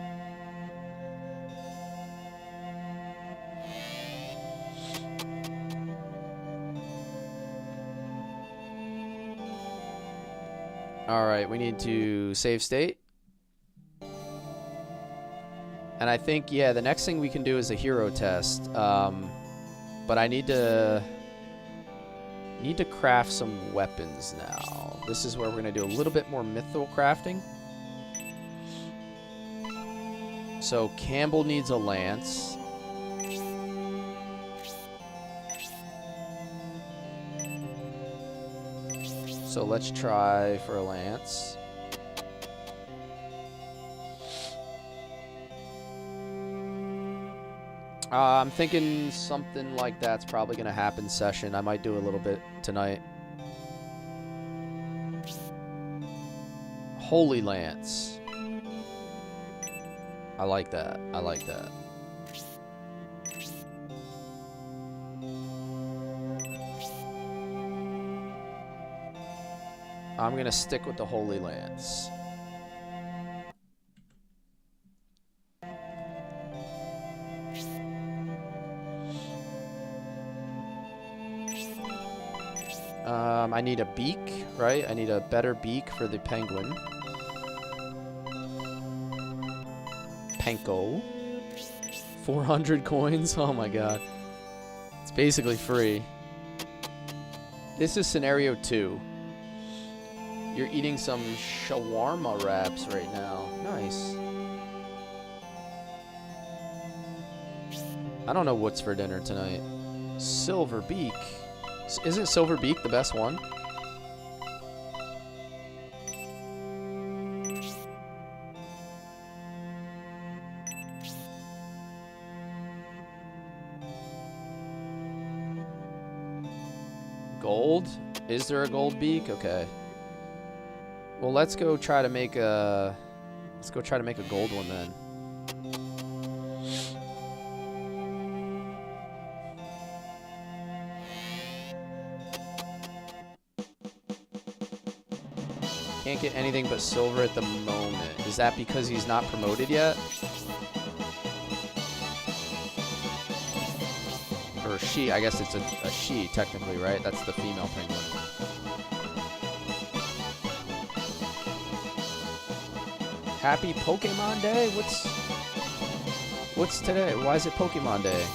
Alright, we need to save state. And I think, yeah, the next thing we can do is a hero test. But I need to craft some weapons now. This is where we're going to do a little bit more mythical crafting. So Campbell needs a lance. So let's try for a lance. I'm thinking something like that's probably going to happen session. I might do a little bit tonight. Holy Lance. I like that. I like that. I'm going to stick with the Holy Lance. I need a beak, right? I need a better beak for the penguin. Panko. 400 coins? Oh my god. It's basically free. This is scenario 2. You're eating some shawarma wraps right now. Nice. I don't know what's for dinner tonight. Silver beak. Isn't Silver Beak the best one? Gold? Is there a gold beak? Okay. Well, let's go try to make a gold one then. Can't get anything but silver at the moment. Is that because he's not promoted yet? Or she, I guess it's a she technically, right? That's the female penguin. Happy Pokemon Day? What's today? Why is it Pokemon Day?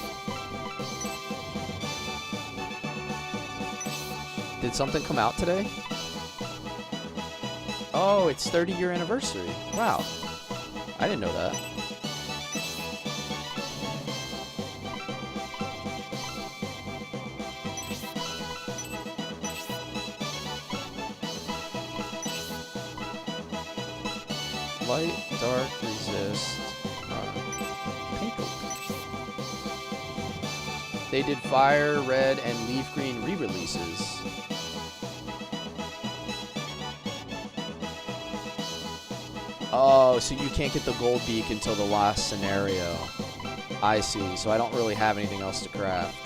Did something come out today? Oh, it's 30-year anniversary. Wow. I didn't know that. Light, dark, resist. They did fire, red, and leaf green re-releases. Oh, so you can't get the gold beak until the last scenario. I see. So I don't really have anything else to craft.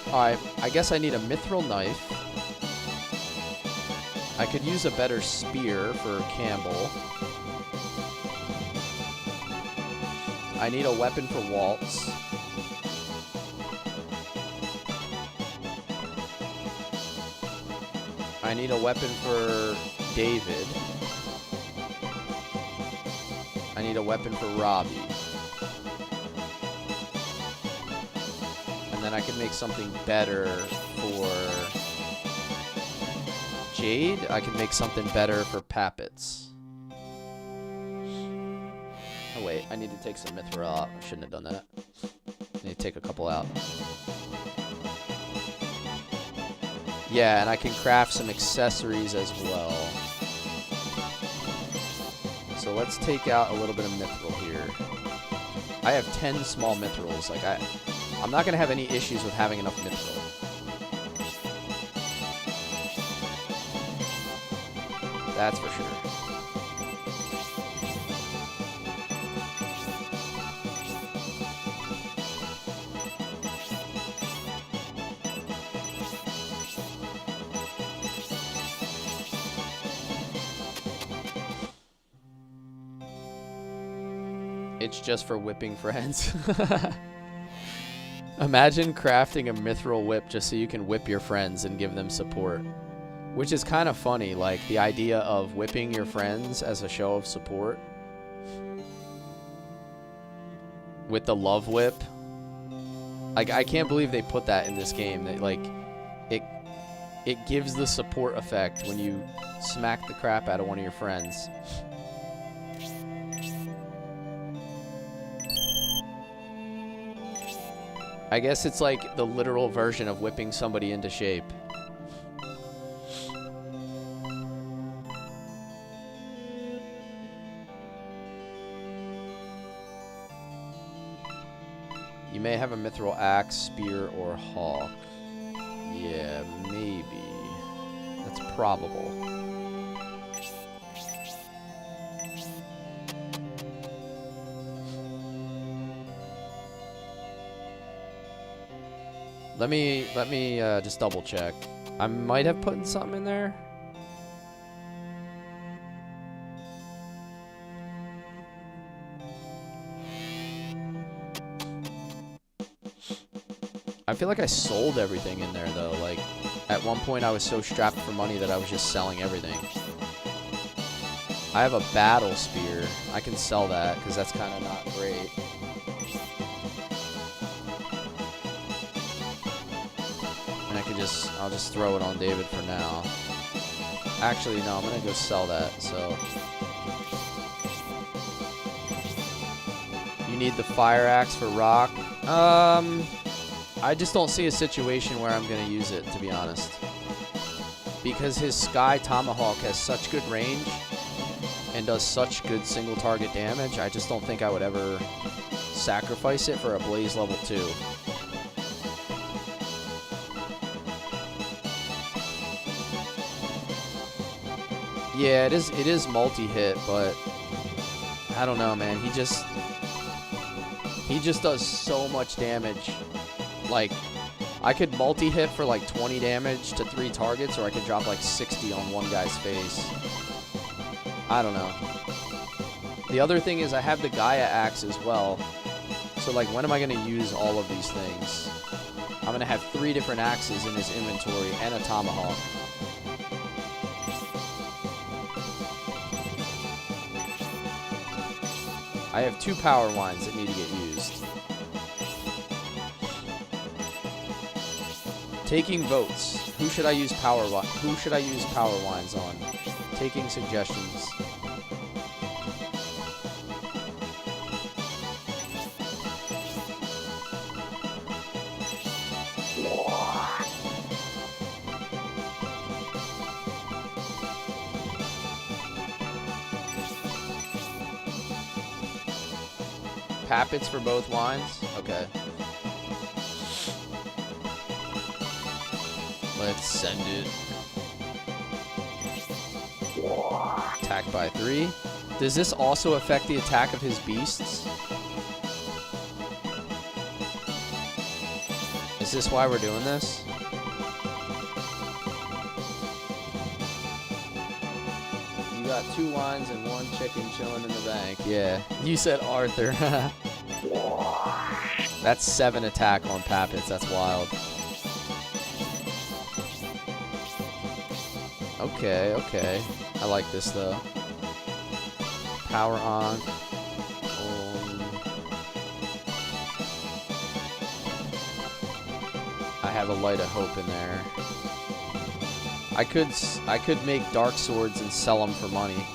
Alright, I guess I need a mithril knife. I could use a better spear for Campbell. I need a weapon for Waltz. I need a weapon for David. I need a weapon for Robbie. And then I can make something better for Jade. I can make something better for Pappets. Oh wait, I need to take some mithril out. I shouldn't have done that. I need to take a couple out. Yeah, and I can craft some accessories as well. So let's take out a little bit of mithril here. I have 10 small mithrils. Like I'm not gonna have any issues with having enough mithril. That's for sure. It's just for whipping friends. Imagine crafting a mithril whip just so you can whip your friends and give them support. Which is kind of funny, like the idea of whipping your friends as a show of support. With the love whip. Like, I can't believe they put that in this game. That, like, it gives the support effect when you smack the crap out of one of your friends. I guess it's like the literal version of whipping somebody into shape. You may have a mithril axe, spear, or hawk. Yeah, maybe. That's probable. Let me just double check. I might have put something in there. I feel like I sold everything in there though. Like at one point I was so strapped for money that I was just selling everything. I have a battle spear. I can sell that because that's kind of not great. I'll just throw it on David for now. Actually, no, I'm gonna go sell that, so. You need the fire axe for rock. I just don't see a situation where I'm gonna use it, to be honest. Because his Sky Tomahawk has such good range and does such good single target damage, I just don't think I would ever sacrifice it for a Blaze level 2. Yeah, it is multi-hit, but I don't know, man. He just does so much damage. Like, I could multi-hit for like 20 damage to 3 targets, or I could drop like 60 on one guy's face. I don't know. The other thing is I have the Gaia axe as well. So like, when am I going to use all of these things? I'm going to have 3 different axes in his inventory and a tomahawk. I have 2 power wines that need to get used. Taking votes. Who should I use power wines on? Taking suggestions. Pappets for both wines? Okay. Let's send it. Attack by 3. Does this also affect the attack of his beasts? Is this why we're doing this? You got 2 wines and 1 chicken chilling in the bank. Yeah. You said Arthur. That's 7 attack on Pappets. That's wild. Okay, okay. I like this though. Power on. I have a light of hope in there. I could make dark swords and sell them for money.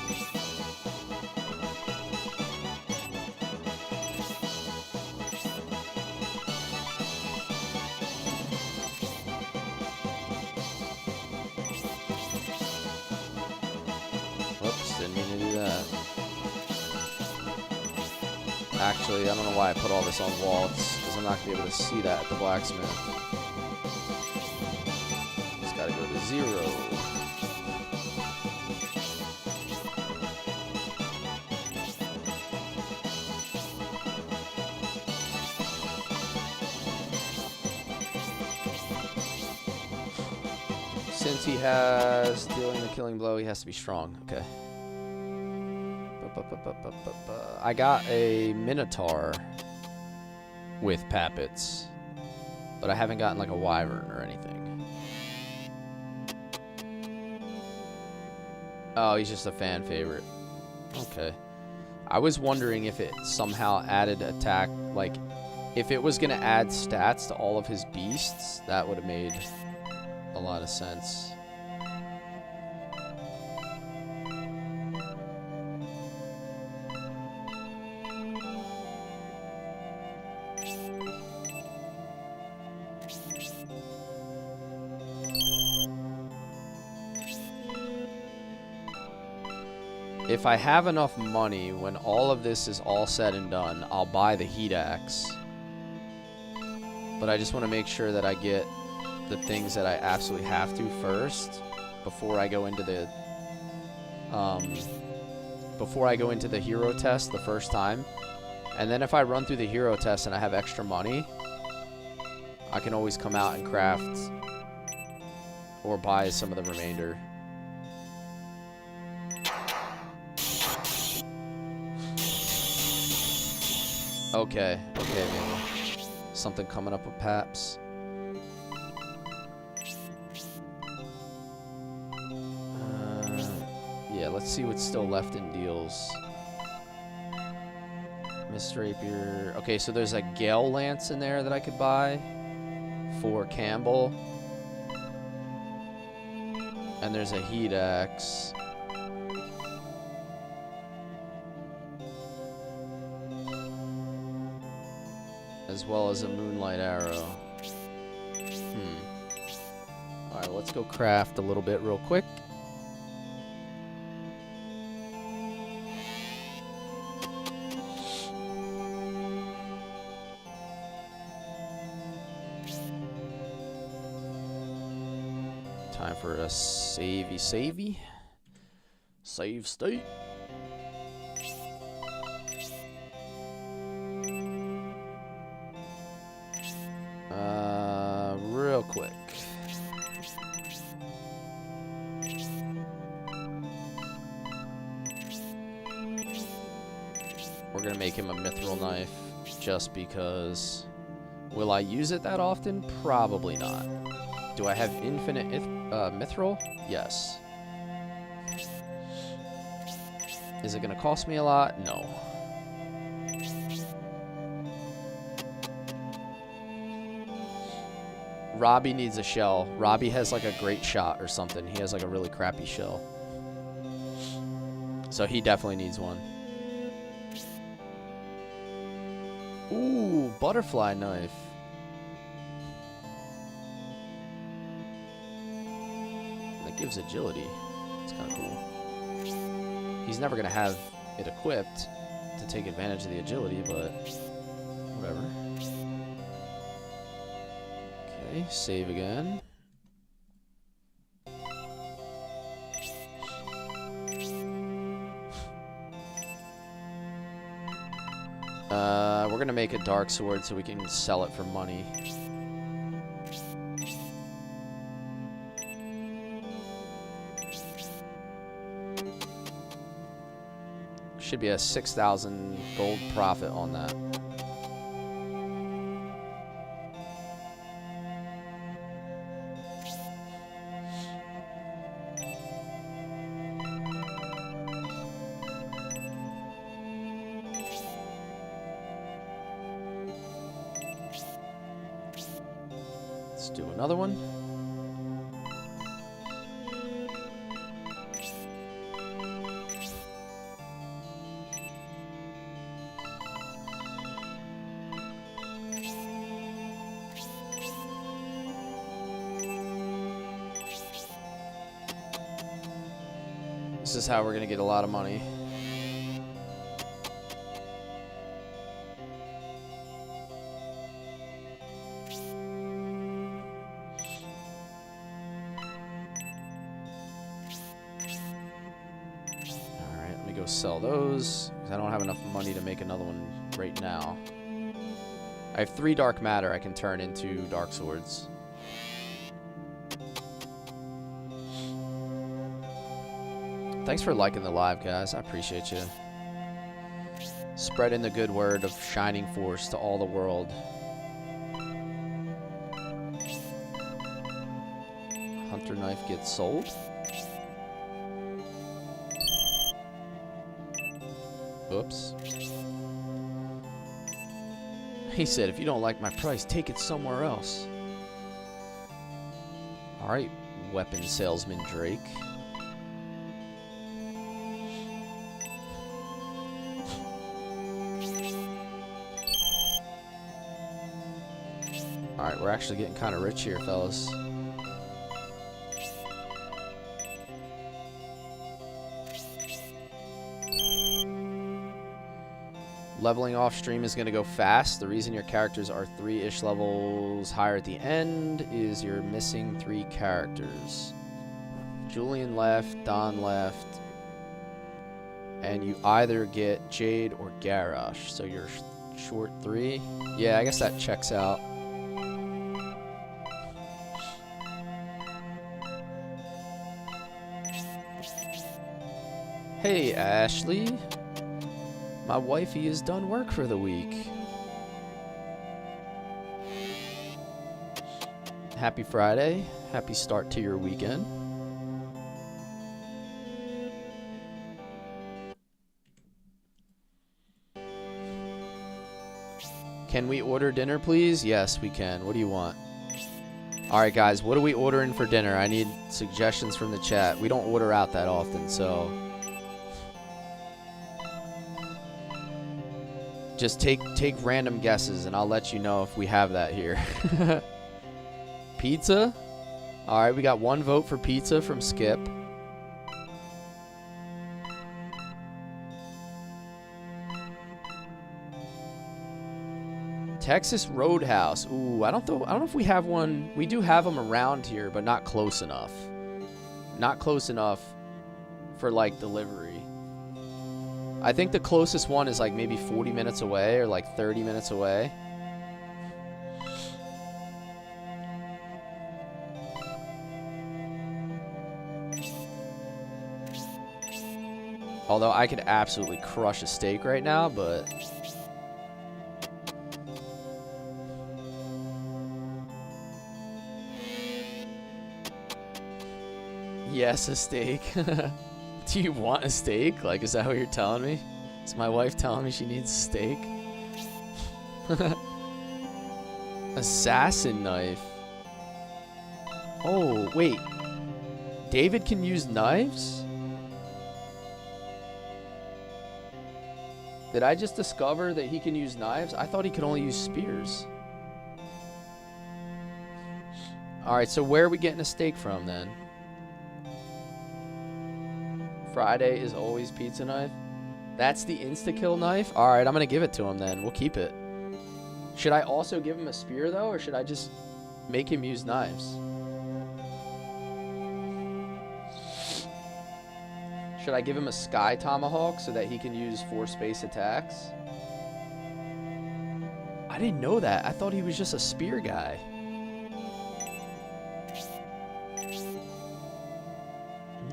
Whoops, didn't mean to do that. Actually, I don't know why I put all this on walls, because I'm not going to be able to see that at the blacksmith. It's got to go to 0. Since he has dealing the killing blow, he has to be strong. Okay. I got a Minotaur with Pappets, but I haven't gotten like a Wyvern or anything. Oh, he's just a fan favorite. Okay. I was wondering if it somehow added attack, like if it was going to add stats to all of his beasts, that would have made a lot of sense. If I have enough money, when all of this is all said and done, I'll buy the heat axe. But I just want to make sure that I get the things that I absolutely have to first before I go into the hero test the first time. And then if I run through the hero test and I have extra money, I can always come out and craft or buy some of the remainder. Okay, okay, maybe. Something coming up with Paps. Yeah, let's see what's still left in deals. Miss Rapier. Okay, so there's a Gale Lance in there that I could buy for Campbell. And there's a Heat Axe. As well as a Moonlight Arrow. Alright, let's go craft a little bit real quick. Time for a savey. Save state. Real quick. We're gonna make him a mithril knife just because. Will I use it that often? Probably not. Do I have infinite mithril? Yes. Is it gonna cost me a lot? No. Robbie needs a shell. Robbie has like a great shot or something. He has like a really crappy shell. So he definitely needs one. Ooh, butterfly knife. That gives agility. It's kind of cool. He's never going to have it equipped. to take advantage of the agility, but whatever. Okay, save again. We're gonna make a dark sword so we can sell it for money. Should be a 6,000 gold profit on that. Let's do another one. This is how we're gonna get a lot of money. Alright, let me go sell those, because I don't have enough money to make another one right now. I have 3 dark matter I can turn into dark swords. Thanks for liking the live, guys. I appreciate you. Spreading the good word of Shining Force to all the world. Hunter knife gets sold. Oops. He said, if you don't like my price, take it somewhere else. Alright, weapon salesman Drake. Alright, we're actually getting kind of rich here, fellas. Leveling off stream is going to go fast. The reason your characters are 3-ish levels higher at the end is you're missing 3 characters. Julian left, Don left, and you either get Jade or Garrosh. So you're short 3. Yeah, I guess that checks out. Hey, Ashley. My wifey is done work for the week. Happy Friday. Happy start to your weekend. Can we order dinner, please? Yes, we can. What do you want? Alright, guys. What are we ordering for dinner? I need suggestions from the chat. We don't order out that often, so... just take random guesses, and I'll let you know if we have that here. Pizza? Alright, we got 1 vote for pizza from Skip. Texas Roadhouse. Ooh, I don't know if we have one. We do have them around here, but not close enough. Not close enough for, like, delivery. I think the closest one is like maybe 40 minutes away or like 30 minutes away. Although I could absolutely crush a steak right now, but... yes, a steak. Do you want a steak? Like, is that what you're telling me? Is my wife telling me she needs a steak? Assassin knife. Oh, wait. David can use knives? Did I just discover that he can use knives? I thought he could only use spears. Alright, so where are we getting a steak from then? Friday is always pizza night. That's the insta-kill knife? Alright, I'm gonna give it to him then. We'll keep it. Should I also give him a spear, though? Or should I just make him use knives? Should I give him a sky tomahawk so that he can use 4 space attacks? I didn't know that. I thought he was just a spear guy.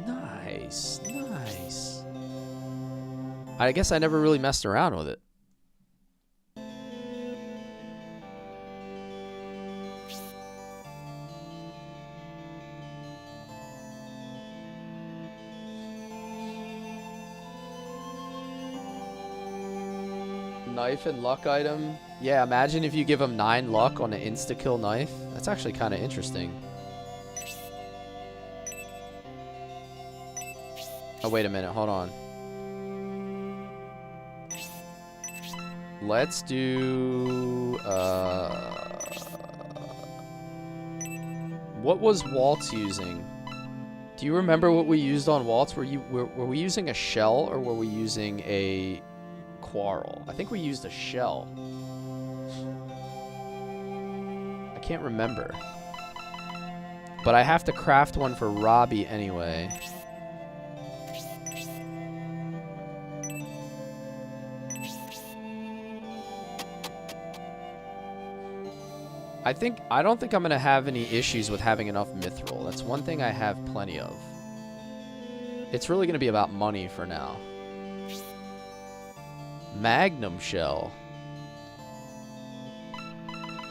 Nice, nice. I guess I never really messed around with it. Knife and luck item. Yeah, imagine if you give him 9 luck on an insta-kill knife. That's actually kind of interesting. Oh, wait a minute. Hold on. Let's do... what was Waltz using? Do you remember what we used on Waltz? Were we using a shell or were we using a quarrel? I think we used a shell. I can't remember. But I have to craft one for Robbie anyway. I don't think I'm gonna have any issues with having enough mithril. That's one thing I have plenty of. It's really gonna be about money for now. Magnum shell.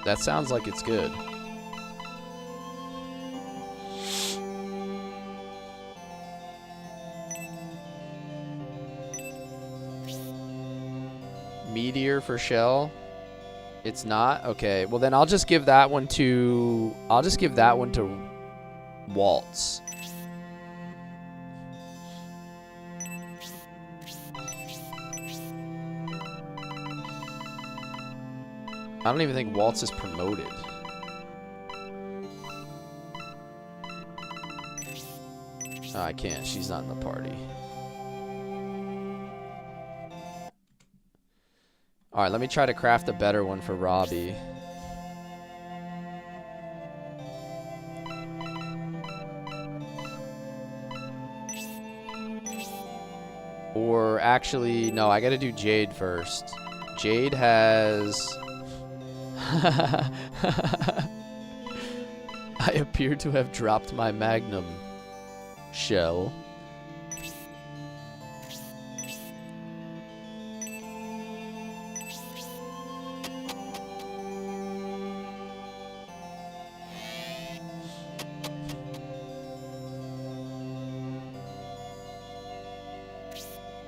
That sounds like it's good. Meteor for shell. It's not? Okay. Well, then I'll just give that one to... Waltz. I don't even think Waltz is promoted. Oh, I can't. She's not in the party. Alright, let me try to craft a better one for Robbie. Or actually, no, I gotta do Jade first. Jade has... I appear to have dropped my Magnum shell.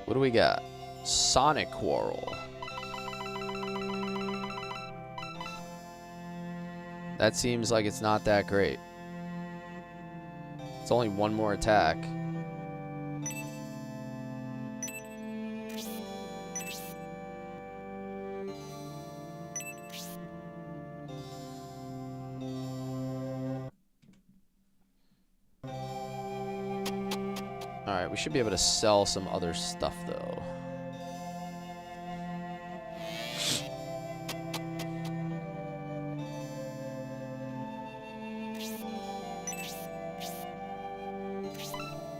What do we got? Sonic Quarrel. That seems like it's not that great. It's only one more attack. Alright, we should be able to sell some other stuff though.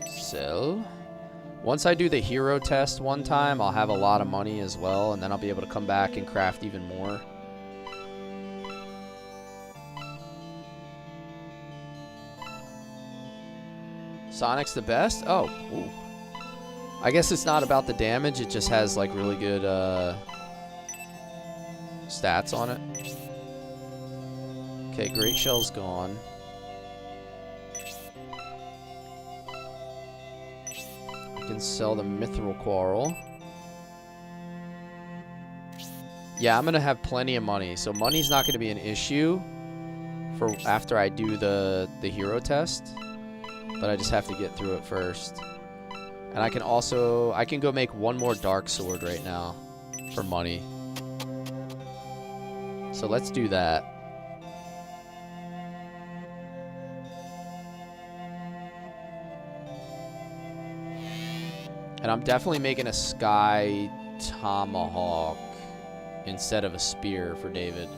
Sell. Once I do the hero test one time, I'll have a lot of money as well, and then I'll be able to come back and craft even more. Sonic's the best? Oh, ooh. I guess it's not about the damage, it just has like really good stats on it. Okay, Great Shell's gone. I can sell the Mithril Quarrel. Yeah, I'm gonna have plenty of money, so money's not gonna be an issue for after I do the hero test. But I just have to get through it first. And I can also... I can go make one more Dark Sword right now. For money. So let's do that. And I'm definitely making a sky tomahawk instead of a spear for David.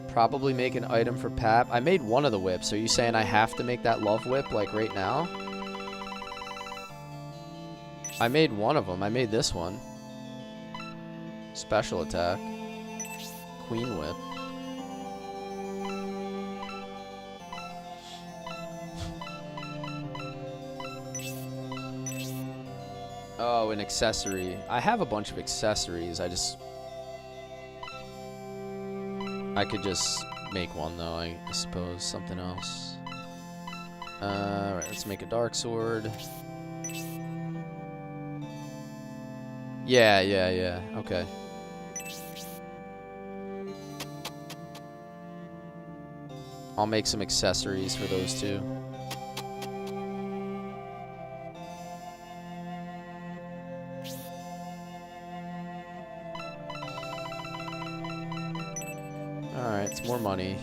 Probably make an item for Pap. I made one of the whips. Are you saying I have to make that love whip like right now? I made one of them. I made this one. Special attack. Queen whip. Oh, an accessory. I have a bunch of accessories. I could just make one though, I suppose. Something else. Alright, let's make a dark sword. Yeah. Okay. I'll make some accessories for those two. Alright, it's more money.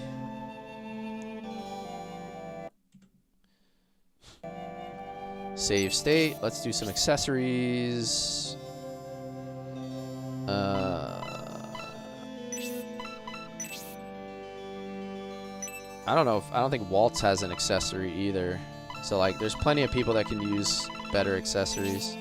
Save state. Let's do some accessories. I don't think Waltz has an accessory either. So like there's plenty of people that can use better accessories.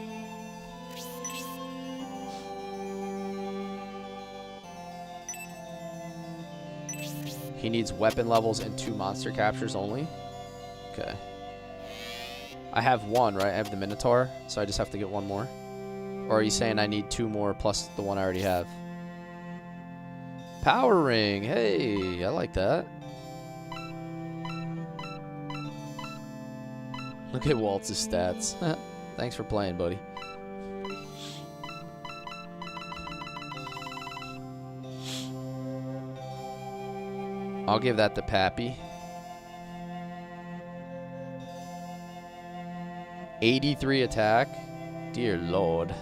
He needs weapon levels and 2 monster captures only. Okay. I have one, right? I have the Minotaur, so I just have to get one more. Or are you saying I need 2 more plus the one I already have? Power ring. Hey, I like that. Look at Waltz's stats. Thanks for playing, buddy. I'll give that to Pappy. 83 attack. Dear Lord.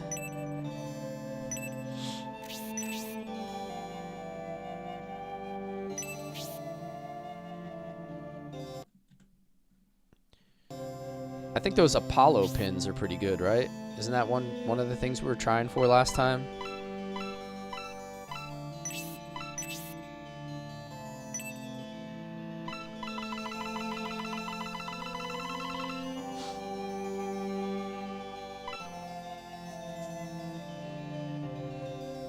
I think those Apollo pins are pretty good, right? Isn't that one of the things we were trying for last time?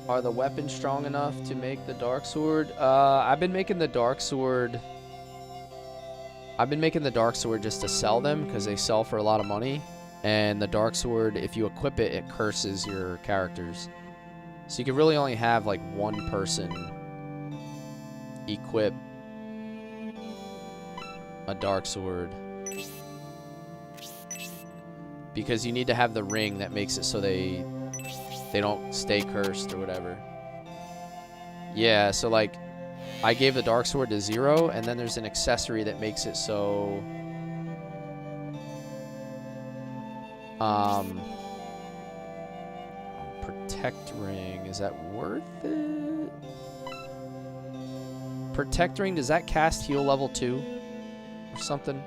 Are the weapons strong enough to make the dark sword? I've been making the dark sword. I've been making the dark sword just to sell them because they sell for a lot of money. And the dark sword, if you equip it, it curses your characters. So you can really only have like one person equip a dark sword. Because you need to have the ring that makes it so they don't stay cursed or whatever. Yeah, so like I gave the dark sword to 0, and then there's an accessory that makes it so protect ring, is that worth it? Protect ring, does that cast heal level 2 or something?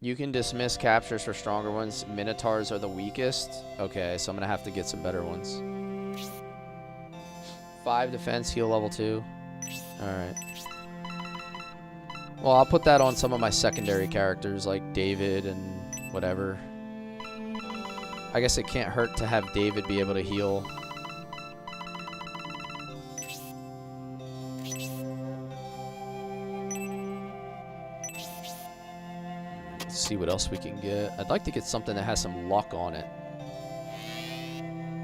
You can dismiss captures for stronger ones. Minotaurs are the weakest. Okay, so I'm going to have to get some better ones. 5 defense, heal level 2. Alright. Well, I'll put that on some of my secondary characters like David and whatever. I guess it can't hurt to have David be able to heal. See what else we can get. I'd like to get something that has some luck on it.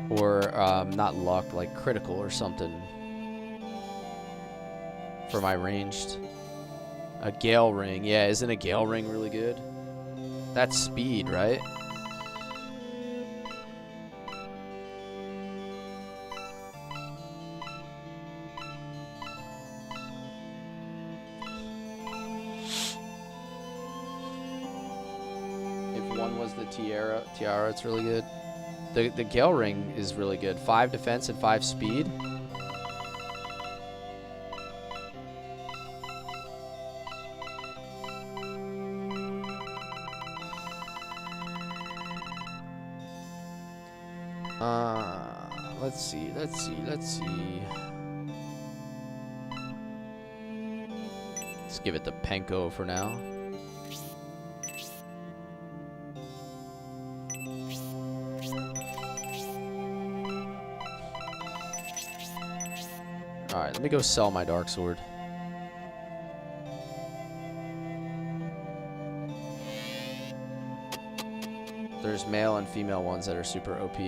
Or, not luck, like critical or something. For my ranged. A Gale Ring. Yeah, isn't a Gale Ring really good? That's speed, right? one was the Tiara. Tiara, it's really good. The Gale Ring is really good. 5 defense and 5 speed. Let's see. Let's give it the Penko for now. Alright, let me go sell my Dark Sword. There's male and female ones that are super OP.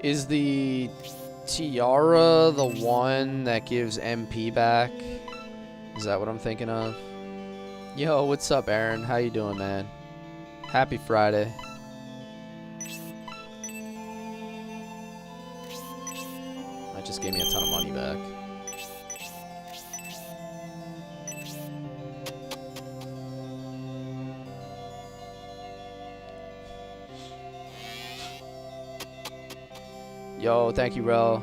Is the Tiara the one that gives MP back? Is that what I'm thinking of? Yo, what's up, Aaron? How you doing, man? Happy Friday. That just gave me a ton of money back. Yo, thank you, Rel.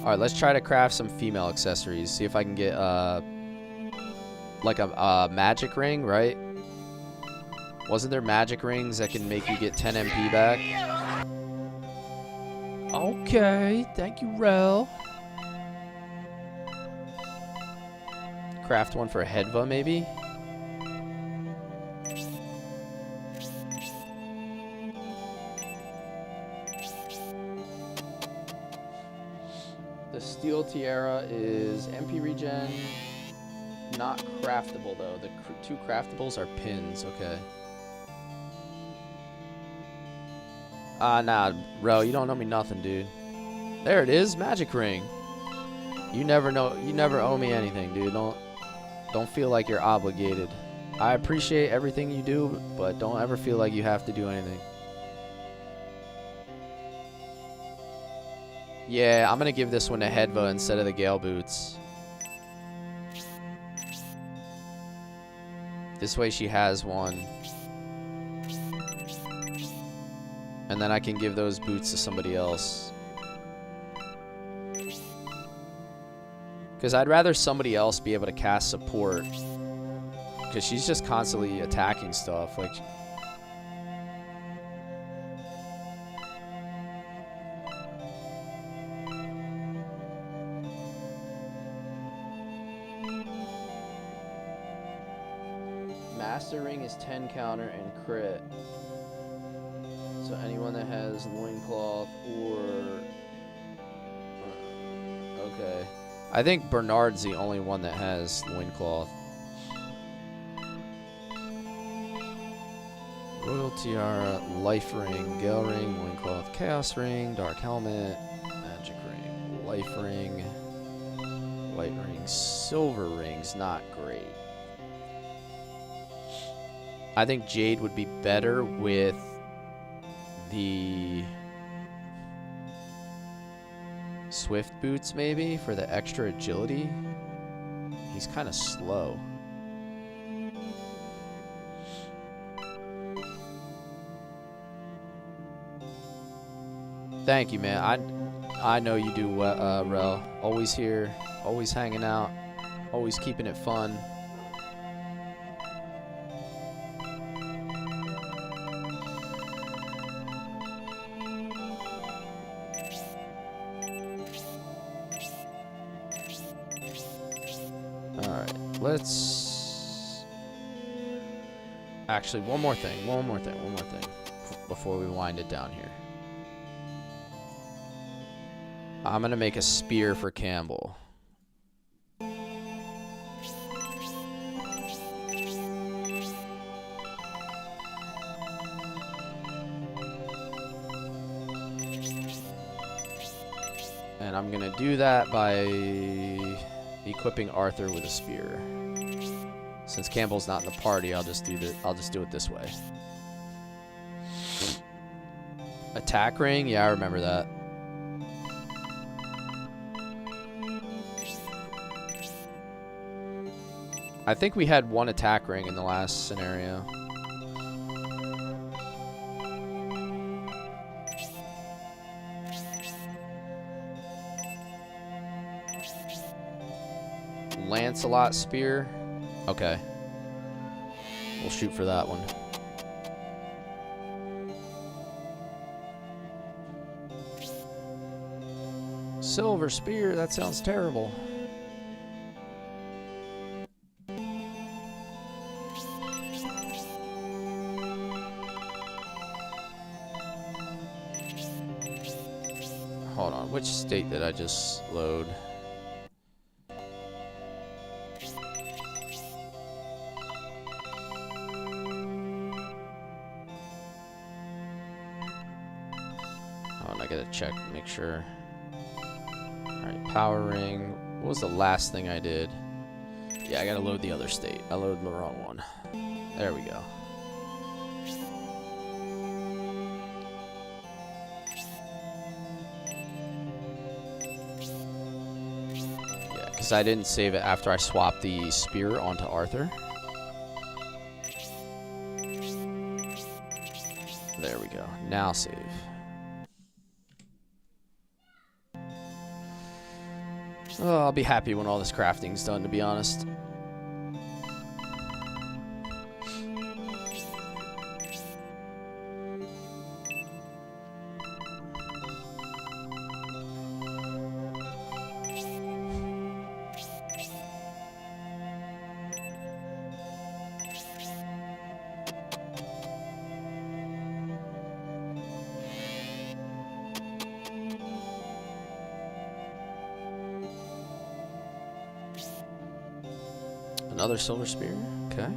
Alright, let's try to craft some female accessories. See if I can get, like a magic ring, right? Wasn't there magic rings that can make you get 10 MP back? Okay, thank you, Rel. Craft one for Hedva, maybe? The Steel Tiara is MP regen. Not craftable, though. The 2 craftables are pins. Okay. Nah, bro. You don't know me nothing, dude. There it is. Magic ring. You never know. You never owe me anything, dude. Don't feel like you're obligated. I appreciate everything you do, but don't ever feel like you have to do anything. Yeah, I'm gonna give this one to Hedva instead of the Gale Boots. This way she has one. And then I can give those boots to somebody else. Because I'd rather somebody else be able to cast support. Because she's just constantly attacking stuff. Like, Master Ring is 10 counter and crit. So anyone that has loincloth or... Okay. I think Bernard's the only one that has loincloth. Royal Tiara, Life Ring, Gale Ring, Loincloth, Chaos Ring, Dark Helmet, Magic Ring, Life Ring, Light Ring, Silver Ring's not great. I think Jade would be better with the Swift Boots, maybe, for the extra agility. He's kind of slow. Thank you, man. I know you do well, Rel. Always here, always hanging out, always keeping it fun. Let's actually one more thing before we wind it down here. I'm gonna make a spear for Campbell. And I'm gonna do that by equipping Arthur with a spear. Since Campbell's not in the party, I'll just do it this way. Attack ring? Yeah, I remember that. I think we had 1 attack ring in the last scenario. Lancelot spear. Okay. We'll shoot for that one. Silver spear, that sounds terrible. Hold on, which state did I just load? Oh, and I gotta check, make sure. Alright, power ring. What was the last thing I did? Yeah, I gotta load the other state. I loaded the wrong one. There we go. Yeah, because I didn't save it after I swapped the spear onto Arthur. There we go. Now save. Oh, I'll be happy when all this crafting's done, to be honest. Another silver spear. Okay.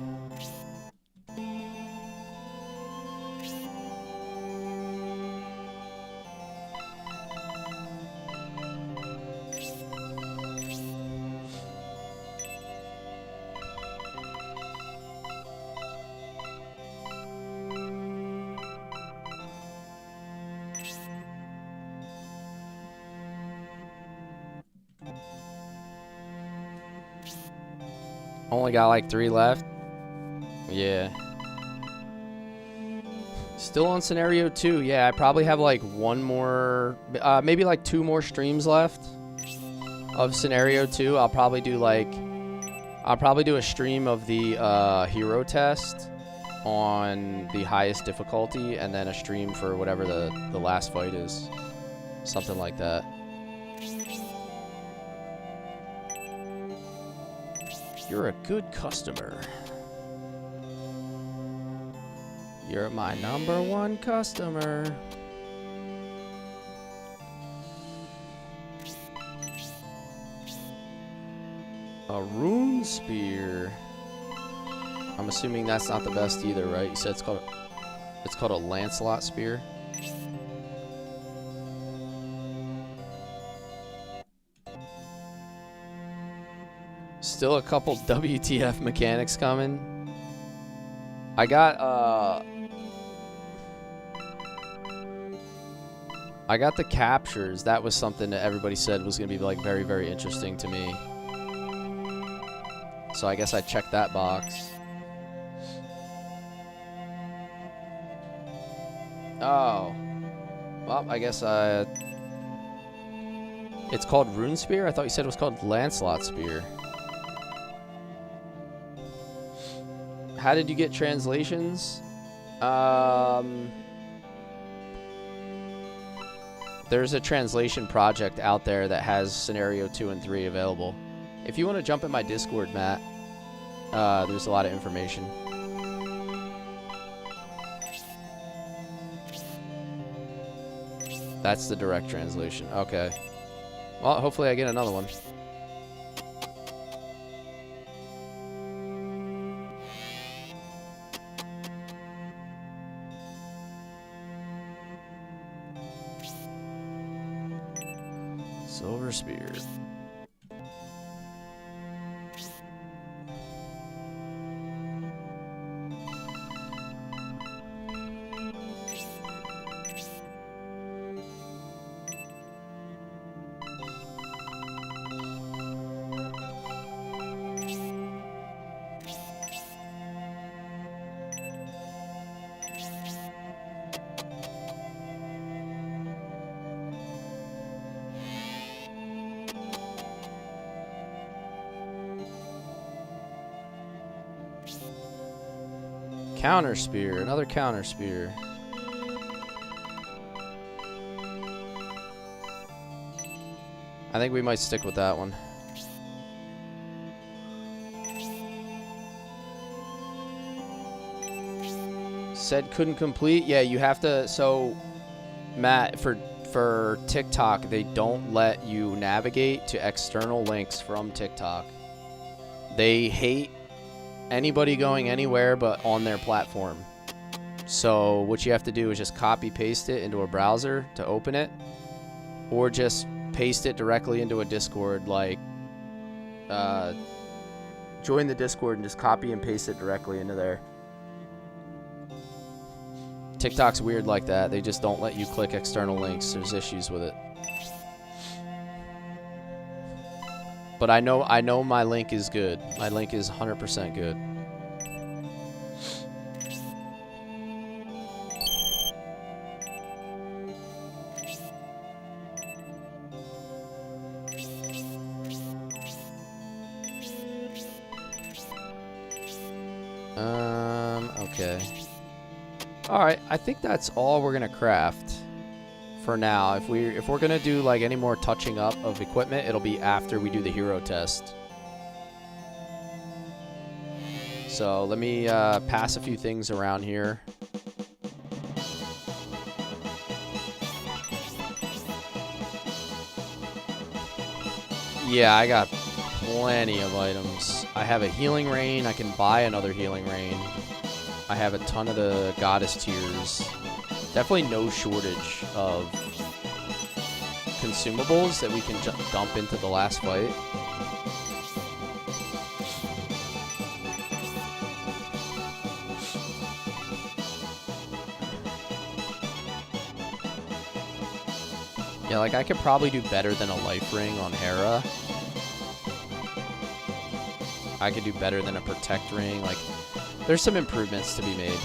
Only got like 3 left. Yeah. Still on scenario 2. Yeah, I probably have like 1 more, maybe like 2 more streams left of scenario 2. I'll probably do a stream of the hero test on the highest difficulty, and then a stream for whatever the last fight is. Something like that. You're a good customer. You're my #1 customer. A rune spear. I'm assuming that's not the best either, right? You said it's called a Lancelot spear. Still a couple WTF mechanics coming. I got the captures. That was something that everybody said was going to be like very, very interesting to me. So I guess I checked that box. Oh. Well, I guess it's called Rune Spear? I thought you said it was called Lancelot Spear. How did you get translations? There's a translation project out there that has scenario 2 and 3 available. If you want to jump in my Discord, Matt, there's a lot of information. That's the direct translation. Okay. Well, hopefully I get another one. Silver spear. Counter spear. Another counter spear. I think we might stick with that one. Said couldn't complete. Yeah, you have to. So, Matt, for TikTok, they don't let you navigate to external links from TikTok. They hate anybody going anywhere but on their platform. So what you have to do is just copy paste it into a browser to open it, or just paste it directly into a Discord. Like, join the Discord and just copy and paste it directly into there. TikTok's weird like that. They just don't let you click external links. There's issues with it. But I know my link is good. My link is 100% good. Okay. Alright, I think that's all we're gonna craft for now. If we're gonna do like any more touching up of equipment, it'll be after we do the hero test. So let me pass a few things around here. Yeah, I got plenty of items. I have a healing rain. I can buy another healing rain. I have a ton of the goddess tears. Definitely no shortage of consumables that we can dump into the last fight. Yeah, like I could probably do better than a life ring on Hera. I could do better than a protect ring. Like, there's some improvements to be made.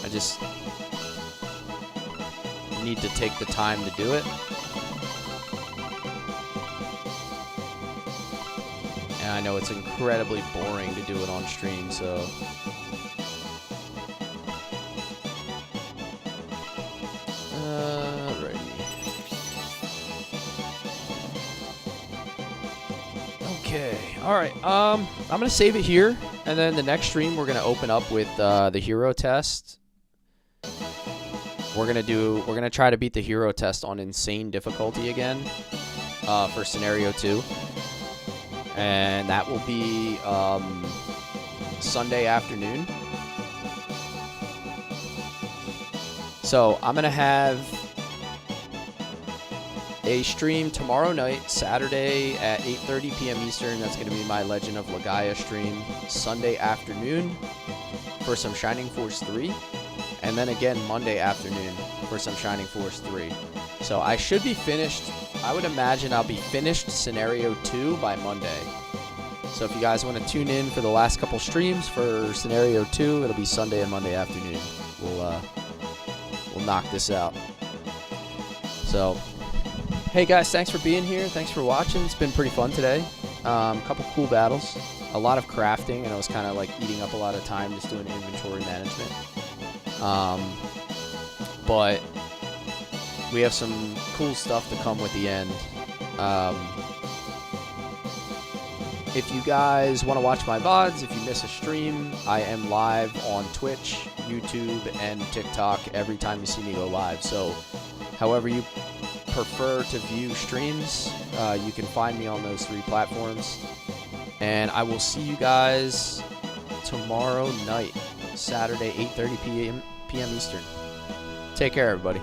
I just need to take the time to do it. And I know it's incredibly boring to do it on stream, so... Alrighty. Okay, alright, I'm gonna save it here, and then the next stream we're gonna open up with the hero test. We're gonna try to beat the hero test on insane difficulty again for scenario 2, and that will be Sunday afternoon. So I'm gonna have a stream tomorrow night, Saturday at 8:30 p.m. Eastern. That's gonna be my Legend of Legaia stream. Sunday afternoon for some Shining Force 3. And then again Monday afternoon for some Shining Force 3. So I should be finished. I would imagine I'll be finished Scenario 2 by Monday. So if you guys want to tune in for the last couple streams for Scenario 2, it'll be Sunday and Monday afternoon. We'll knock this out. So, hey guys, thanks for being here. Thanks for watching. It's been pretty fun today. A couple cool battles. A lot of crafting, and I was kind of like eating up a lot of time just doing inventory management. But we have some cool stuff to come with the end. If you guys want to watch my VODs, if you miss a stream, I am live on Twitch, YouTube, and TikTok every time you see me go live. So however you prefer to view streams, you can find me on those 3 platforms. And I will see you guys tomorrow night, Saturday, 8:30 p.m. Eastern. Take care, everybody.